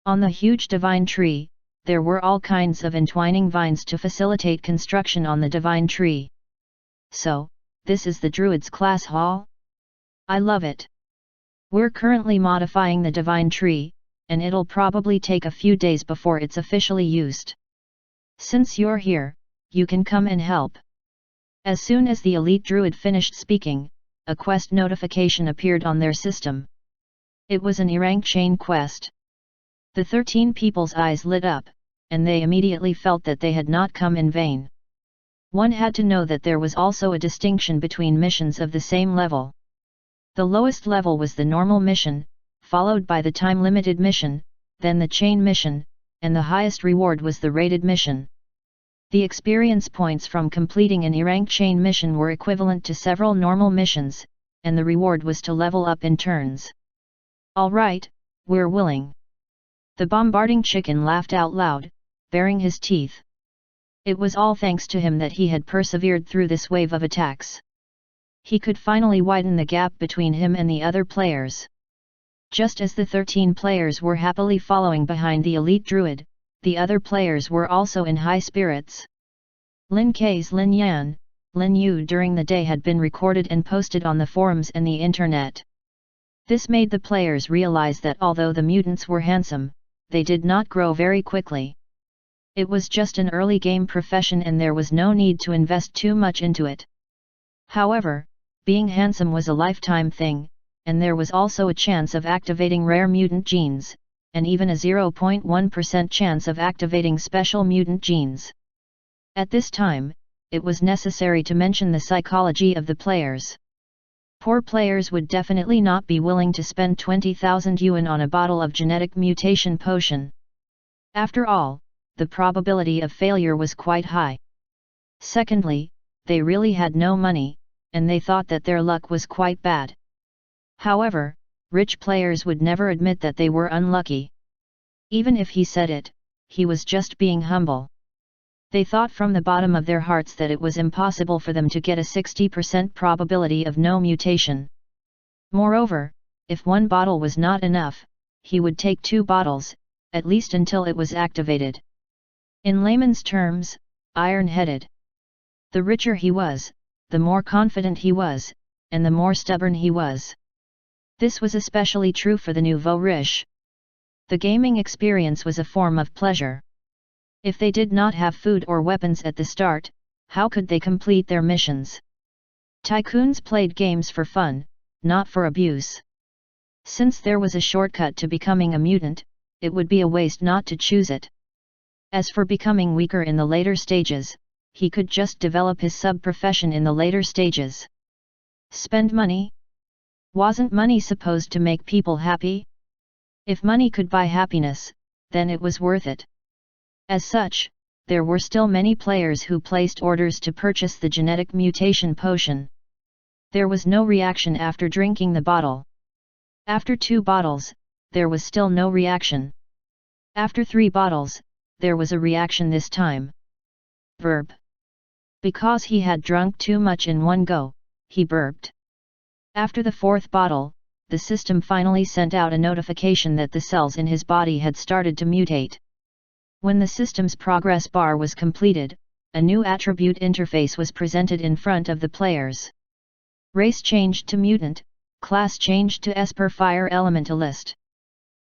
On the huge divine tree, there were all kinds of entwining vines to facilitate construction on the divine tree. So, this is the Druids class hall? I love it. We're currently modifying the divine tree, and it'll probably take a few days before it's officially used. Since you're here, you can come and help. As soon as the elite druid finished speaking, a quest notification appeared on their system. It was an E-rank chain quest. The 13 people's eyes lit up, and they immediately felt that they had not come in vain. One had to know that there was also a distinction between missions of the same level. The lowest level was the normal mission, followed by the time-limited mission, then the chain mission, and the highest reward was the rated mission. The experience points from completing an E-rank chain mission were equivalent to several normal missions, and the reward was to level up in turns. All right, we're willing. The bombarding chicken laughed out loud, baring his teeth. It was all thanks to him that he had persevered through this wave of attacks. He could finally widen the gap between him and the other players. Just as the 13 players were happily following behind the elite druid, the other players were also in high spirits. Lin K's Lin Yan, Lin Yu during the day had been recorded and posted on the forums and the internet. This made the players realize that although the mutants were handsome, they did not grow very quickly. It was just an early game profession and there was no need to invest too much into it. However, being handsome was a lifetime thing, and there was also a chance of activating rare mutant genes, and even a 0.1% chance of activating special mutant genes. At this time, it was necessary to mention the psychology of the players. Poor players would definitely not be willing to spend 20,000 yuan on a bottle of genetic mutation potion. After all, the probability of failure was quite high. Secondly, they really had no money, and they thought that their luck was quite bad. However, rich players would never admit that they were unlucky. Even if he said it, he was just being humble. They thought from the bottom of their hearts that it was impossible for them to get a 60% probability of no mutation. Moreover, if one bottle was not enough, he would take 2 bottles, at least until it was activated. In layman's terms, iron-headed. The richer he was, the more confident he was, and the more stubborn he was. This was especially true for the nouveau riche. The gaming experience was a form of pleasure. If they did not have food or weapons at the start, how could they complete their missions? Tycoons played games for fun, not for abuse. Since there was a shortcut to becoming a mutant, it would be a waste not to choose it. As for becoming weaker in the later stages, he could just develop his sub-profession in the later stages. Spend money? Wasn't money supposed to make people happy? If money could buy happiness, then it was worth it. As such, there were still many players who placed orders to purchase the genetic mutation potion. There was no reaction after drinking the bottle. After 2 bottles, there was still no reaction. After 3 bottles, there was a reaction this time. Burp. Because he had drunk too much in one go, he burped. After the 4th bottle, the system finally sent out a notification that the cells in his body had started to mutate. When the system's progress bar was completed, a new attribute interface was presented in front of the players. Race changed to mutant, class changed to Esper Fire Elementalist.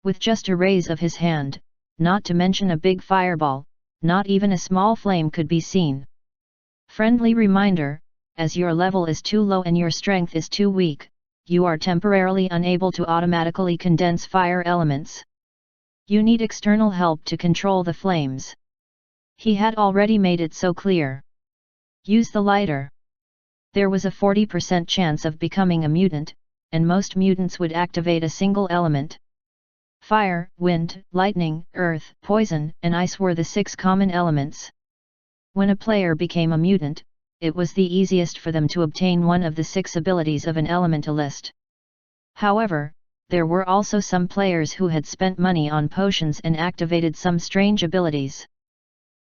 With just a raise of his hand, not to mention a big fireball, not even a small flame could be seen. Friendly reminder, as your level is too low and your strength is too weak, you are temporarily unable to automatically condense fire elements. You need external help to control the flames. He had already made it so clear. Use the lighter. There was a 40% chance of becoming a mutant, and most mutants would activate a single element. Fire, wind, lightning, earth, poison, and ice were the 6 common elements. When a player became a mutant, it was the easiest for them to obtain one of the 6 abilities of an elementalist. However, there were also some players who had spent money on potions and activated some strange abilities.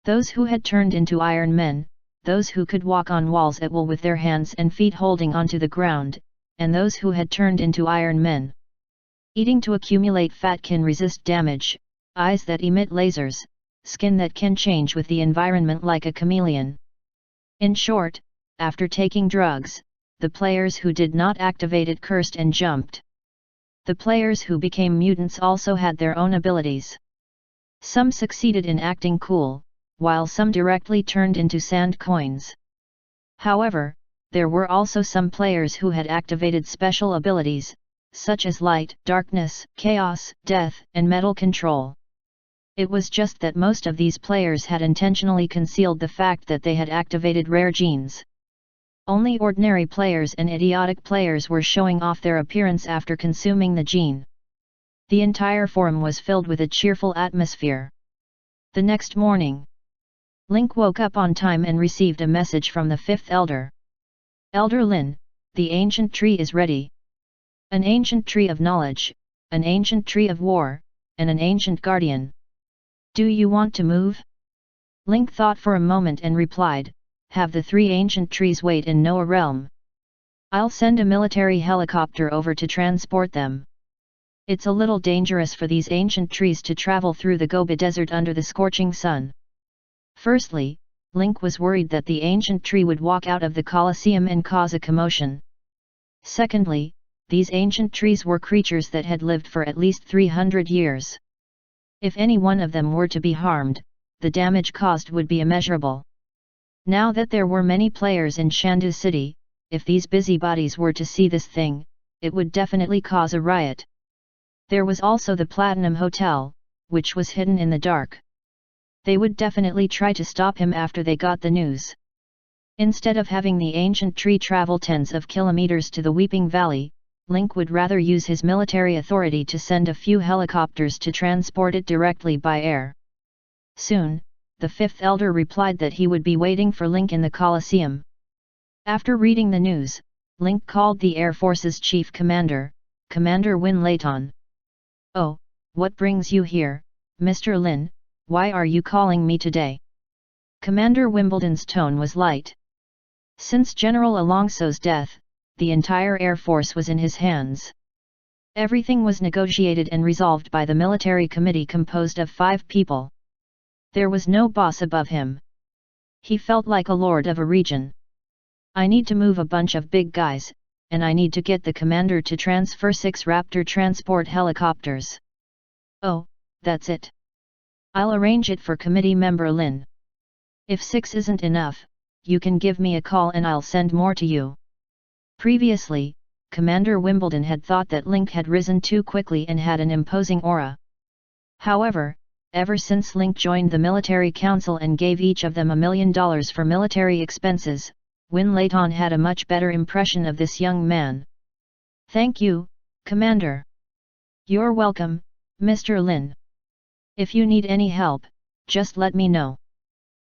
Those who had turned into Iron Men, those who could walk on walls at will with their hands and feet holding onto the ground, and those who had turned into Iron Men. Eating to accumulate fat can resist damage, eyes that emit lasers, skin that can change with the environment like a chameleon. In short, after taking drugs, the players who did not activate it cursed and jumped. The players who became mutants also had their own abilities. Some succeeded in acting cool, while some directly turned into sand coins. However, there were also some players who had activated special abilities, such as light, darkness, chaos, death, and metal control. It was just that most of these players had intentionally concealed the fact that they had activated rare genes. Only ordinary players and idiotic players were showing off their appearance after consuming the gene. The entire forum was filled with a cheerful atmosphere. The next morning, Link woke up on time and received a message from the 5th Elder. Elder Lin, the ancient tree is ready. An ancient tree of knowledge, an ancient tree of war, and an ancient guardian. Do you want to move? Link thought for a moment and replied, have the 3 ancient trees wait in Noah realm. I'll send a military helicopter over to transport them. It's a little dangerous for these ancient trees to travel through the Gobi Desert under the scorching sun. Firstly, Link was worried that the ancient tree would walk out of the Colosseum and cause a commotion. Secondly, these ancient trees were creatures that had lived for at least 300 years. If any one of them were to be harmed, the damage caused would be immeasurable. Now that there were many players in Shandu City, if these busybodies were to see this thing, it would definitely cause a riot. There was also the Platinum Hotel, which was hidden in the dark. They would definitely try to stop him after they got the news. Instead of having the ancient tree travel tens of kilometers to the Weeping Valley, Link would rather use his military authority to send a few helicopters to transport it directly by air. Soon, the 5th Elder replied that he would be waiting for Link in the Colosseum. After reading the news, Link called the Air Force's Chief Commander, Commander Win Layton. Oh, what brings you here, Mr. Lin? Why are you calling me today? Commander Wimbledon's tone was light. Since General Alonso's death, the entire Air Force was in his hands. Everything was negotiated and resolved by the military committee composed of 5 people. There was no boss above him. He felt like a lord of a region. I need to move a bunch of big guys, and I need to get the commander to transfer 6 Raptor transport helicopters. Oh, that's it. I'll arrange it for committee member Lin. If 6 isn't enough, you can give me a call and I'll send more to you. Previously, Commander Wimbledon had thought that Link had risen too quickly and had an imposing aura. However, ever since Link joined the military council and gave each of them $1 million for military expenses, Win Layton had a much better impression of this young man. Thank you, Commander. You're welcome, Mr. Lin. If you need any help, just let me know.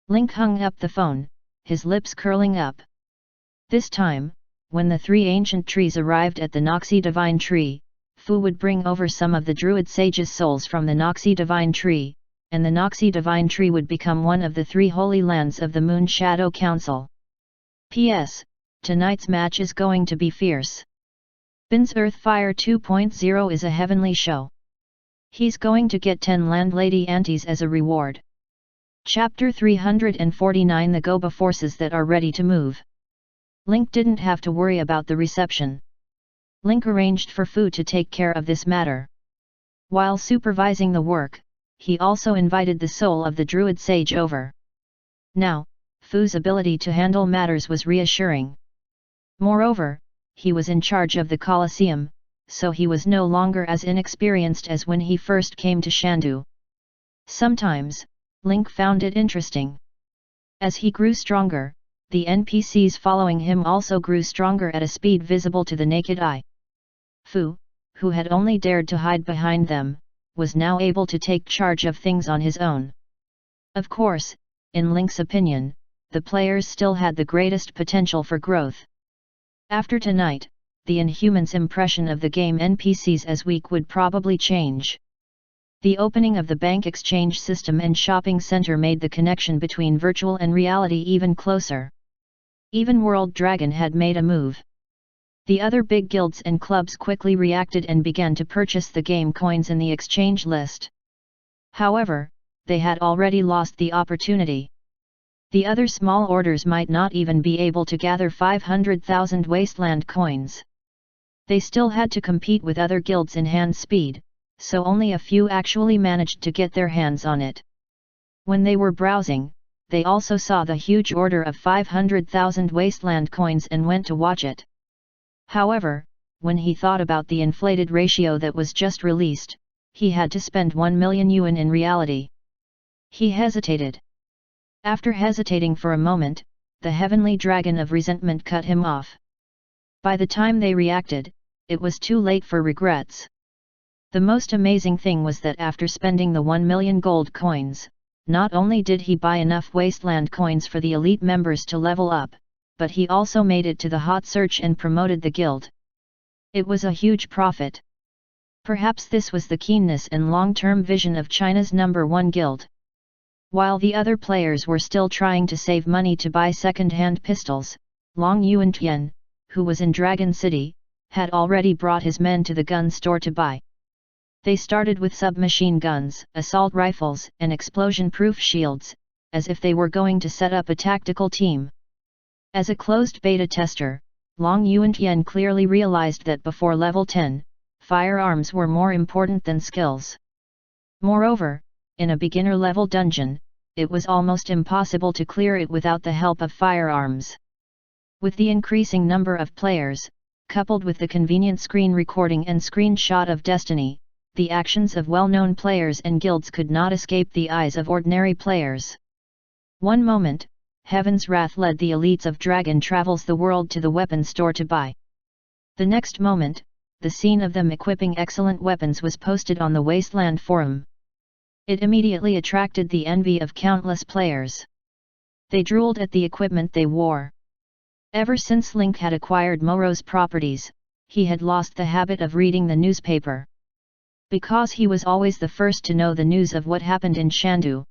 Link hung up the phone, his lips curling up. This time, when the 3 ancient trees arrived at the Noxie Divine Tree, Fu would bring over some of the druid sages' souls from the Noxie Divine Tree, and the Noxie Divine Tree would become one of the 3 holy lands of the Moon Shadow Council. P.S. Tonight's match is going to be fierce. Bin's Earthfire 2.0 is a heavenly show. He's going to get 10 landlady aunties as a reward. Chapter 349 The Goba Forces that are ready to move. Link didn't have to worry about the reception. Link arranged for Fu to take care of this matter. While supervising the work, he also invited the soul of the druid sage over. Now, Fu's ability to handle matters was reassuring. Moreover, he was in charge of the Colosseum, so he was no longer as inexperienced as when he first came to Shandu. Sometimes, Link found it interesting. As he grew stronger, the NPCs following him also grew stronger at a speed visible to the naked eye. Fu, who had only dared to hide behind them, was now able to take charge of things on his own. Of course, in Link's opinion, the players still had the greatest potential for growth. After tonight, the Inhumans' impression of the game NPCs as weak would probably change. The opening of the bank exchange system and shopping center made the connection between virtual and reality even closer. Even World Dragon had made a move. The other big guilds and clubs quickly reacted and began to purchase the game coins in the exchange list. However, they had already lost the opportunity. The other small orders might not even be able to gather 500,000 wasteland coins. They still had to compete with other guilds in hand speed, so only a few actually managed to get their hands on it. When they were browsing, they also saw the huge order of 500,000 wasteland coins and went to watch it. However, when he thought about the inflated ratio that was just released, he had to spend 1 million yuan in reality. He hesitated. After hesitating for a moment, the heavenly dragon of resentment cut him off. By the time they reacted, it was too late for regrets. The most amazing thing was that after spending the 1 million gold coins, not only did he buy enough wasteland coins for the elite members to level up, but he also made it to the hot search and promoted the guild. It was a huge profit. Perhaps this was the keenness and long-term vision of China's #1 guild. While the other players were still trying to save money to buy second-hand pistols, Long Yuantian, who was in Dragon City, had already brought his men to the gun store to buy. They started with submachine guns, assault rifles, and explosion-proof shields, as if they were going to set up a tactical team. As a closed beta tester, Long Yuantian clearly realized that before level 10, firearms were more important than skills. Moreover, in a beginner-level dungeon, it was almost impossible to clear it without the help of firearms. With the increasing number of players, coupled with the convenient screen recording and screenshot of Destiny, the actions of well-known players and guilds could not escape the eyes of ordinary players. One moment, Heaven's Wrath led the elites of Dragon Travels the World to the weapon store to buy. The next moment, the scene of them equipping excellent weapons was posted on the Wasteland forum. It immediately attracted the envy of countless players. They drooled at the equipment they wore. Ever since Link had acquired Moro's properties, he had lost the habit of reading the newspaper. Because he was always the first to know the news of what happened in Shandu.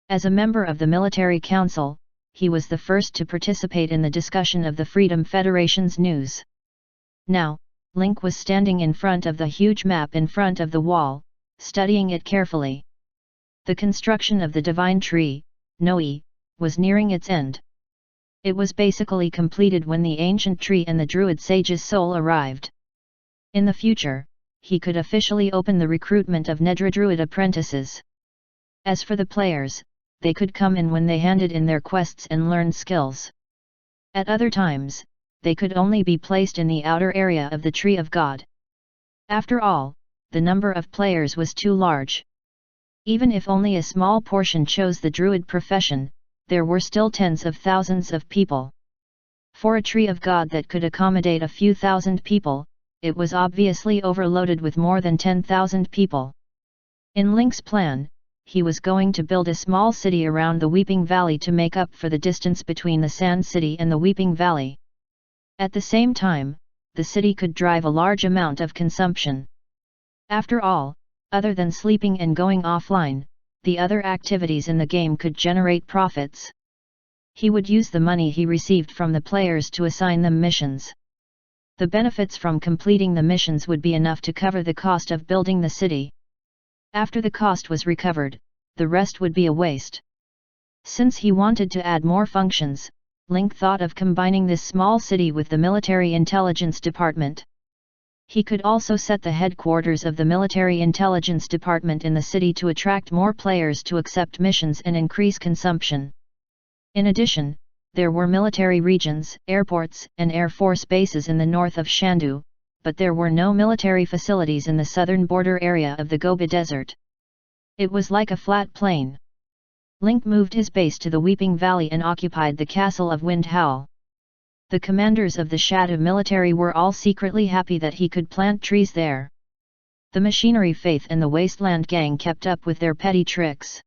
As a member of the military council, he was the first to participate in the discussion of the Freedom Federation's news. Now, Link was standing in front of the huge map in front of the wall, studying it carefully. The construction of the Divine Tree, Noi, was nearing its end. It was basically completed when the ancient tree and the druid sage's soul arrived. In the future, he could officially open the recruitment of Nedra druid apprentices. As for the players, they could come in when they handed in their quests and learned skills. At other times, they could only be placed in the outer area of the Tree of God. After all, the number of players was too large. Even if only a small portion chose the druid profession, there were still tens of thousands of people. For a Tree of God that could accommodate a few thousand people, it was obviously overloaded with more than 10,000 people. In Link's plan, he was going to build a small city around the Weeping Valley to make up for the distance between the Sand City and the Weeping Valley. At the same time, the city could drive a large amount of consumption. After all, other than sleeping and going offline, the other activities in the game could generate profits. He would use the money he received from the players to assign them missions. The benefits from completing the missions would be enough to cover the cost of building the city. After the cost was recovered, the rest would be a waste. Since he wanted to add more functions, Link thought of combining this small city with the military intelligence department. He could also set the headquarters of the military intelligence department in the city to attract more players to accept missions and increase consumption. In addition, there were military regions, airports, and air force bases in the north of Shandu, but there were no military facilities in the southern border area of the Gobi Desert. It was like a flat plain. Link moved his base to the Weeping Valley and occupied the castle of Wind Howl. The commanders of the Shandu military were all secretly happy that he could plant trees there. The Machinery Faith and the Wasteland Gang kept up with their petty tricks.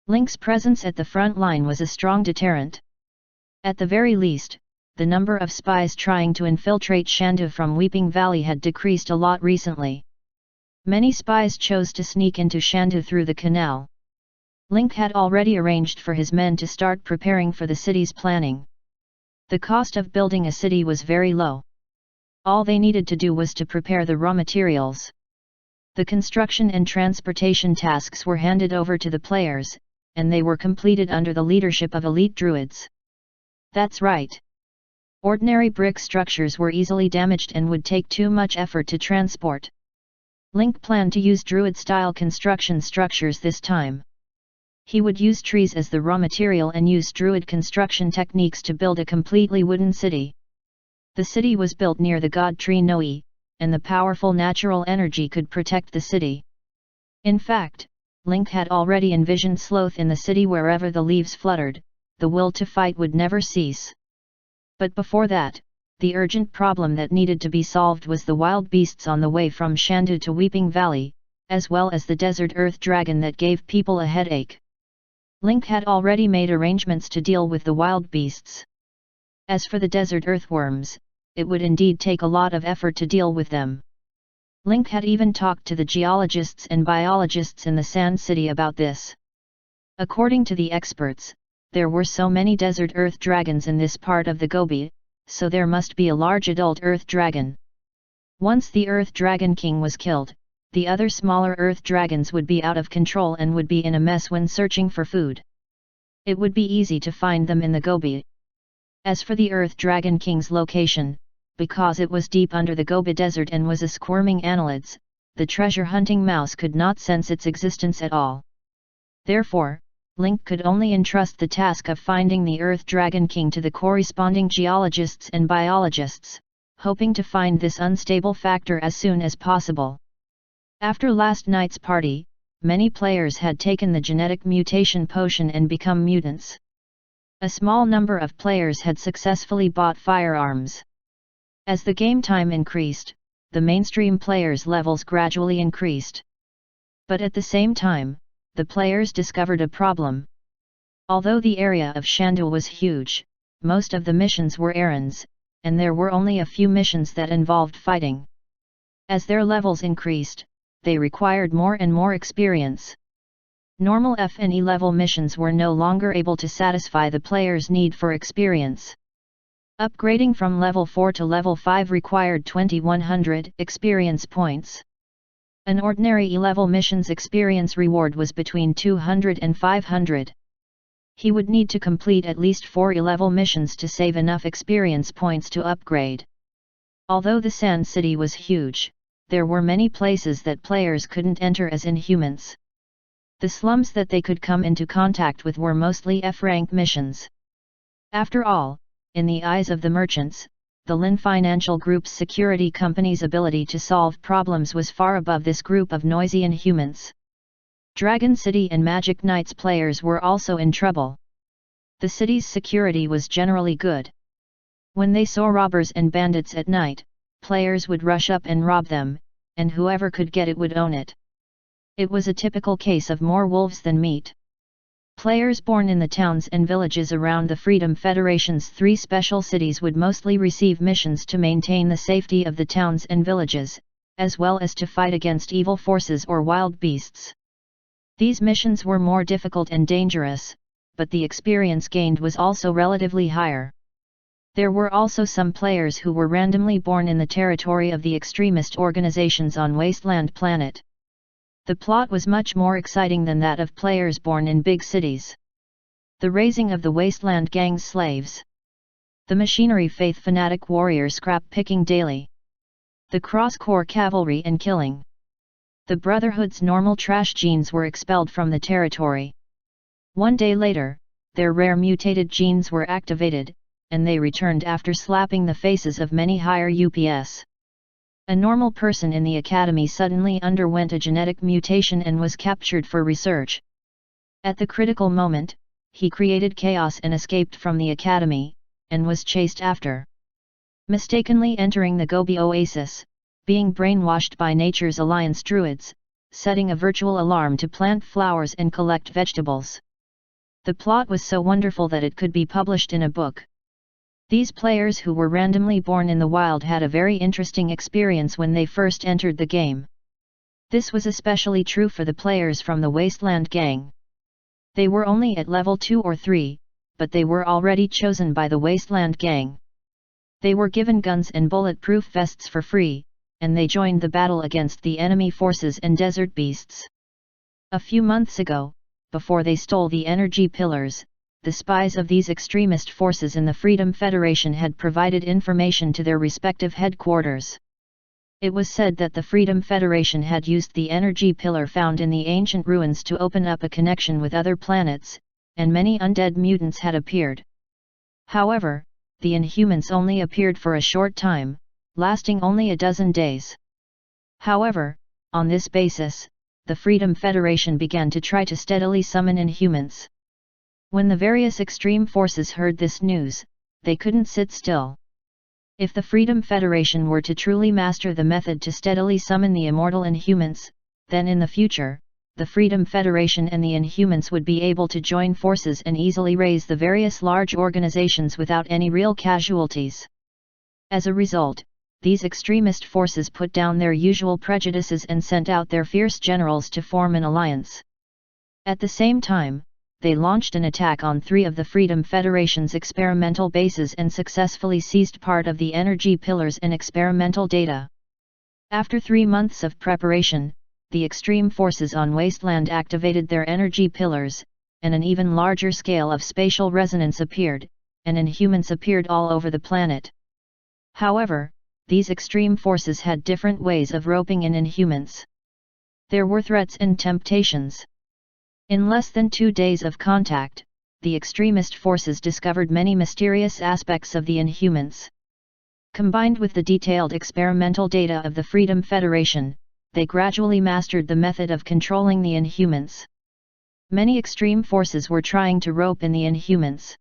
Link's presence at the front line was a strong deterrent. At the very least, the number of spies trying to infiltrate Shandu from Weeping Valley had decreased a lot recently. Many spies chose to sneak into Shandu through the canal. Link had already arranged for his men to start preparing for the city's planning. The cost of building a city was very low. All they needed to do was to prepare the raw materials. The construction and transportation tasks were handed over to the players, and they were completed under the leadership of elite druids. That's right. Ordinary brick structures were easily damaged and would take too much effort to transport. Link planned to use druid-style construction structures this time. He would use trees as the raw material and use druid construction techniques to build a completely wooden city. The city was built near the god tree Noi, and the powerful natural energy could protect the city. In fact, Link had already envisioned sloth in the city. Wherever the leaves fluttered, the will to fight would never cease. But before that, the urgent problem that needed to be solved was the wild beasts on the way from Shandu to Weeping Valley, as well as the desert earth dragon that gave people a headache. Link had already made arrangements to deal with the wild beasts. As for the desert earthworms, it would indeed take a lot of effort to deal with them. Link had even talked to the geologists and biologists in the Sand City about this. According to the experts, there were so many desert earth dragons in this part of the Gobi, so there must be a large adult earth dragon. Once the earth dragon king was killed, the other smaller earth dragons would be out of control and would be in a mess when searching for food. It would be easy to find them in the Gobi. As for the earth dragon king's location, because it was deep under the Gobi Desert and was a squirming annelids, the treasure-hunting mouse could not sense its existence at all. Therefore, Link could only entrust the task of finding the Earth Dragon King to the corresponding geologists and biologists, hoping to find this unstable factor as soon as possible. After last night's party, many players had taken the genetic mutation potion and become mutants. A small number of players had successfully bought firearms. As the game time increased, the mainstream players' levels gradually increased. But at the same time, the players discovered a problem. Although the area of Shandu was huge, most of the missions were errands, and there were only a few missions that involved fighting. As their levels increased, they required more and more experience. Normal F and E level missions were no longer able to satisfy the players' need for experience. Upgrading from level 4 to level 5 required 2100 experience points. An ordinary E-level mission's experience reward was between 200 and 500. He would need to complete at least 4 E-level missions to save enough experience points to upgrade. Although the Sand City was huge, there were many places that players couldn't enter as inhumans. The slums that they could come into contact with were mostly F-rank missions. After all, in the eyes of the merchants, the Lin Financial Group's security company's ability to solve problems was far above this group of noisy inhumans. Dragon City and Magic Knights players were also in trouble. The city's security was generally good. When they saw robbers and bandits at night, players would rush up and rob them, and whoever could get it would own it. It was a typical case of more wolves than meat. Players born in the towns and villages around the Freedom Federation's 3 special cities would mostly receive missions to maintain the safety of the towns and villages, as well as to fight against evil forces or wild beasts. These missions were more difficult and dangerous, but the experience gained was also relatively higher. There were also some players who were randomly born in the territory of the extremist organizations on Wasteland Planet. The plot was much more exciting than that of players born in big cities. The raising of the Wasteland Gang's slaves. The machinery faith fanatic warriors scrap picking daily. The cross-corps cavalry and killing. The Brotherhood's normal trash genes were expelled from the territory. One day later, their rare mutated genes were activated, and they returned after slapping the faces of many higher UPS. A normal person in the academy suddenly underwent a genetic mutation and was captured for research. At the critical moment, he created chaos and escaped from the academy, and was chased after. Mistakenly entering the Gobi Oasis, being brainwashed by Nature's Alliance druids, setting a virtual alarm to plant flowers and collect vegetables. The plot was so wonderful that it could be published in a book. These players who were randomly born in the wild had a very interesting experience when they first entered the game. This was especially true for the players from the Wasteland Gang. They were only at level 2 or 3, but they were already chosen by the Wasteland Gang. They were given guns and bulletproof vests for free, and they joined the battle against the enemy forces and desert beasts. A few months ago, before they stole the energy pillars, the spies of these extremist forces in the Freedom Federation had provided information to their respective headquarters. It was said that the Freedom Federation had used the energy pillar found in the ancient ruins to open up a connection with other planets, and many undead mutants had appeared. However, the Inhumans only appeared for a short time, lasting only a dozen days. However, on this basis, the Freedom Federation began to try to steadily summon Inhumans. When the various extreme forces heard this news, they couldn't sit still. If the Freedom Federation were to truly master the method to steadily summon the immortal Inhumans, then in the future, the Freedom Federation and the Inhumans would be able to join forces and easily raise the various large organizations without any real casualties. As a result, these extremist forces put down their usual prejudices and sent out their fierce generals to form an alliance. At the same time, they launched an attack on 3 of the Freedom Federation's experimental bases and successfully seized part of the energy pillars and experimental data. After 3 months of preparation, the extreme forces on Wasteland activated their energy pillars, and an even larger scale of spatial resonance appeared, and Inhumans appeared all over the planet. However, these extreme forces had different ways of roping in Inhumans. There were threats and temptations. In less than 2 days of contact, the extremist forces discovered many mysterious aspects of the Inhumans. Combined with the detailed experimental data of the Freedom Federation, they gradually mastered the method of controlling the Inhumans. Many extreme forces were trying to rope in the Inhumans.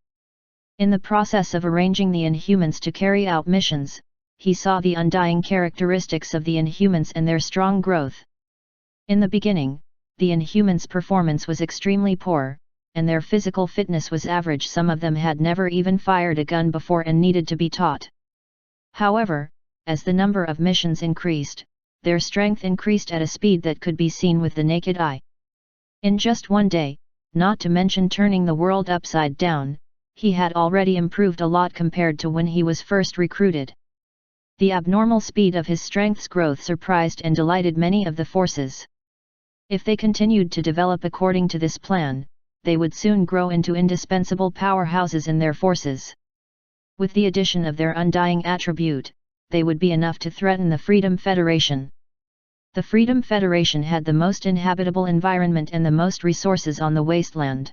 In the process of arranging the Inhumans to carry out missions, he saw the undying characteristics of the Inhumans and their strong growth. In the beginning, the Inhumans' performance was extremely poor, and their physical fitness was average. Some of them had never even fired a gun before and needed to be taught. However, as the number of missions increased, their strength increased at a speed that could be seen with the naked eye. In just one day, not to mention turning the world upside down, he had already improved a lot compared to when he was first recruited. The abnormal speed of his strength's growth surprised and delighted many of the forces. If they continued to develop according to this plan, they would soon grow into indispensable powerhouses in their forces. With the addition of their undying attribute, they would be enough to threaten the Freedom Federation. The Freedom Federation had the most inhabitable environment and the most resources on the wasteland.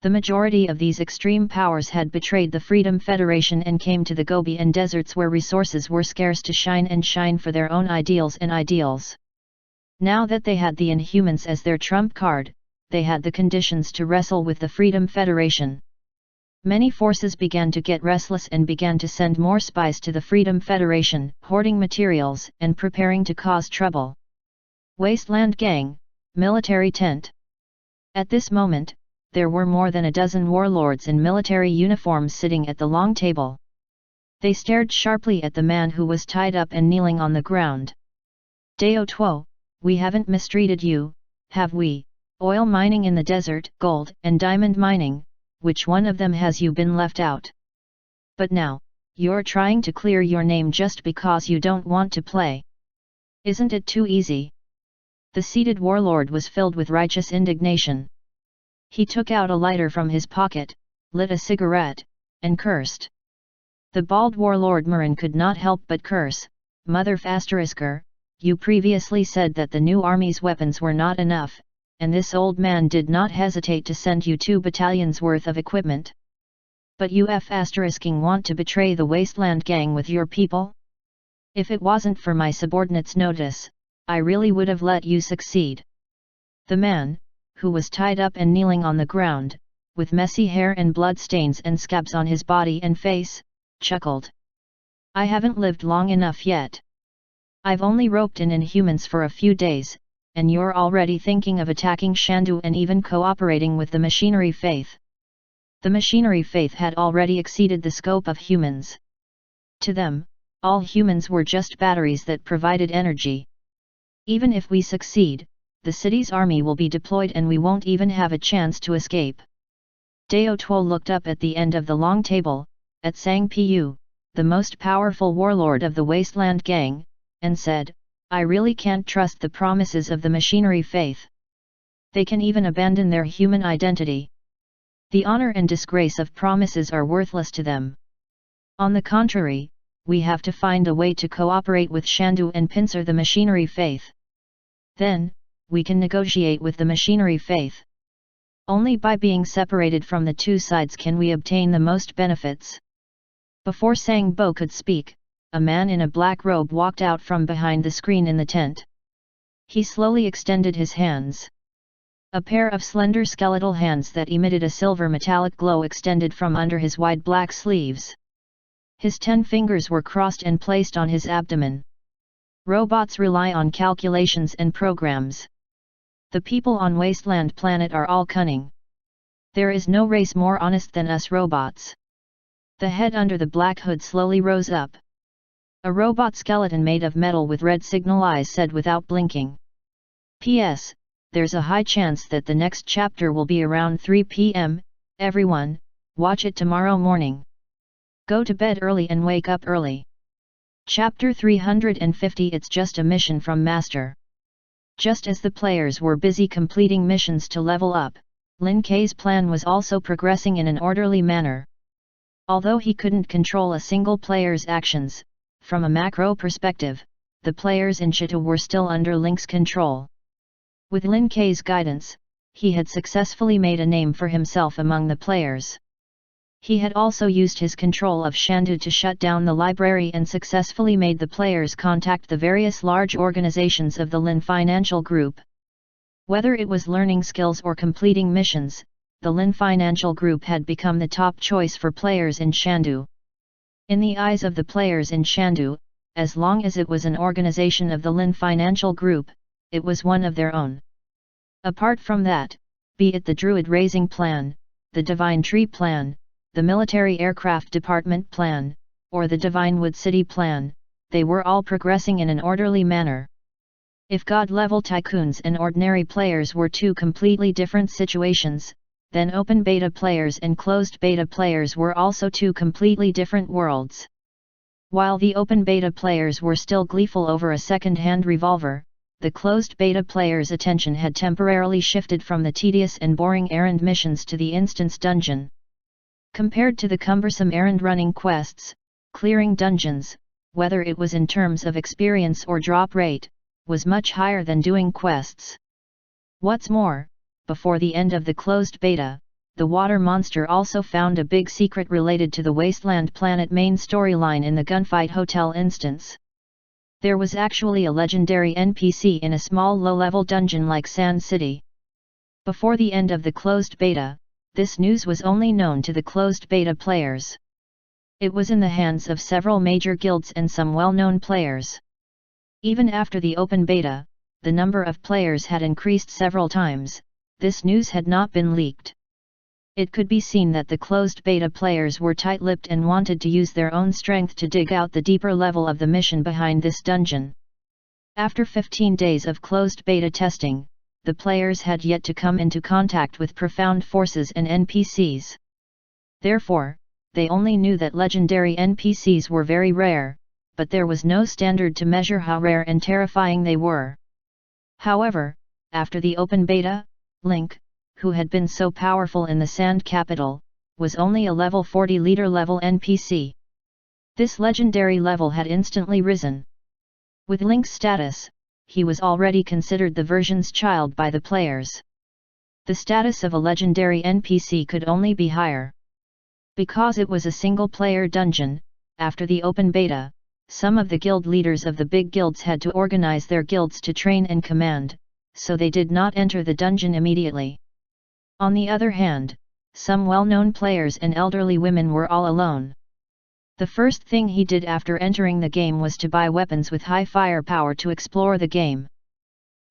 The majority of these extreme powers had betrayed the Freedom Federation and came to the Gobi and deserts where resources were scarce to shine for their own ideals and ideals. Now that they had the Inhumans as their trump card, they had the conditions to wrestle with the Freedom Federation. Many forces began to get restless and began to send more spies to the Freedom Federation, hoarding materials and preparing to cause trouble. Wasteland Gang, Military Tent. At this moment, there were more than a dozen warlords in military uniforms sitting at the long table. They stared sharply at the man who was tied up and kneeling on the ground. Dao Tuo, we haven't mistreated you, have we? Oil mining in the desert, gold and diamond mining, which one of them has you been left out? But now, you're trying to clear your name just because you don't want to play. Isn't it too easy? The seated warlord was filled with righteous indignation. He took out a lighter from his pocket, lit a cigarette, and cursed. The bald warlord Marin could not help but curse, Mother Fasterisker, you previously said that the new army's weapons were not enough, and this old man did not hesitate to send you 2 battalions worth of equipment. But you ***ing want to betray the Wasteland Gang with your people? If it wasn't for my subordinates' notice, I really would have let you succeed. The man, who was tied up and kneeling on the ground, with messy hair and blood stains and scabs on his body and face, chuckled. I haven't lived long enough yet. I've only roped in Inhumans for a few days, and you're already thinking of attacking Shandu and even cooperating with the Machinery Faith. The Machinery Faith had already exceeded the scope of humans. To them, all humans were just batteries that provided energy. Even if we succeed, the city's army will be deployed and we won't even have a chance to escape. Dao Tuo looked up at the end of the long table, at Sang Pu, the most powerful warlord of the Wasteland Gang, and said, I really can't trust the promises of the Machinery Faith. They can even abandon their human identity. The honor and disgrace of promises are worthless to them. On the contrary, we have to find a way to cooperate with Shandu and pincer the Machinery Faith. Then, we can negotiate with the Machinery Faith. Only by being separated from the two sides can we obtain the most benefits. Before Sang Bo could speak, a man in a black robe walked out from behind the screen in the tent. He slowly extended his hands. A pair of slender skeletal hands that emitted a silver metallic glow extended from under his wide black sleeves. His 10 fingers were crossed and placed on his abdomen. Robots rely on calculations and programs. The people on Wasteland Planet are all cunning. There is no race more honest than us robots. The head under the black hood slowly rose up. A robot skeleton made of metal with red signal eyes said without blinking. P.S. There's a high chance that the next chapter will be around 3 p.m, everyone, watch it tomorrow morning. Go to bed early and wake up early. Chapter 350 It's just a mission from Master. Just as the players were busy completing missions to level up, Lin Kei's plan was also progressing in an orderly manner. Although he couldn't control a single player's actions, from a macro perspective, the players in Chitu were still under Link's control. With Lin Kei's guidance, he had successfully made a name for himself among the players. He had also used his control of Shandu to shut down the library and successfully made the players contact the various large organizations of the Lin Financial Group. Whether it was learning skills or completing missions, the Lin Financial Group had become the top choice for players in Shandu. In the eyes of the players in Shandu, as long as it was an organization of the Lin Financial Group, it was one of their own. Apart from that, be it the Druid Raising Plan, the Divine Tree Plan, the Military Aircraft Department Plan, or the Divine Wood City Plan, they were all progressing in an orderly manner. If God-level tycoons and ordinary players were two completely different situations, then open beta players and closed beta players were also two completely different worlds. While the open beta players were still gleeful over a second-hand revolver, the closed beta players' attention had temporarily shifted from the tedious and boring errand missions to the instance dungeon. Compared to the cumbersome errand-running quests, clearing dungeons, whether it was in terms of experience or drop rate, was much higher than doing quests. What's more, before the end of the closed beta, the water monster also found a big secret related to the Wasteland Planet main storyline in the Gunfight Hotel instance. There was actually a legendary NPC in a small low-level dungeon like Sand City. Before the end of the closed beta, this news was only known to the closed beta players. It was in the hands of several major guilds and some well-known players. Even after the open beta, the number of players had increased several times. This news had not been leaked. It could be seen that the closed beta players were tight-lipped and wanted to use their own strength to dig out the deeper level of the mission behind this dungeon. After 15 days of closed beta testing, the players had yet to come into contact with profound forces and NPCs. Therefore, they only knew that legendary NPCs were very rare, but there was no standard to measure how rare and terrifying they were. However, after the open beta, Link, who had been so powerful in the Sand Capital, was only a level 40 leader level NPC. This legendary level had instantly risen. With Link's status, he was already considered the version's child by the players. The status of a legendary NPC could only be higher. Because it was a single-player dungeon, after the open beta, some of the guild leaders of the big guilds had to organize their guilds to train and command, so they did not enter the dungeon immediately. On the other hand, some well-known players and elderly women were all alone. The first thing he did after entering the game was to buy weapons with high firepower to explore the game.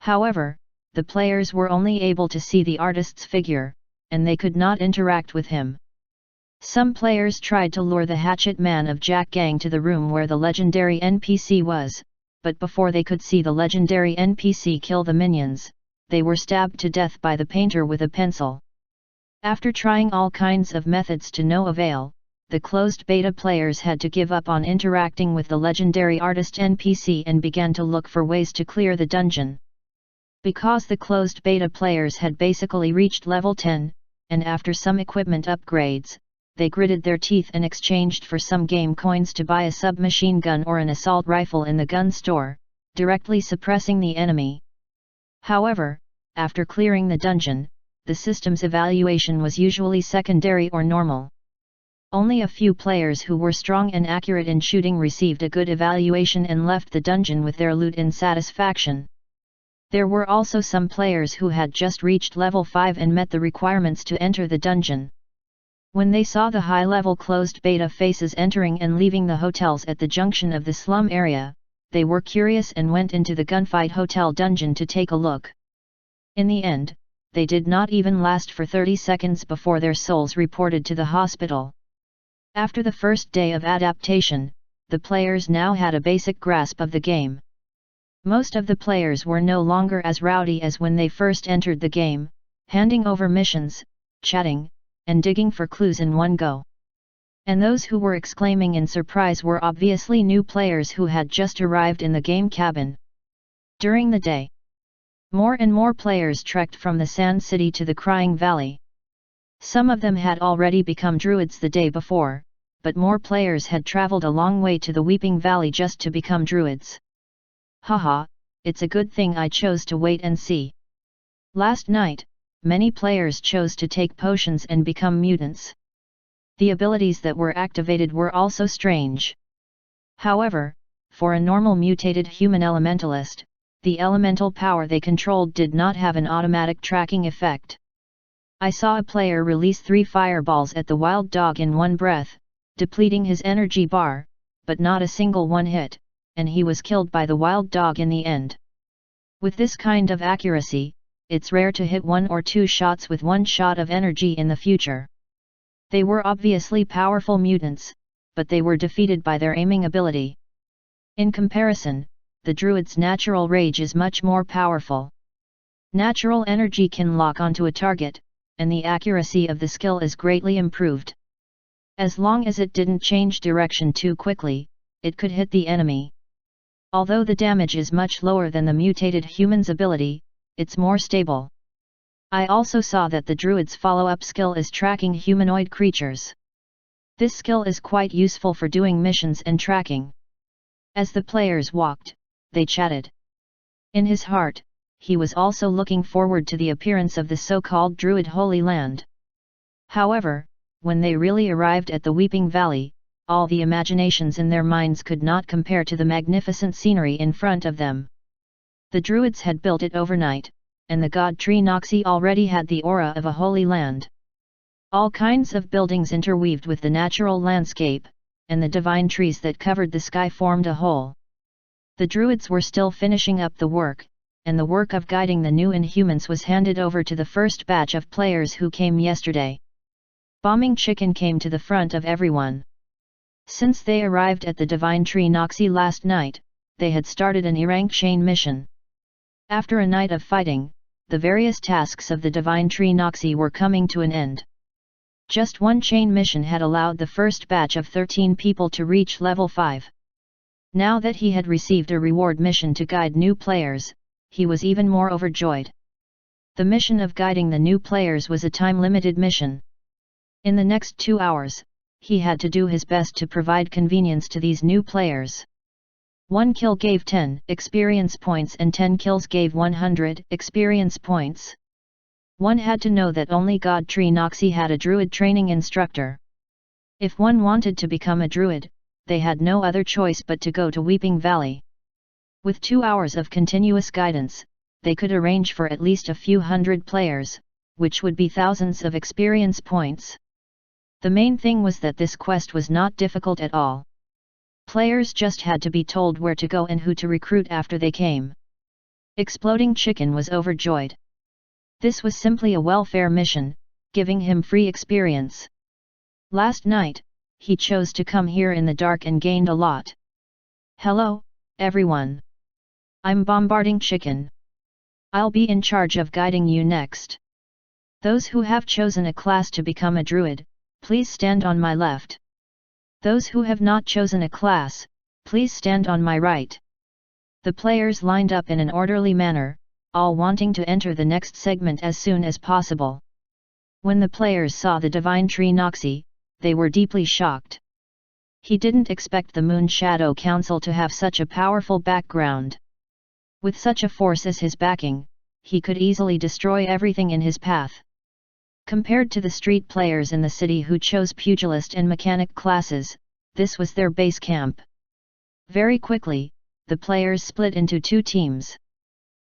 However, the players were only able to see the artist's figure, and they could not interact with him. Some players tried to lure the Hatchet Man of Jack Gang to the room where the legendary NPC was, but before they could see the legendary NPC kill the minions, they were stabbed to death by the painter with a pencil. After trying all kinds of methods to no avail, the closed beta players had to give up on interacting with the legendary artist NPC and began to look for ways to clear the dungeon. Because the closed beta players had basically reached level 10, and after some equipment upgrades, they gritted their teeth and exchanged for some game coins to buy a submachine gun or an assault rifle in the gun store, directly suppressing the enemy. However, after clearing the dungeon, the system's evaluation was usually secondary or normal. Only a few players who were strong and accurate in shooting received a good evaluation and left the dungeon with their loot in satisfaction. There were also some players who had just reached level 5 and met the requirements to enter the dungeon. When they saw the high-level closed beta faces entering and leaving the hotels at the junction of the slum area, they were curious and went into the gunfight hotel dungeon to take a look. In the end, they did not even last for 30 seconds before their souls reported to the hospital. After the first day of adaptation, the players now had a basic grasp of the game. Most of the players were no longer as rowdy as when they first entered the game, handing over missions, chatting, and digging for clues in one go. And those who were exclaiming in surprise were obviously new players who had just arrived in the game cabin. During the day, more and more players trekked from the Sand City to the Crying Valley. Some of them had already become druids the day before, but more players had traveled a long way to the Weeping Valley just to become druids. Haha, it's a good thing I chose to wait and see. Last night, many players chose to take potions and become mutants. The abilities that were activated were also strange. However, for a normal mutated human elementalist, the elemental power they controlled did not have an automatic tracking effect. I saw a player release 3 fireballs at the wild dog in one breath, depleting his energy bar, but not a single one hit, and he was killed by the wild dog in the end. With this kind of accuracy, it's rare to hit 1 or 2 shots with 1 shot of energy in the future. They were obviously powerful mutants, but they were defeated by their aiming ability. In comparison, the druid's natural rage is much more powerful. Natural energy can lock onto a target, and the accuracy of the skill is greatly improved. As long as it didn't change direction too quickly, it could hit the enemy. Although the damage is much lower than the mutated human's ability, it's more stable. I also saw that the druid's follow-up skill is tracking humanoid creatures. This skill is quite useful for doing missions and tracking. As the players walked, they chatted. In his heart, he was also looking forward to the appearance of the so-called Druid Holy Land. However, when they really arrived at the Weeping Valley, all the imaginations in their minds could not compare to the magnificent scenery in front of them. The Druids had built it overnight, and the god tree Noxie already had the aura of a holy land. All kinds of buildings interweaved with the natural landscape, and the divine trees that covered the sky formed a whole. The Druids were still finishing up the work, and the work of guiding the new Inhumans was handed over to the first batch of players who came yesterday. Bombing Chicken came to the front of everyone. Since they arrived at the divine tree Noxie last night, they had started an E-rank chain mission. After a night of fighting, the various tasks of the Divine Tree Noxie were coming to an end. Just one chain mission had allowed the first batch of 13 people to reach level 5. Now that he had received a reward mission to guide new players, he was even more overjoyed. The mission of guiding the new players was a time-limited mission. In the next 2 hours, he had to do his best to provide convenience to these new players. 1 kill gave 10 experience points and 10 kills gave 100 experience points. One had to know that only God Tree Noxie had a druid training instructor. If one wanted to become a druid, they had no other choice but to go to Weeping Valley. With 2 hours of continuous guidance, they could arrange for at least a few hundred players, which would be thousands of experience points. The main thing was that this quest was not difficult at all. Players just had to be told where to go and who to recruit after they came. Exploding Chicken was overjoyed. This was simply a welfare mission, giving him free experience. Last night, he chose to come here in the dark and gained a lot. Hello, everyone. I'm Bombarding Chicken. I'll be in charge of guiding you next. Those who have chosen a class to become a druid, please stand on my left. Those who have not chosen a class, please stand on my right. The players lined up in an orderly manner, all wanting to enter the next segment as soon as possible. When the players saw the Divine Tree Noxie, they were deeply shocked. He didn't expect the Moon Shadow Council to have such a powerful background. With such a force as his backing, he could easily destroy everything in his path. Compared to the street players in the city who chose pugilist and mechanic classes, this was their base camp. Very quickly, the players split into 2 teams.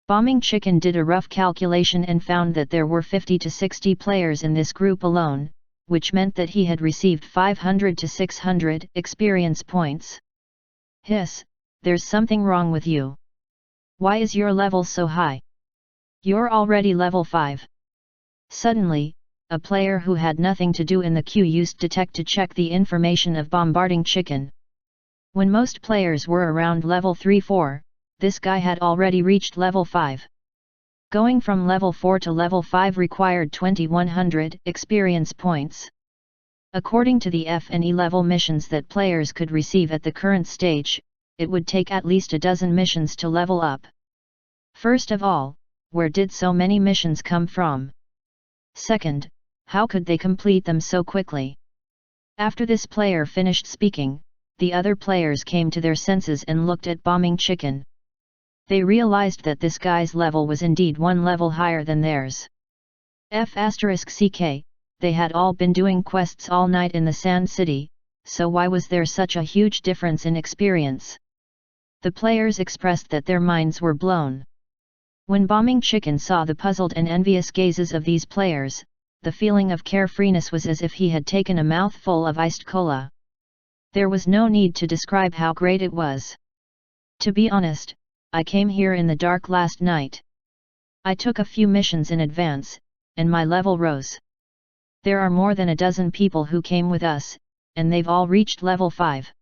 Bombing Chicken did a rough calculation and found that there were 50 to 60 players in this group alone, which meant that he had received 500 to 600 experience points. Hiss, there's something wrong with you. Why is your level so high? You're already level 5. Suddenly, a player who had nothing to do in the queue used Detect to check the information of Bombarding Chicken. When most players were around level 3-4, this guy had already reached level 5. Going from level 4 to level 5 required 2100 experience points. According to the F and E level missions that players could receive at the current stage, it would take at least a dozen missions to level up. First of all, where did so many missions come from? Second, how could they complete them so quickly? After this player finished speaking, the other players came to their senses and looked at Bombing Chicken. They realized that this guy's level was indeed 1 level higher than theirs. F***ck, they had all been doing quests all night in the Sand City, so why was there such a huge difference in experience? The players expressed that their minds were blown. When Bombing Chicken saw the puzzled and envious gazes of these players, the feeling of carefreeness was as if he had taken a mouthful of iced cola. There was no need to describe how great it was. To be honest, I came here in the dark last night. I took a few missions in advance, and my level rose. There are more than a dozen people who came with us, and they've all reached level 5.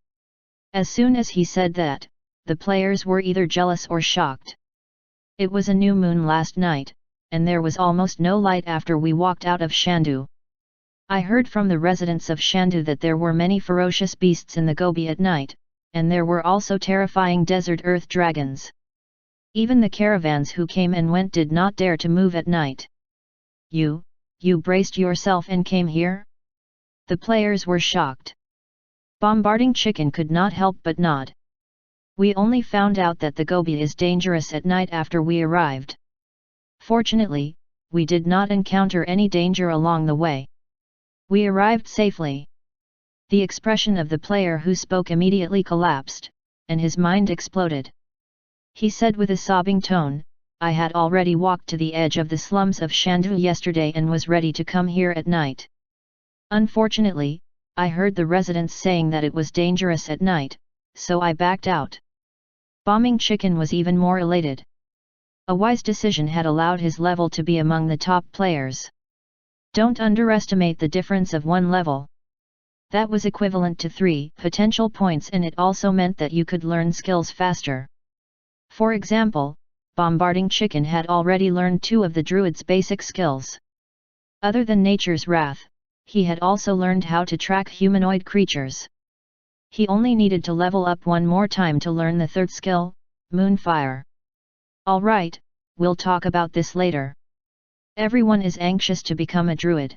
As soon as he said that, the players were either jealous or shocked. It was a new moon last night, and there was almost no light after we walked out of Shandu. I heard from the residents of Shandu that there were many ferocious beasts in the Gobi at night, and there were also terrifying desert earth dragons. Even the caravans who came and went did not dare to move at night. You braced yourself and came here? The players were shocked. Bombarding Chicken could not help but nod. We only found out that the Gobi is dangerous at night after we arrived. Fortunately, we did not encounter any danger along the way. We arrived safely. The expression of the player who spoke immediately collapsed, and his mind exploded. He said with a sobbing tone, I had already walked to the edge of the slums of Shandu yesterday and was ready to come here at night. Unfortunately, I heard the residents saying that it was dangerous at night, so I backed out. Bombing Chicken was even more elated. A wise decision had allowed his level to be among the top players. Don't underestimate the difference of 1 level. That was equivalent to 3 potential points, and it also meant that you could learn skills faster. For example, Bombarding Chicken had already learned 2 of the druid's basic skills. Other than Nature's Wrath, he had also learned how to track humanoid creatures. He only needed to level up one more time to learn the 3rd skill, Moonfire. Alright, we'll talk about this later. Everyone is anxious to become a druid.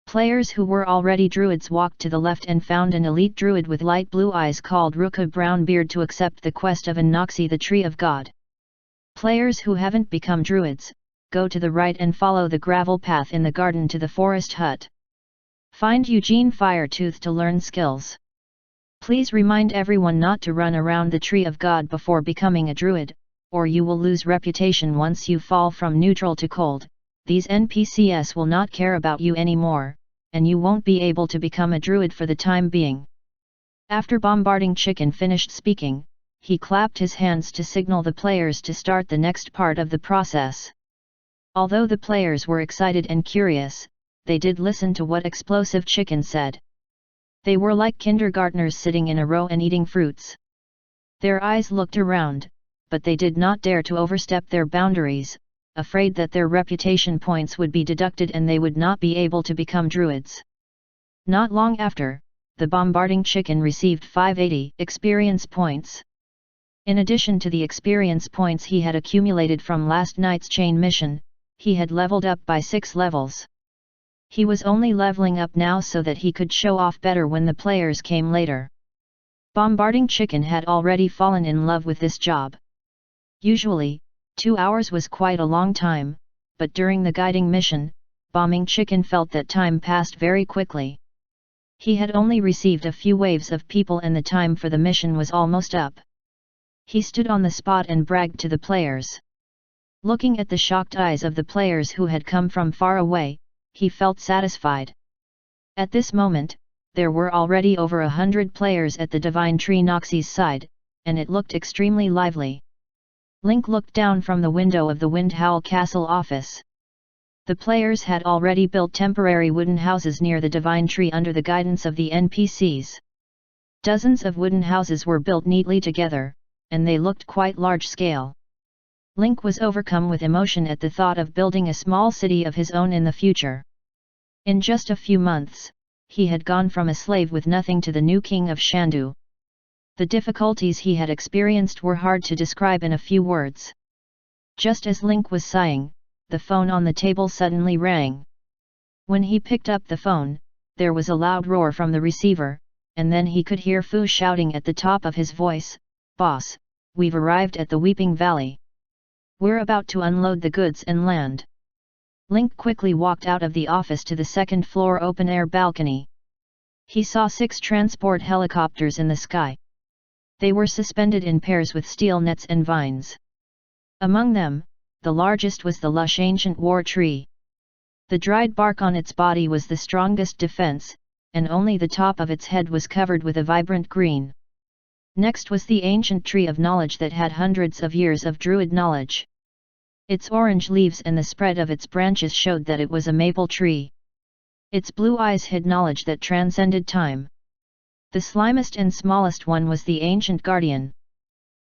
Players who were already druids walked to the left and found an elite druid with light blue eyes called Ruka Brownbeard to accept the quest of Anoxi, the Tree of God. Players who haven't become druids, go to the right and follow the gravel path in the garden to the forest hut. Find Eugene Firetooth to learn skills. Please remind everyone not to run around the Tree of God before becoming a druid, or you will lose reputation once you fall from neutral to cold. These NPCs will not care about you anymore, and you won't be able to become a druid for the time being. After Bombarding Chicken finished speaking, he clapped his hands to signal the players to start the next part of the process. Although the players were excited and curious, they did listen to what Explosive Chicken said. They were like kindergartners sitting in a row and eating fruits. Their eyes looked around, but they did not dare to overstep their boundaries, afraid that their reputation points would be deducted and they would not be able to become druids. Not long after, the Bombarding Chicken received 580 experience points. In addition to the experience points he had accumulated from last night's chain mission, he had leveled up by 6 levels. He was only leveling up now so that he could show off better when the players came later. Bombarding Chicken had already fallen in love with this job. Usually, 2 hours was quite a long time, but during the guiding mission, Bombing Chicken felt that time passed very quickly. He had only received a few waves of people and the time for the mission was almost up. He stood on the spot and bragged to the players. Looking at the shocked eyes of the players who had come from far away, he felt satisfied. At this moment, there were already over 100 players at the Divine Tree Noxie's side, and it looked extremely lively. Link looked down from the window of the Windhowl Castle office. The players had already built temporary wooden houses near the Divine Tree under the guidance of the NPCs. Dozens of wooden houses were built neatly together, and they looked quite large-scale. Link was overcome with emotion at the thought of building a small city of his own in the future. In just a few months, he had gone from a slave with nothing to the new king of Shandu. The difficulties he had experienced were hard to describe in a few words. Just as Link was sighing, the phone on the table suddenly rang. When he picked up the phone, there was a loud roar from the receiver, and then he could hear Fu shouting at the top of his voice, "Boss, we've arrived at the Weeping Valley. We're about to unload the goods and land." Link quickly walked out of the office to the second-floor open-air balcony. He saw 6 transport helicopters in the sky. They were suspended in pairs with steel nets and vines. Among them, the largest was the lush ancient war tree. The dried bark on its body was the strongest defense, and only the top of its head was covered with a vibrant green. Next was the ancient tree of knowledge that had hundreds of years of druid knowledge. Its orange leaves and the spread of its branches showed that it was a maple tree. Its blue eyes hid knowledge that transcended time. The slimest and smallest one was the ancient guardian.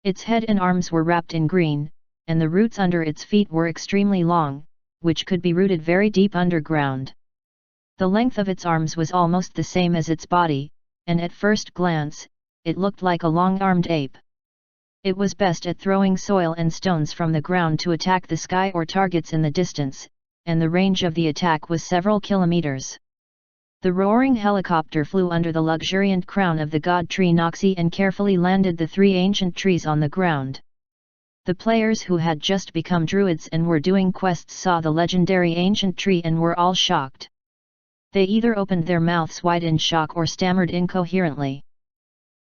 Its head and arms were wrapped in green, and the roots under its feet were extremely long, which could be rooted very deep underground. The length of its arms was almost the same as its body, and at first glance, it looked like a long-armed ape. It was best at throwing soil and stones from the ground to attack the sky or targets in the distance, and the range of the attack was several kilometers. The roaring helicopter flew under the luxuriant crown of the god tree Noxie and carefully landed the 3 ancient trees on the ground. The players who had just become druids and were doing quests saw the legendary ancient tree and were all shocked. They either opened their mouths wide in shock or stammered incoherently.